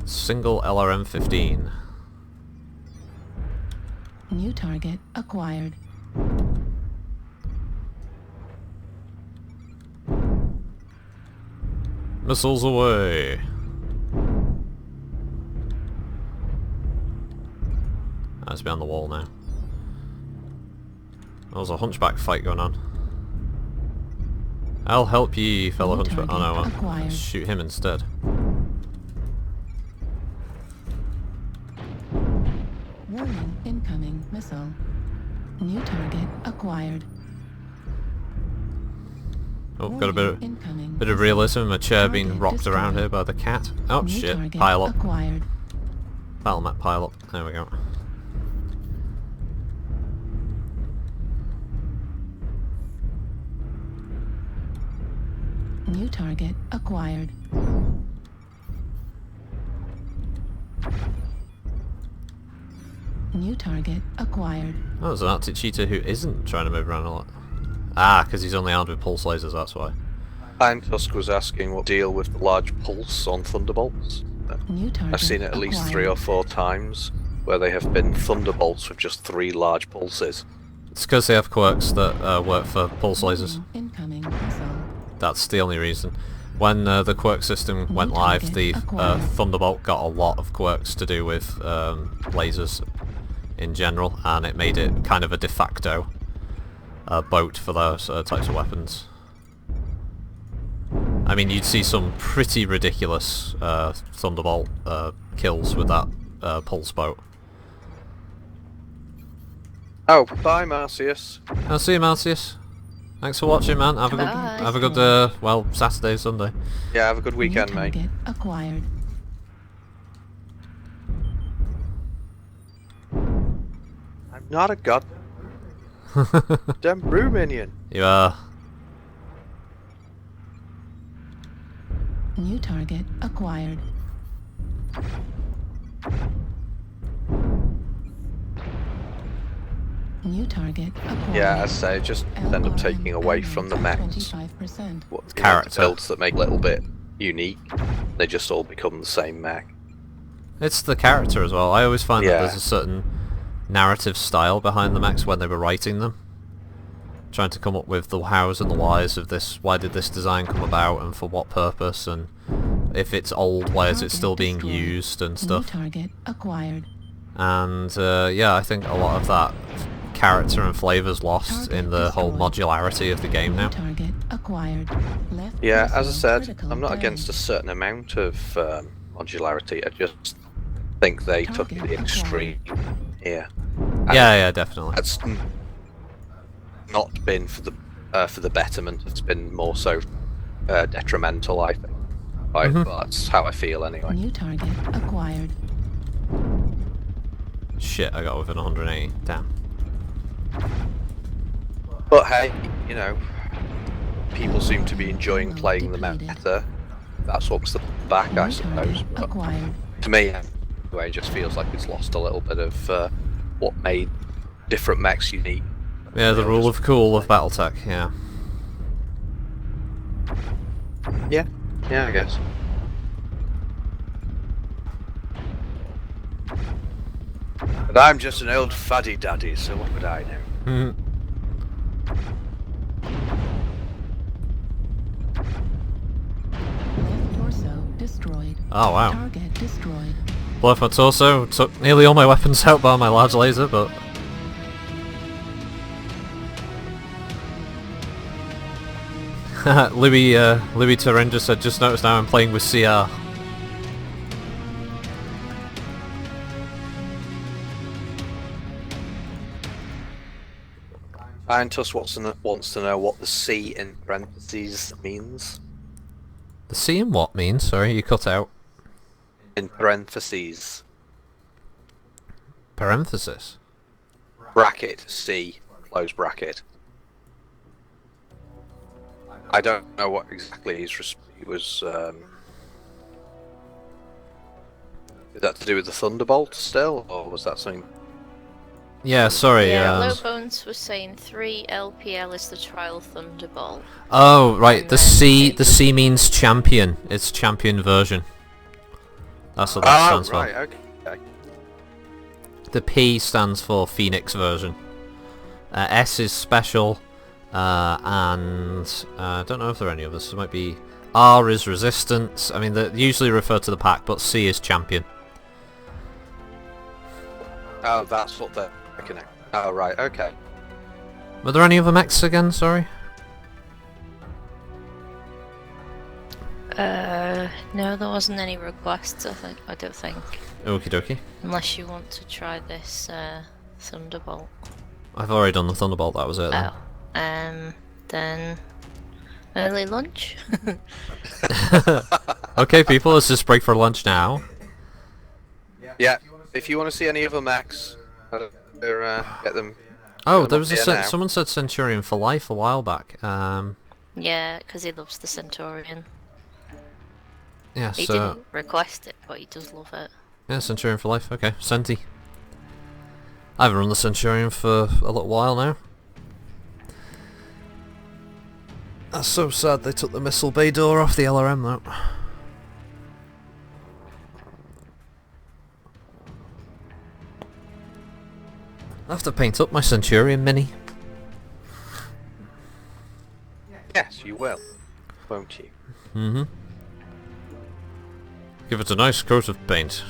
Single LRM-15. New target acquired. Missiles away. That's behind the wall now. There's a hunchback fight going on. I'll help ye, fellow New hunchback. Oh no, target I'll acquired. shoot him instead. Warning, incoming missile. New target acquired. Oh, got a Warning, incoming bit of missile. realism in my chair being Target rocked around destroyed. here by the cat. Oh New shit, target pile up. acquired. Battlemat pile up. There we go. New target acquired. New target acquired. Oh, there's an Arctic cheetah who isn't trying to move around a lot. Ah, because he's only armed with pulse lasers, that's why. And Tusk was asking what deal with the large pulse on Thunderbolts. New target I've seen it at least acquired. 3 or 4 times where they have been Thunderbolts with just 3 large pulses. It's because they have quirks that work for pulse lasers. Warning, incoming missile. That's the only reason. When the quirk system went live, target the acquired. Thunderbolt got a lot of quirks to do with lasers in general, and it made it kind of a de facto boat for those types of weapons. I mean, you'd see some pretty ridiculous Thunderbolt kills with that pulse boat. Oh, bye, Marcius. I'll see you, Marcius. Thanks for watching, man. Have a good, Bye. have a good, well, Saturday, Sunday. Yeah, have a good weekend, New mate. target acquired. I'm not a god damn brew minion. You are. New target acquired. New target acquired. Yeah, as I say, just end up taking away from the mechs 75%. what Character. builds that make a little bit unique. They just all become the same mech. It's the character as well. I always find that Yeah. there's a certain narrative style behind the mechs when they were writing them. Trying to come up with the hows and the whys of this. Why did this design come about and for what purpose, and if it's old, why is it still being Target destroyed. used and New stuff. target acquired. And yeah, I think a lot of that character and flavour's lost Target in the whole destroyed. modularity of the game New now. target acquired. Left Yeah, as I missile said, critical I'm not against a damage. certain amount of modularity. I just think they took it to the Target extreme here. Yeah, definitely. That's not been for the betterment. It's been more so detrimental, I think. Right, Mhm. but that's how I feel anyway. New target acquired. Shit, I got within 180. Damn. But hey, you know, people seem to be enjoying playing the meta. That's what's the back, I New suppose. target But acquired. to me, anyway, it just feels like it's lost a little bit of what made different mechs unique. Yeah, the rule of cool of BattleTech, yeah. Yeah, I guess. But I'm just an old fuddy duddy, so what would I know? Mhm. Left torso destroyed. Oh wow. Target destroyed. Blew off my torso, took nearly all my weapons out by my large laser, but... Louis Turin just said, just noticed now I'm playing with CR. Scientist wants to know what the C in parentheses means. The C in what means? Sorry, you cut out. In parentheses. Parenthesis. Bracket C, close bracket. I don't know what exactly he was. Is that to do with the Thunderbolt still, or was that something? Yeah, sorry. Yeah, Lowbones was saying 3 LPL is the Trial Thunderbolt. Oh, right. The And then C means champion. It's champion version. That's what that stands right, for. okay. The P stands for Phoenix version. S is special, and I don't know if there are any others. There might be. R is resistance. I mean, they usually refer to the pack, but C is champion. Oh, that's what they're looking at. Oh, right, okay. Were there any other mechs again? Sorry. No, there wasn't any requests, I don't think. Okie dokie. Unless you want to try this Thunderbolt. I've already done the Thunderbolt. That was it. Then. Oh. Then early lunch? Okay, people, let's just break for lunch now. Yeah, if you want to see any other mechs, get them. Oh, Get there them was up a here now. someone said Centurion for life a while back. Yeah, because he loves the Centaurian. Yeah, He so didn't request it, but he does love it. yeah, Centurion for life. Okay, Centi. I haven't run the Centurion for a little while now. That's so sad they took the missile bay door off the LRM though. I have to paint up my Centurion mini. Yes, you will, won't you? Mm-hmm. Give it a nice coat of paint.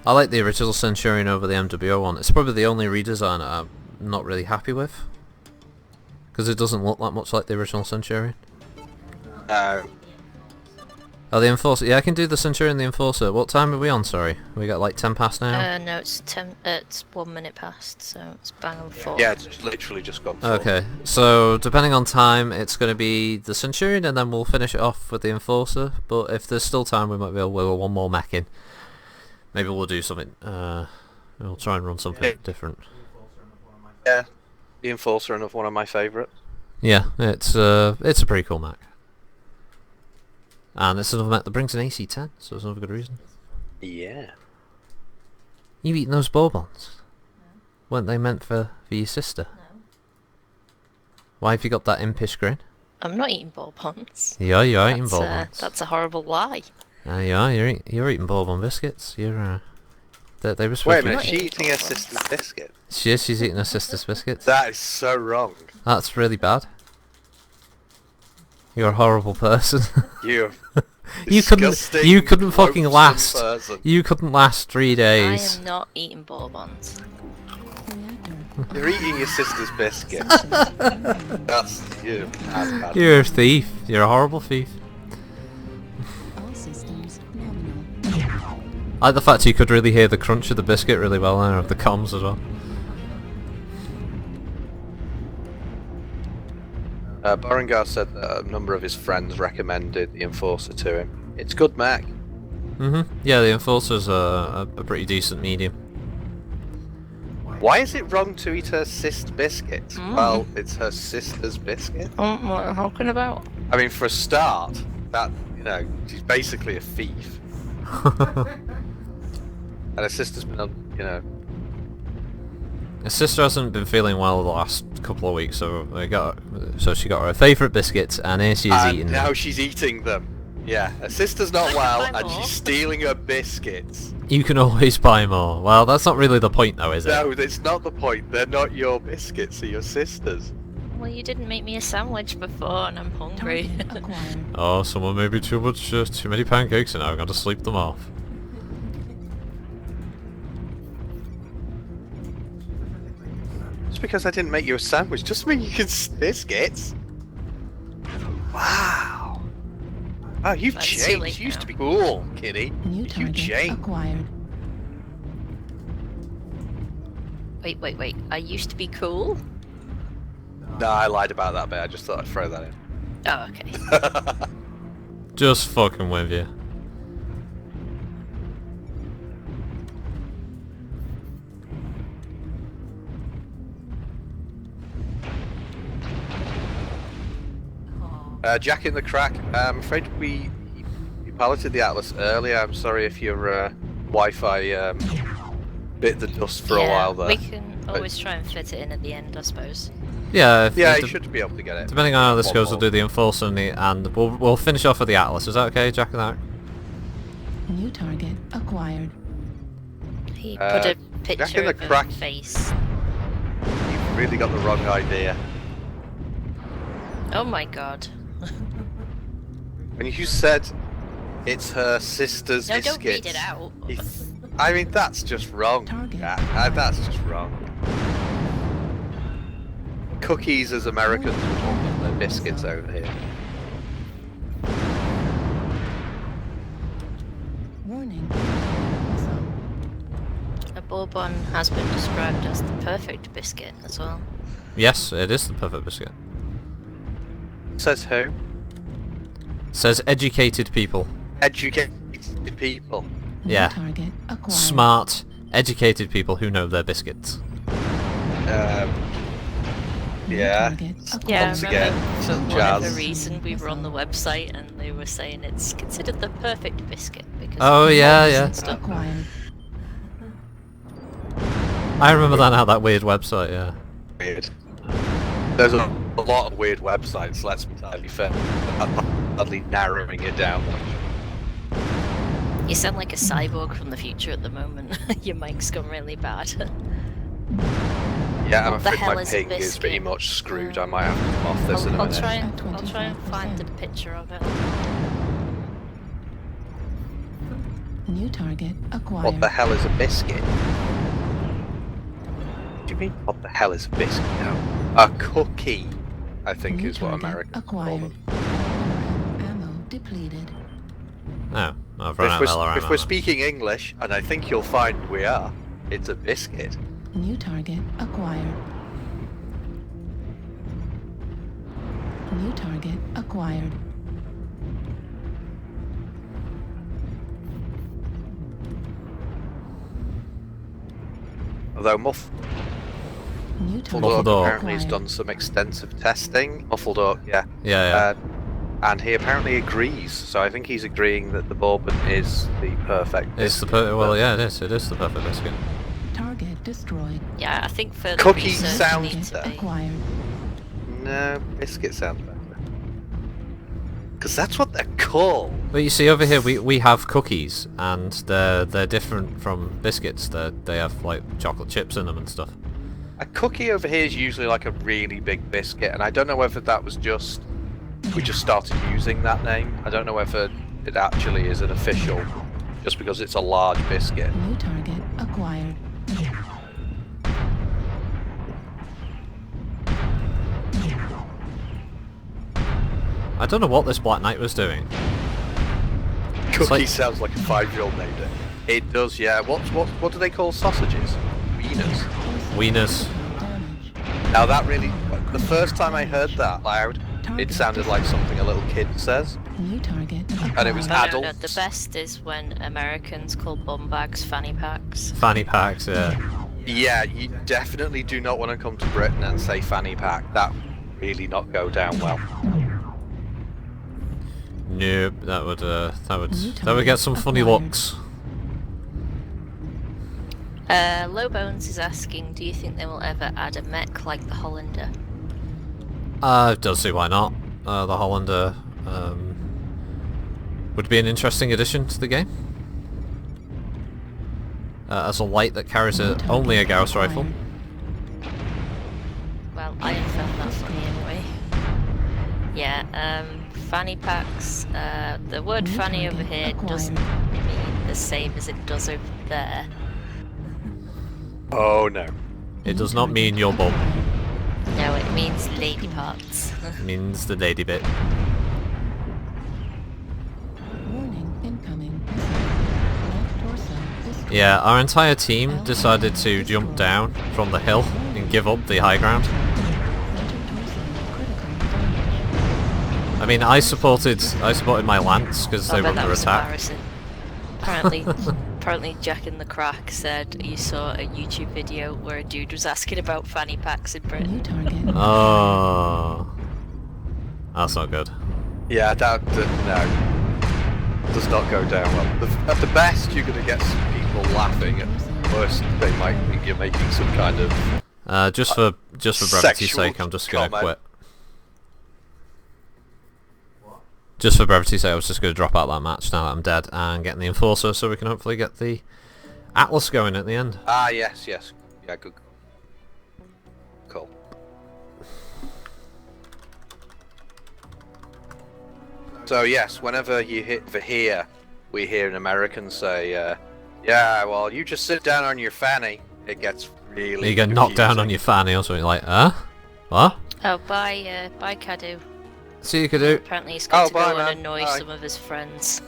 I like the original Centurion over the MWO one. It's probably the only redesign I'm not really happy with. Because it doesn't look that much like the original Centurion. Oh, the Enforcer. Yeah, I can do the Centurion, the Enforcer. What time are we on, sorry? We got like 10 past now? No, it's 1 minute past, so it's bang on 4. Yeah, it's literally just gone. full. Okay, so depending on time, it's going to be the Centurion and then we'll finish it off with the Enforcer. But if there's still time, we might be able to wheel one more mech in. Maybe we'll do something, we'll try and run something different. Yeah, the Enforcer, another one of my favourites. Yeah, it's a pretty cool mech. And it's another mech that brings an AC-10, so it's another good reason. Yeah. You eating those bourbons? Weren't they meant for your sister? No. Why have you got that impish grin? I'm not eating bonbons. Yeah, you're eating That's, bonbons. that's a horrible lie. Yeah, you're eating bonbon biscuits. You're they were supposed Wait a to be... minute, she's eating her sister's biscuit. She's eating her sister's biscuits. That is so wrong. That's really bad. You're a horrible person. You. You couldn't disgusting, fucking loathsome last. person. You couldn't last 3 I days. am not eating bonbons. Reactor. You're eating your sister's biscuit. That's you. That's bad. You're a thief. You're a horrible thief. All systems nominal. I like the fact you could really hear the crunch of the biscuit really well there, of the comms as well. Berengar said that a number of his friends recommended the Enforcer to him. It's good, Mac. Yeah, the Enforcer's a pretty decent medium. Why is it wrong to eat her sister's biscuits? Mm. Well, it's her sister's biscuit. What are you talking about? I mean, for a start, that, you know, she's basically a thief. And her sister's been on, you know... His sister hasn't been feeling well the last couple of weeks, so she got her favourite biscuits, and here she is and eating now them. she's eating them. Yeah, her sister's not I can well, buy and more. she's stealing her biscuits. You can always buy more. Well, that's not really the point, though, is it? No, that's not the point. They're not your biscuits, they're your sister's. Well, you didn't make me a sandwich before, and I'm hungry. Target acquired. Oh, someone made me too many pancakes, and now I've got to sleep them off. Just because I didn't make you a sandwich doesn't mean you can biscuits. Wow. Oh, you've That's changed. silly You used now. to be cool, kitty. New You target changed. acquired. Wait. I used to be cool? No, I lied about that bit. I just thought I'd throw that in. Oh, okay. Just fucking with you. Oh, Jack in the Crack. I'm afraid you piloted the Atlas earlier. I'm sorry if your Wi-Fi bit the dust for a while there. We can always try and fit it in at the end, I suppose. Yeah, Yeah, you should be able to get it. depending on how this One goes, more. we'll do the Enforcer and we'll finish off with the Atlas. Is that okay, Jack and that? New target acquired. He put a picture in the of her crack. face. You've really got the wrong idea. Oh my god. When you said it's her sister's No, biscuits. don't read it out. I mean, that's just wrong. Target. That's just wrong. Cookies as Americans would call their biscuits over here. Warning. A bourbon has been described as the perfect biscuit as well. Yes, it is the perfect biscuit. Says who? Says educated people. Educated people. New Yeah. target acquired. Smart, educated people who know their biscuits. New Yeah. target acquired. Yeah, Once I again, remember for some whatever jazz. reason we were on the website and they were saying it's considered the perfect biscuit because Oh, of the yeah, nuts yeah. and stuff. Acquired. I remember that weird website, yeah. Weird. There's a lot of weird websites, let's be entirely fair. I'm badly narrowing it down. You sound like a cyborg from the future at the moment. Your mic's gone really bad. Yeah, I'm What the afraid hell my is a ping is biscuit? pretty much screwed. I might have to come off this in a I'll minute. try and find a 25%. picture of it. New target acquired. What the hell is a biscuit? What do you mean, what the hell is a biscuit now? A cookie, I think New is what target Americans call acquired. them. Ammo depleted. No, I've run out of LRM. If we're speaking English, and I think you'll find we are, it's a biscuit. New target acquired. New target acquired. Although New Muffled target Orc Orc. apparently has acquired. done some extensive testing. Muffled Orc, yeah. Yeah, And he apparently agrees, so I think he's agreeing that the bourbon is the perfect It's the biscuit. well, yeah, it is. It is the perfect biscuit. Target destroyed. Yeah, I think further Cookie research sounds needs to better. be. Acquired. No, biscuit sounds better. Because that's what they're called. But you see over here we have cookies, and they're different from biscuits. They have like chocolate chips in them and stuff. A cookie over here is usually like a really big biscuit, and I don't know whether that was just... we just started using that name. I don't know whether it actually is an official, just because it's a large biscuit. New target acquired. I don't know what this Black Knight was doing. Cookie like- sounds like a 5-year-old named it. It does, yeah. What do they call sausages? Wieners. Wieners. Damage. Now that really... the first time I heard that loud, it sounded like something a little kid says. New target acquired. And it was No, no, adults. the best is when Americans call bum bags fanny packs. Fanny packs, yeah. Yeah, you definitely do not want to come to Britain and say fanny pack. That would really not go down well. Nope, that would get some funny looks. Low Bones is asking, do you think they will ever add a mech like the Hollander? Don't see why not. The Hollander would be an interesting addition to the game. As a light that carries only a Gauss rifle. Well, I found that funny anyway. Yeah, fanny packs. The word New fanny over target here doesn't acquired. mean the same as it does over there. Oh no. It does not mean your bum. No, it means lady parts. It means the lady bit. Warning incoming. Left torso destroyed. Yeah, our entire team decided to jump down from the hill and give up the high ground. Center torso critical damage. I mean, I supported my lance because they I were bet that under was attack. embarrassing. Apparently Jack in the Crack said he saw a YouTube video where a dude was asking about fanny packs in New Britain. target. Oh, that's not good. Yeah, that no. Does not go down well. At the best, you're going to get some people laughing. At worst, they might think you're making some kind of... Just for brevity's sexual sake, I'm just gonna comment. quit. Just for brevity's sake, I was just gonna drop out that match now that I'm dead and get the Enforcer, so we can hopefully get the Atlas going at the end. Ah, yes. Yeah, good. Cool. So yes, whenever you hit the here, we hear an American say, yeah, well, you just sit down on your fanny. It gets really You get knocked down on confusing. your fanny or something like, huh? What? Oh, bye Cadu. See you could do. Apparently he's got Oh, to go bye, and man. annoy Bye. some of his friends.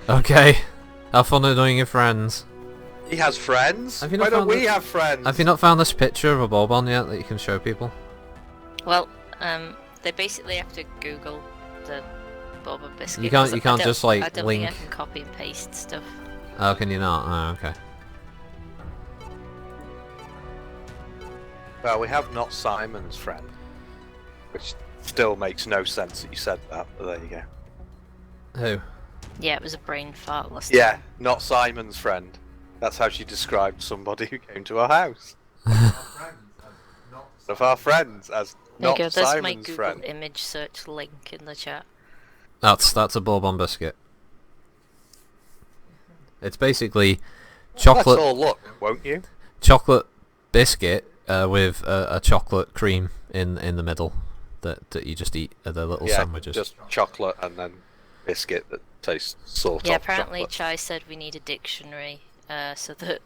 Okay. Have fun annoying your friends. He has friends? Have you Why not don't found we the- have friends? Have you not found this picture of a Bourbon yet that you can show people? Well, they basically have to Google the Boba biscuit. You can't- 'cause you can't I don't- just, like, I don't link- think I can copy and paste stuff. Oh, can you not? Oh, okay. Well, we have not Simon's friend, which still makes no sense that you said that, but there you go. Who? Yeah, it was a brain fart last Yeah, time. not Simon's friend. That's how she described somebody who came to our house. Our friends and not One of our friends as There you not go, there's my Simon's Google friend. image search link in the chat. That's a Bourbon biscuit. It's basically Let's chocolate all look, won't you? chocolate biscuit with a chocolate cream in the middle that you just eat at the little Yeah, sandwiches. just chocolate and then biscuit that tastes sort Yeah, of apparently chocolate. Chai said we need a dictionary so that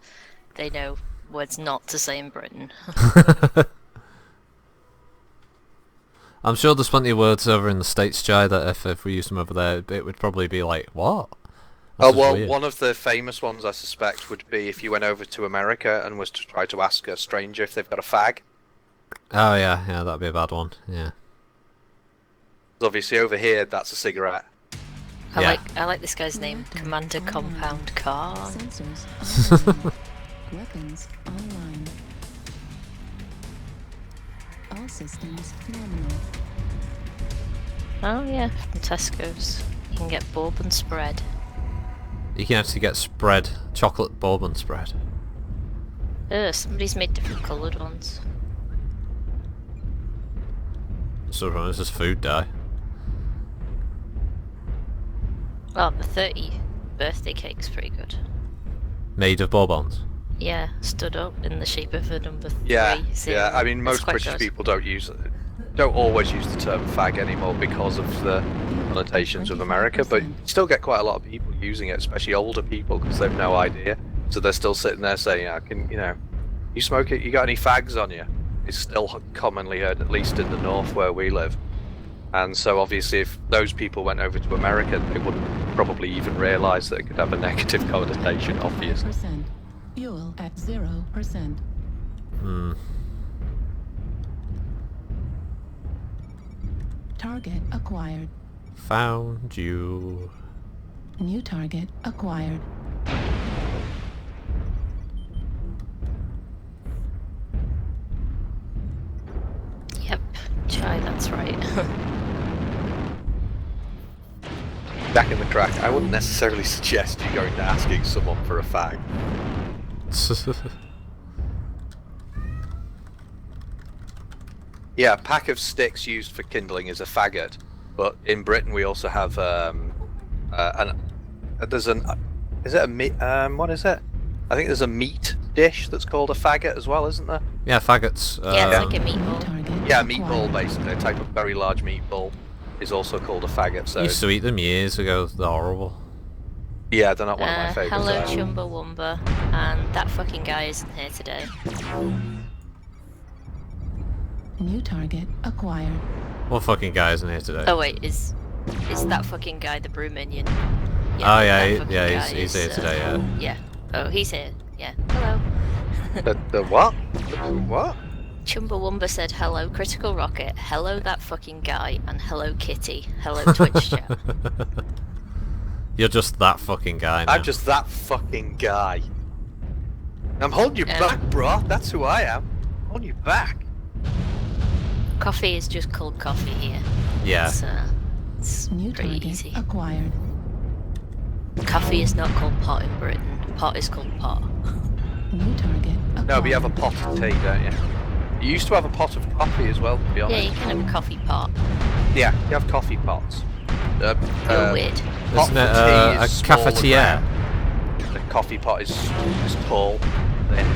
they know words not to say in Britain. I'm sure there's plenty of words over in the States, Jai, that if we used them over there, it would probably be like, what? That's Oh just well, weird. one of the famous ones I suspect would be if you went over to America and was to try to ask a stranger if they've got a fag. Oh yeah, that'd be a bad one. Yeah. 'Cause obviously over here, that's a cigarette. Yeah. I like this guy's name, Commander Compound Car. Sensors online. Weapons online. All systems nominal. Oh yeah, from Tesco's. You can get bourbon spread. You can actually get spread, chocolate bourbon spread. Somebody's made different coloured ones. So this is food dye. Oh, the 30 birthday cake's pretty good. Made of bourbons. Yeah, stood up in the shape of a number 3. Yeah, zero. yeah. I mean, It's most quite British good. people don't always use the term fag anymore because of the connotations with America, but you still get quite a lot of people using it, especially older people, because they've no idea. So they're still sitting there saying, "I can, you smoke it? You got any fags on you?" It's still commonly heard, at least in the north where we live. And so obviously, if those people went over to America, they wouldn't probably even realise that it could have a negative connotation. Obviously. percent. Fuel at 0%. Hmm. Target acquired. Found you. New target acquired. Yep, chai, that's right. Back in the crack, I wouldn't necessarily suggest you going to asking someone for a fag. Yeah, a pack of sticks used for kindling is a faggot, but in Britain we also have is it a meat? What is it? I think there's a meat dish that's called a faggot as well, isn't there? Yeah, faggots. Yeah, it's like a New meatball. target Yeah, a acquired. meatball basically, a type of very large meatball is also called a faggot. So Used to eat them years ago. They're horrible. yeah, they're not one of my favourites. Hello, either. Chumbawamba, and that fucking guy isn't here today. New target acquired. What fucking guy isn't here today? Oh wait, is that fucking guy the brew minion? Oh, yeah, that fucking yeah, guy he's is, here today, yeah. Yeah. Oh, he's here. Yeah. Hello. The what? The what? Chumbawamba said hello, Critical Rocket. Hello, that fucking guy, and hello, Kitty. Hello, Twitch chat. You're just that fucking guy now. I'm just that fucking guy. I'm holding you back, bro. That's who I am. Holding you back. Coffee is just called coffee here. Yeah. It's New pretty target easy. acquired. Coffee is not called pot in Britain. Pot is called pot. New target acquired. No, but you have a pot of tea, don't you? You used to have a pot of coffee as well, to be Yeah, honest. you can have a coffee pot. Yeah, you have coffee pots. You're weird. Pot Isn't for it tea a is small and cafetiere? round. The coffee pot is tall. Thin.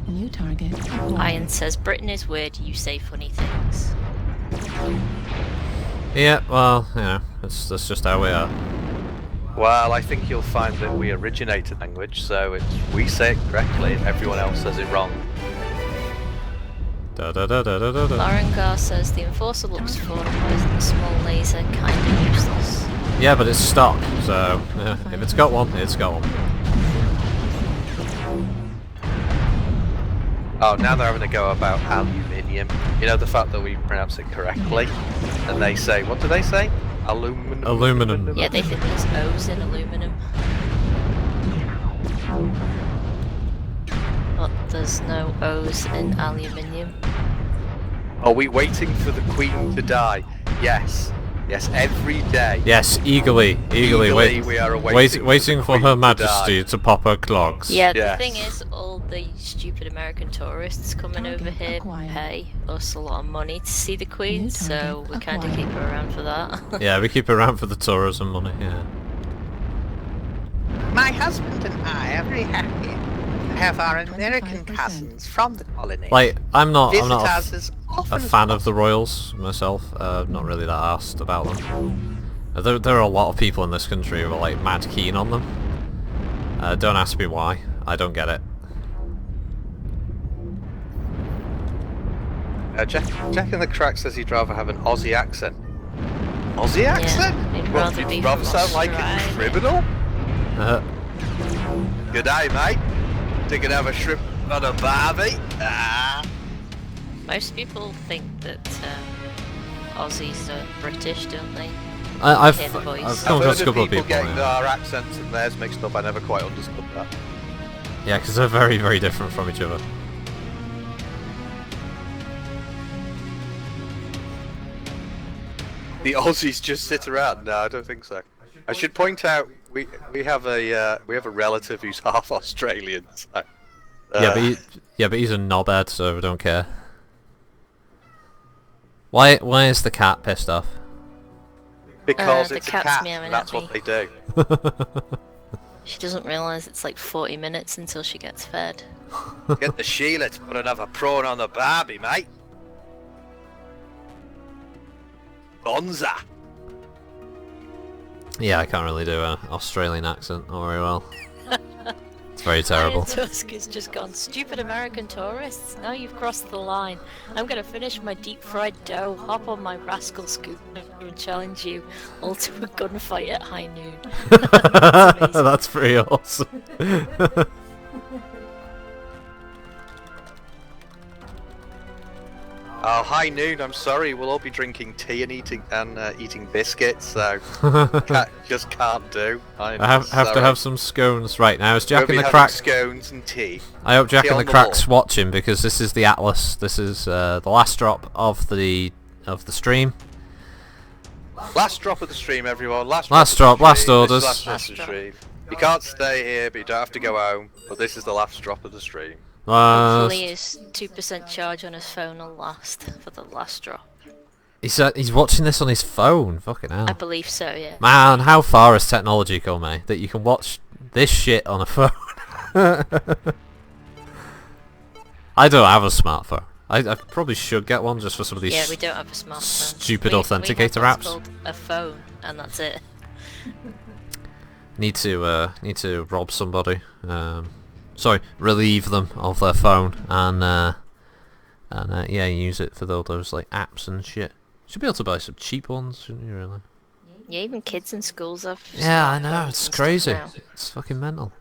New target acquired. Iron says Britain is weird. You say funny things. Yeah, well, you know, that's just how we are. Well, I think you'll find that we originated language, so we say it correctly and everyone else says it wrong. Da da da da da da da. Lauren Gar says the Enforcer looks for a small laser, kinda useless. Yeah, but it's stock, so if it's got one, it's got one. Oh, now they're having a go about aluminium. You know, the fact that we pronounce it correctly, and they say, what do they say? Aluminum. Aluminum. Yeah, they think there's O's in aluminum. But there's no O's in aluminium. Are we waiting for the Queen to die? Yes. Yes, every day. Yes, eagerly wait, we are awaiting waiting for Queen Her to Majesty die. to pop her clogs. Yeah, Yes. the thing is, all the stupid American tourists coming Target over here acquired. pay us a lot of money to see the Queen, New so target we kind of acquired. keep her around for that. Yeah, we keep around for the tourism money, yeah. My husband and I are very happy to have our American 25%. cousins from the colony Like, I'm not visit a us as often a as fan of the possible. Royals myself. Not really that arsed about them. There are a lot of people in this country who are like mad keen on them. Don't ask me why. I don't get it. Jack in the Crack says he'd rather have an Aussie accent. Aussie accent? he'd What, rather you'd be rather from sound like a Australia. criminal? Uh, Good day, mate. Think I'd have a shrimp on a barbie? Ah. Most people think that Aussies are British, don't they? I've Hear the voice. come I've across heard a couple of people people. getting Yeah, our accents and theirs mixed up. I never quite understood that. yeah, because they're very, very different from each other. The Aussies just sit around. No, I don't think so. I should point out we have a relative who's half Australian. So But he's a knobhead, so we don't care. Why is the cat pissed off? Because the it's a cat's cat. meowing And that's at what me. they do. She doesn't realise it's like 40 minutes until she gets fed. Get the Sheila to put another prawn on the barbie, mate. Bonza. Yeah, I can't really do an Australian accent not very well. It's very terrible. Iron Tusk has just gone, stupid American tourists, now you've crossed the line. I'm gonna finish my deep fried dough, hop on my rascal scooter and challenge you all to a gunfight at high noon. That's amazing. That's pretty awesome. Oh, high noon. I'm sorry. We'll all be drinking tea and eating biscuits. So just can't do. I have to have some scones right now. Is Jack We'll in be the having Crack? scones and tea. I hope Jack Tea in on the the Crack's wall. watching, because this is the Atlas. This is the last drop of the stream. Last drop of the stream, everyone. Last drop, of the last stream. orders. This is last drop of the stream. You can't stay here, but you don't have to go home. But this is the last drop of the stream. Hopefully his 2% charge on his phone will last for the last drop. He's watching this on his phone. Fucking hell. I believe so, yeah. Man, how far has technology come, eh? That you can watch this shit on a phone. I don't have a smartphone. I probably should get one just for some of these Yeah, we don't have a smartphone. stupid we authenticator have what's apps. called a phone, and that's it. Need to rob somebody. Sorry, relieve them of their phone and yeah, use it for all those like apps and shit. Should be able to buy some cheap ones, shouldn't you? Really? Yeah, even kids in schools have. Yeah, I know. smartphones It's and stuff crazy. now. It's fucking mental.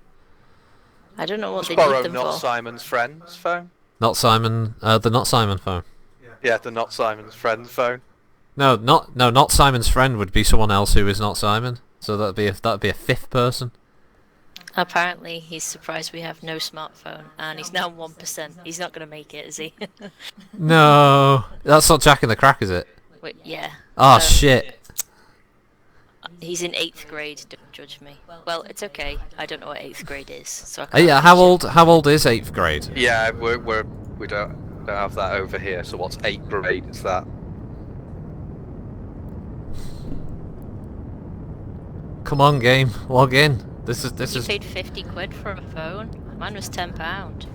I don't know what Just they borrow need them Not for. Simon's friend's phone. Not Simon. The Not Simon phone. Yeah, the Not Simon's friend's phone. No, not Simon's friend would be someone else who is not Simon. So that'd be a fifth person. Apparently, he's surprised we have no smartphone, and he's now 1%. He's not gonna make it, is he? No, that's not Jack in the Crack, is it? Wait, yeah. Oh shit. He's in 8th grade. Don't judge me. Well, it's okay. I don't know what 8th grade is, so I can't. Yeah, how old is 8th grade? Yeah, we don't have that over here. So what's 8th grade? Is that? Come on, game, log in. This You is paid 50 quid for a phone. Mine was £10.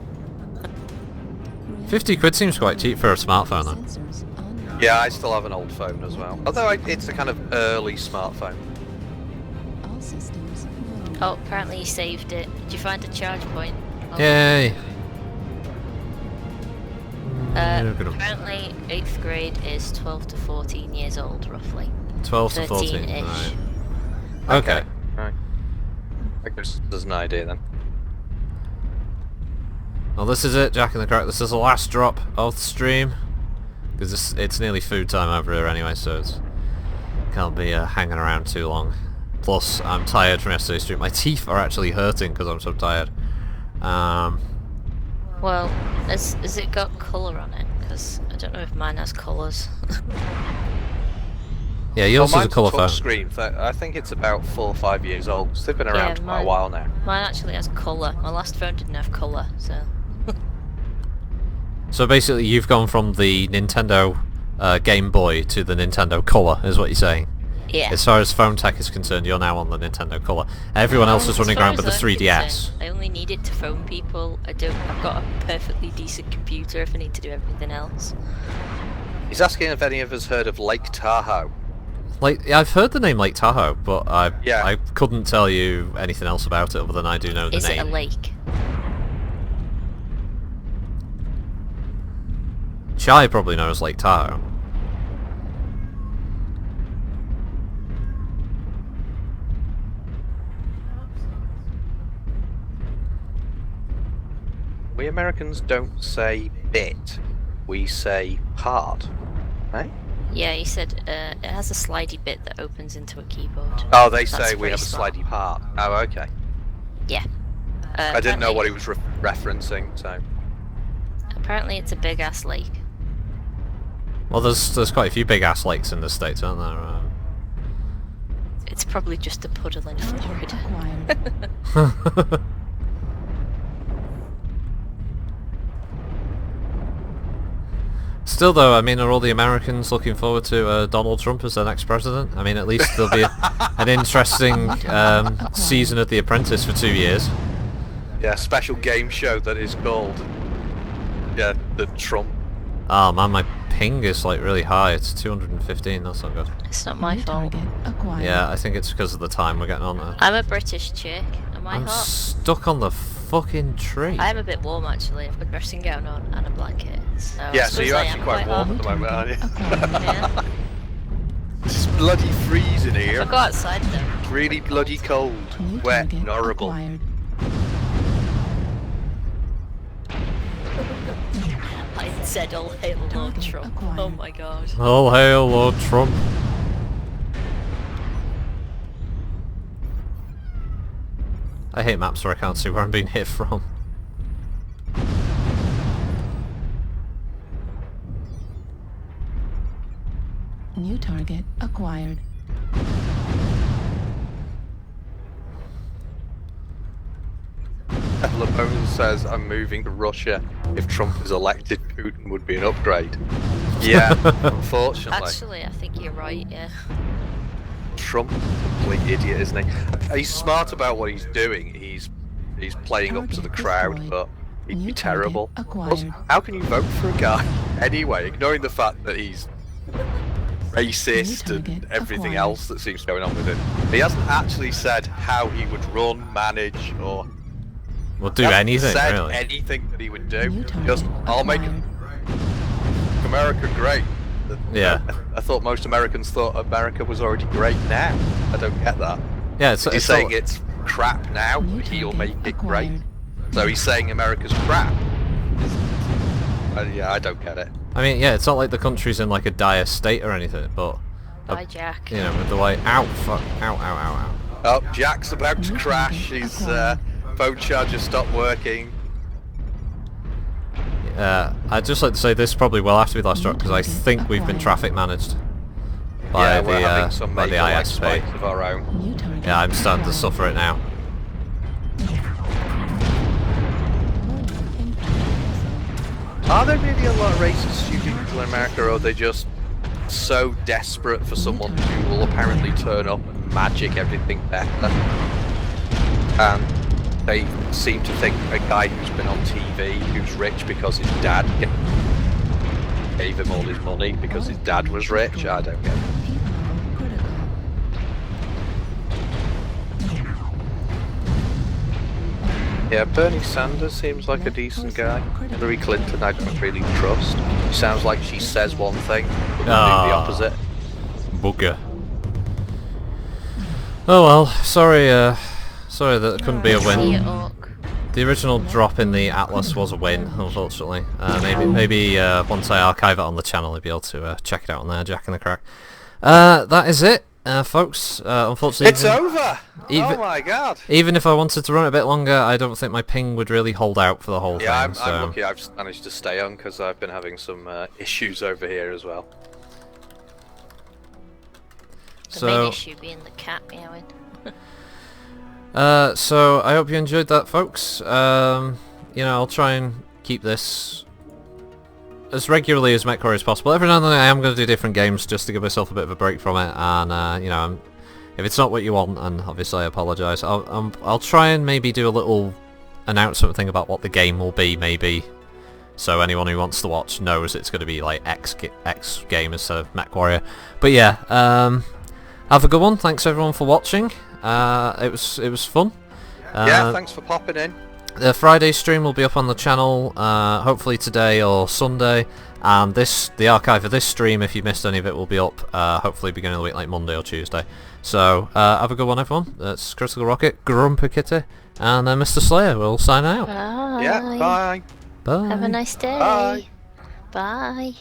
50 quid seems quite cheap for a smartphone though. Sensors on. Yeah, I still have an old phone as well. Although it's a kind of early smartphone. All systems go. Oh, apparently you saved it. Did you find a charge point? Oh, Yay! Apparently 8th grade is 12 to 14 years old, roughly. 12 to 14. 13-ish. Right. Okay. Right. I guess there's an idea then. Well, this is it, Jack in the Crack. This is the last drop of the stream. Because it's nearly food time over here anyway, so it's can't be hanging around too long. Plus, I'm tired from yesterday's stream. My teeth are actually hurting because I'm so tired. Well, has it got colour on it? Because I don't know if mine has colours. Yeah, yours is a mine's colour touch phone. screen. I think it's about 4 or 5 years old. So they've been around quite a mine- while now. Mine actually has colour. My last phone didn't have colour, so... So basically, you've gone from the Nintendo Game Boy to the Nintendo Color, is what you're saying. Yeah. As far as phone tech is concerned, you're now on the Nintendo Color. Everyone else is running As far around with the as I'm 3DS. concerned, I only need it to phone people. I've got a perfectly decent computer if I need to do everything else. He's asking if any of us heard of Lake Tahoe. Like, I've heard the name Lake Tahoe, but Yeah. I couldn't tell you anything else about it other than I do know the Is name. it a lake? Shai probably knows Lake Tahoe. We Americans don't say bit, we say part, right? Yeah, he said it has a slidey bit that opens into a keyboard. Oh, they That's say we pretty have a smart. slidey part. Oh, okay. Yeah. I didn't know what he apparently- was referencing, so... Apparently it's a big ass lake. Well, there's quite a few big ass lakes in the States, aren't there? It's probably just a puddle in Florida. Acquired. Still though, I mean, are all the Americans looking forward to Donald Trump as their next president? I mean, at least there'll be an interesting season of The Apprentice for 2 years. Yeah, special game show that is called the Trump. Oh man, my ping is like really high. It's 215. That's not good. It's not my New fault. target acquired. Yeah, I think it's because of the time we're getting on there. I'm a British chick. Am I I'm hot? stuck on the fucking tree. I am a bit warm actually. I've got a dressing gown on and a blanket. So Yeah, I so suppose you're I actually am quite warm hot. at the moment, aren't you? Acquired. Yeah. It's bloody freezing here. I'll go outside though. It's really bloody cold, New wet, target and horrible. acquired. I said all hail Lord Target Trump. acquired. Oh my god. All hail Lord Trump. I hate maps where I can't see where I'm being hit from. New target acquired. Lepone says, I'm moving to Russia. If Trump is elected, Putin would be an upgrade. Yeah, unfortunately. Actually, I think you're right. Yeah. Trump's a complete idiot, isn't he? He's smart about what he's doing. He's playing up to the crowd, but he'd be New terrible. target acquired. Plus, how can you vote for a guy anyway, ignoring the fact that he's racist New and target everything acquired. else that seems going on with him? He hasn't actually said how he would run, manage, or We'll do he hasn't anything, said really. anything that he would do. New target Just, I'll make acquired. America great. Yeah. I thought most Americans thought America was already great now. I don't get that. Yeah, it's, He's it's saying all, it's crap now, New but he'll target make it great. acquired. So he's saying America's crap. Yeah, I don't get it. I mean, yeah, it's not like the country's in like a dire state or anything, but Bye, Jack. you know, with the way, ow, fuck, ow, ow, ow, ow. Oh, Jack's about to New crash. target His acquired. phone charger stopped working. I'd just like to say this probably will have to be the last New drop because I target think we've been acquired. traffic managed by Yeah, we're having the some by the major lag ISP. spikes of our own. New target Yeah, I'm starting to acquired. suffer it now. Are there really a lot of racist, stupid people in America, or are they just so desperate for someone who will apparently turn up and magic everything better? And they seem to think a guy who's been on TV, who's rich because his dad gave him all his money because his dad was rich. I don't get it. People critical. Yeah, Bernie Sanders seems like a decent guy. Hillary Clinton, I don't really trust. She sounds like she says one thing, but will do the opposite. Bugger. Oh well, sorry sorry that it couldn't be a See you, win. Orc. The original drop in the Atlas was a win, unfortunately. Maybe once I archive it on the channel, I'll be able to check it out on there, Jack in the Crack. That is it, folks. Unfortunately, It's over! even- Oh my god! even if I wanted to run it a bit longer, I don't think my ping would really hold out for the whole Yeah, thing. I'm so. lucky I've managed to stay on because I've been having some issues over here as well. The main issue being the cat meowing. So I hope you enjoyed that, folks. You know, I'll try and keep this as regularly as MechWarrior as possible. Every now and then I am going to do different games just to give myself a bit of a break from it, and you know, if it's not what you want, and obviously I apologise, I'll try and maybe do a little announcement thing about what the game will be, maybe, so anyone who wants to watch knows it's going to be like X game instead of MechWarrior. But yeah, have a good one. Thanks everyone for watching. It was fun. Yeah, thanks for popping in. The Friday stream will be up on the channel, hopefully today or Sunday, and the archive of this stream, if you missed any of it, will be up hopefully beginning of the week, like Monday or Tuesday. So have a good one, everyone. That's Critical Rocket, Grumpy Kitty, and Mr. Slayer will sign out. Bye. Yeah, bye. Bye. Have a nice day. Bye. Bye.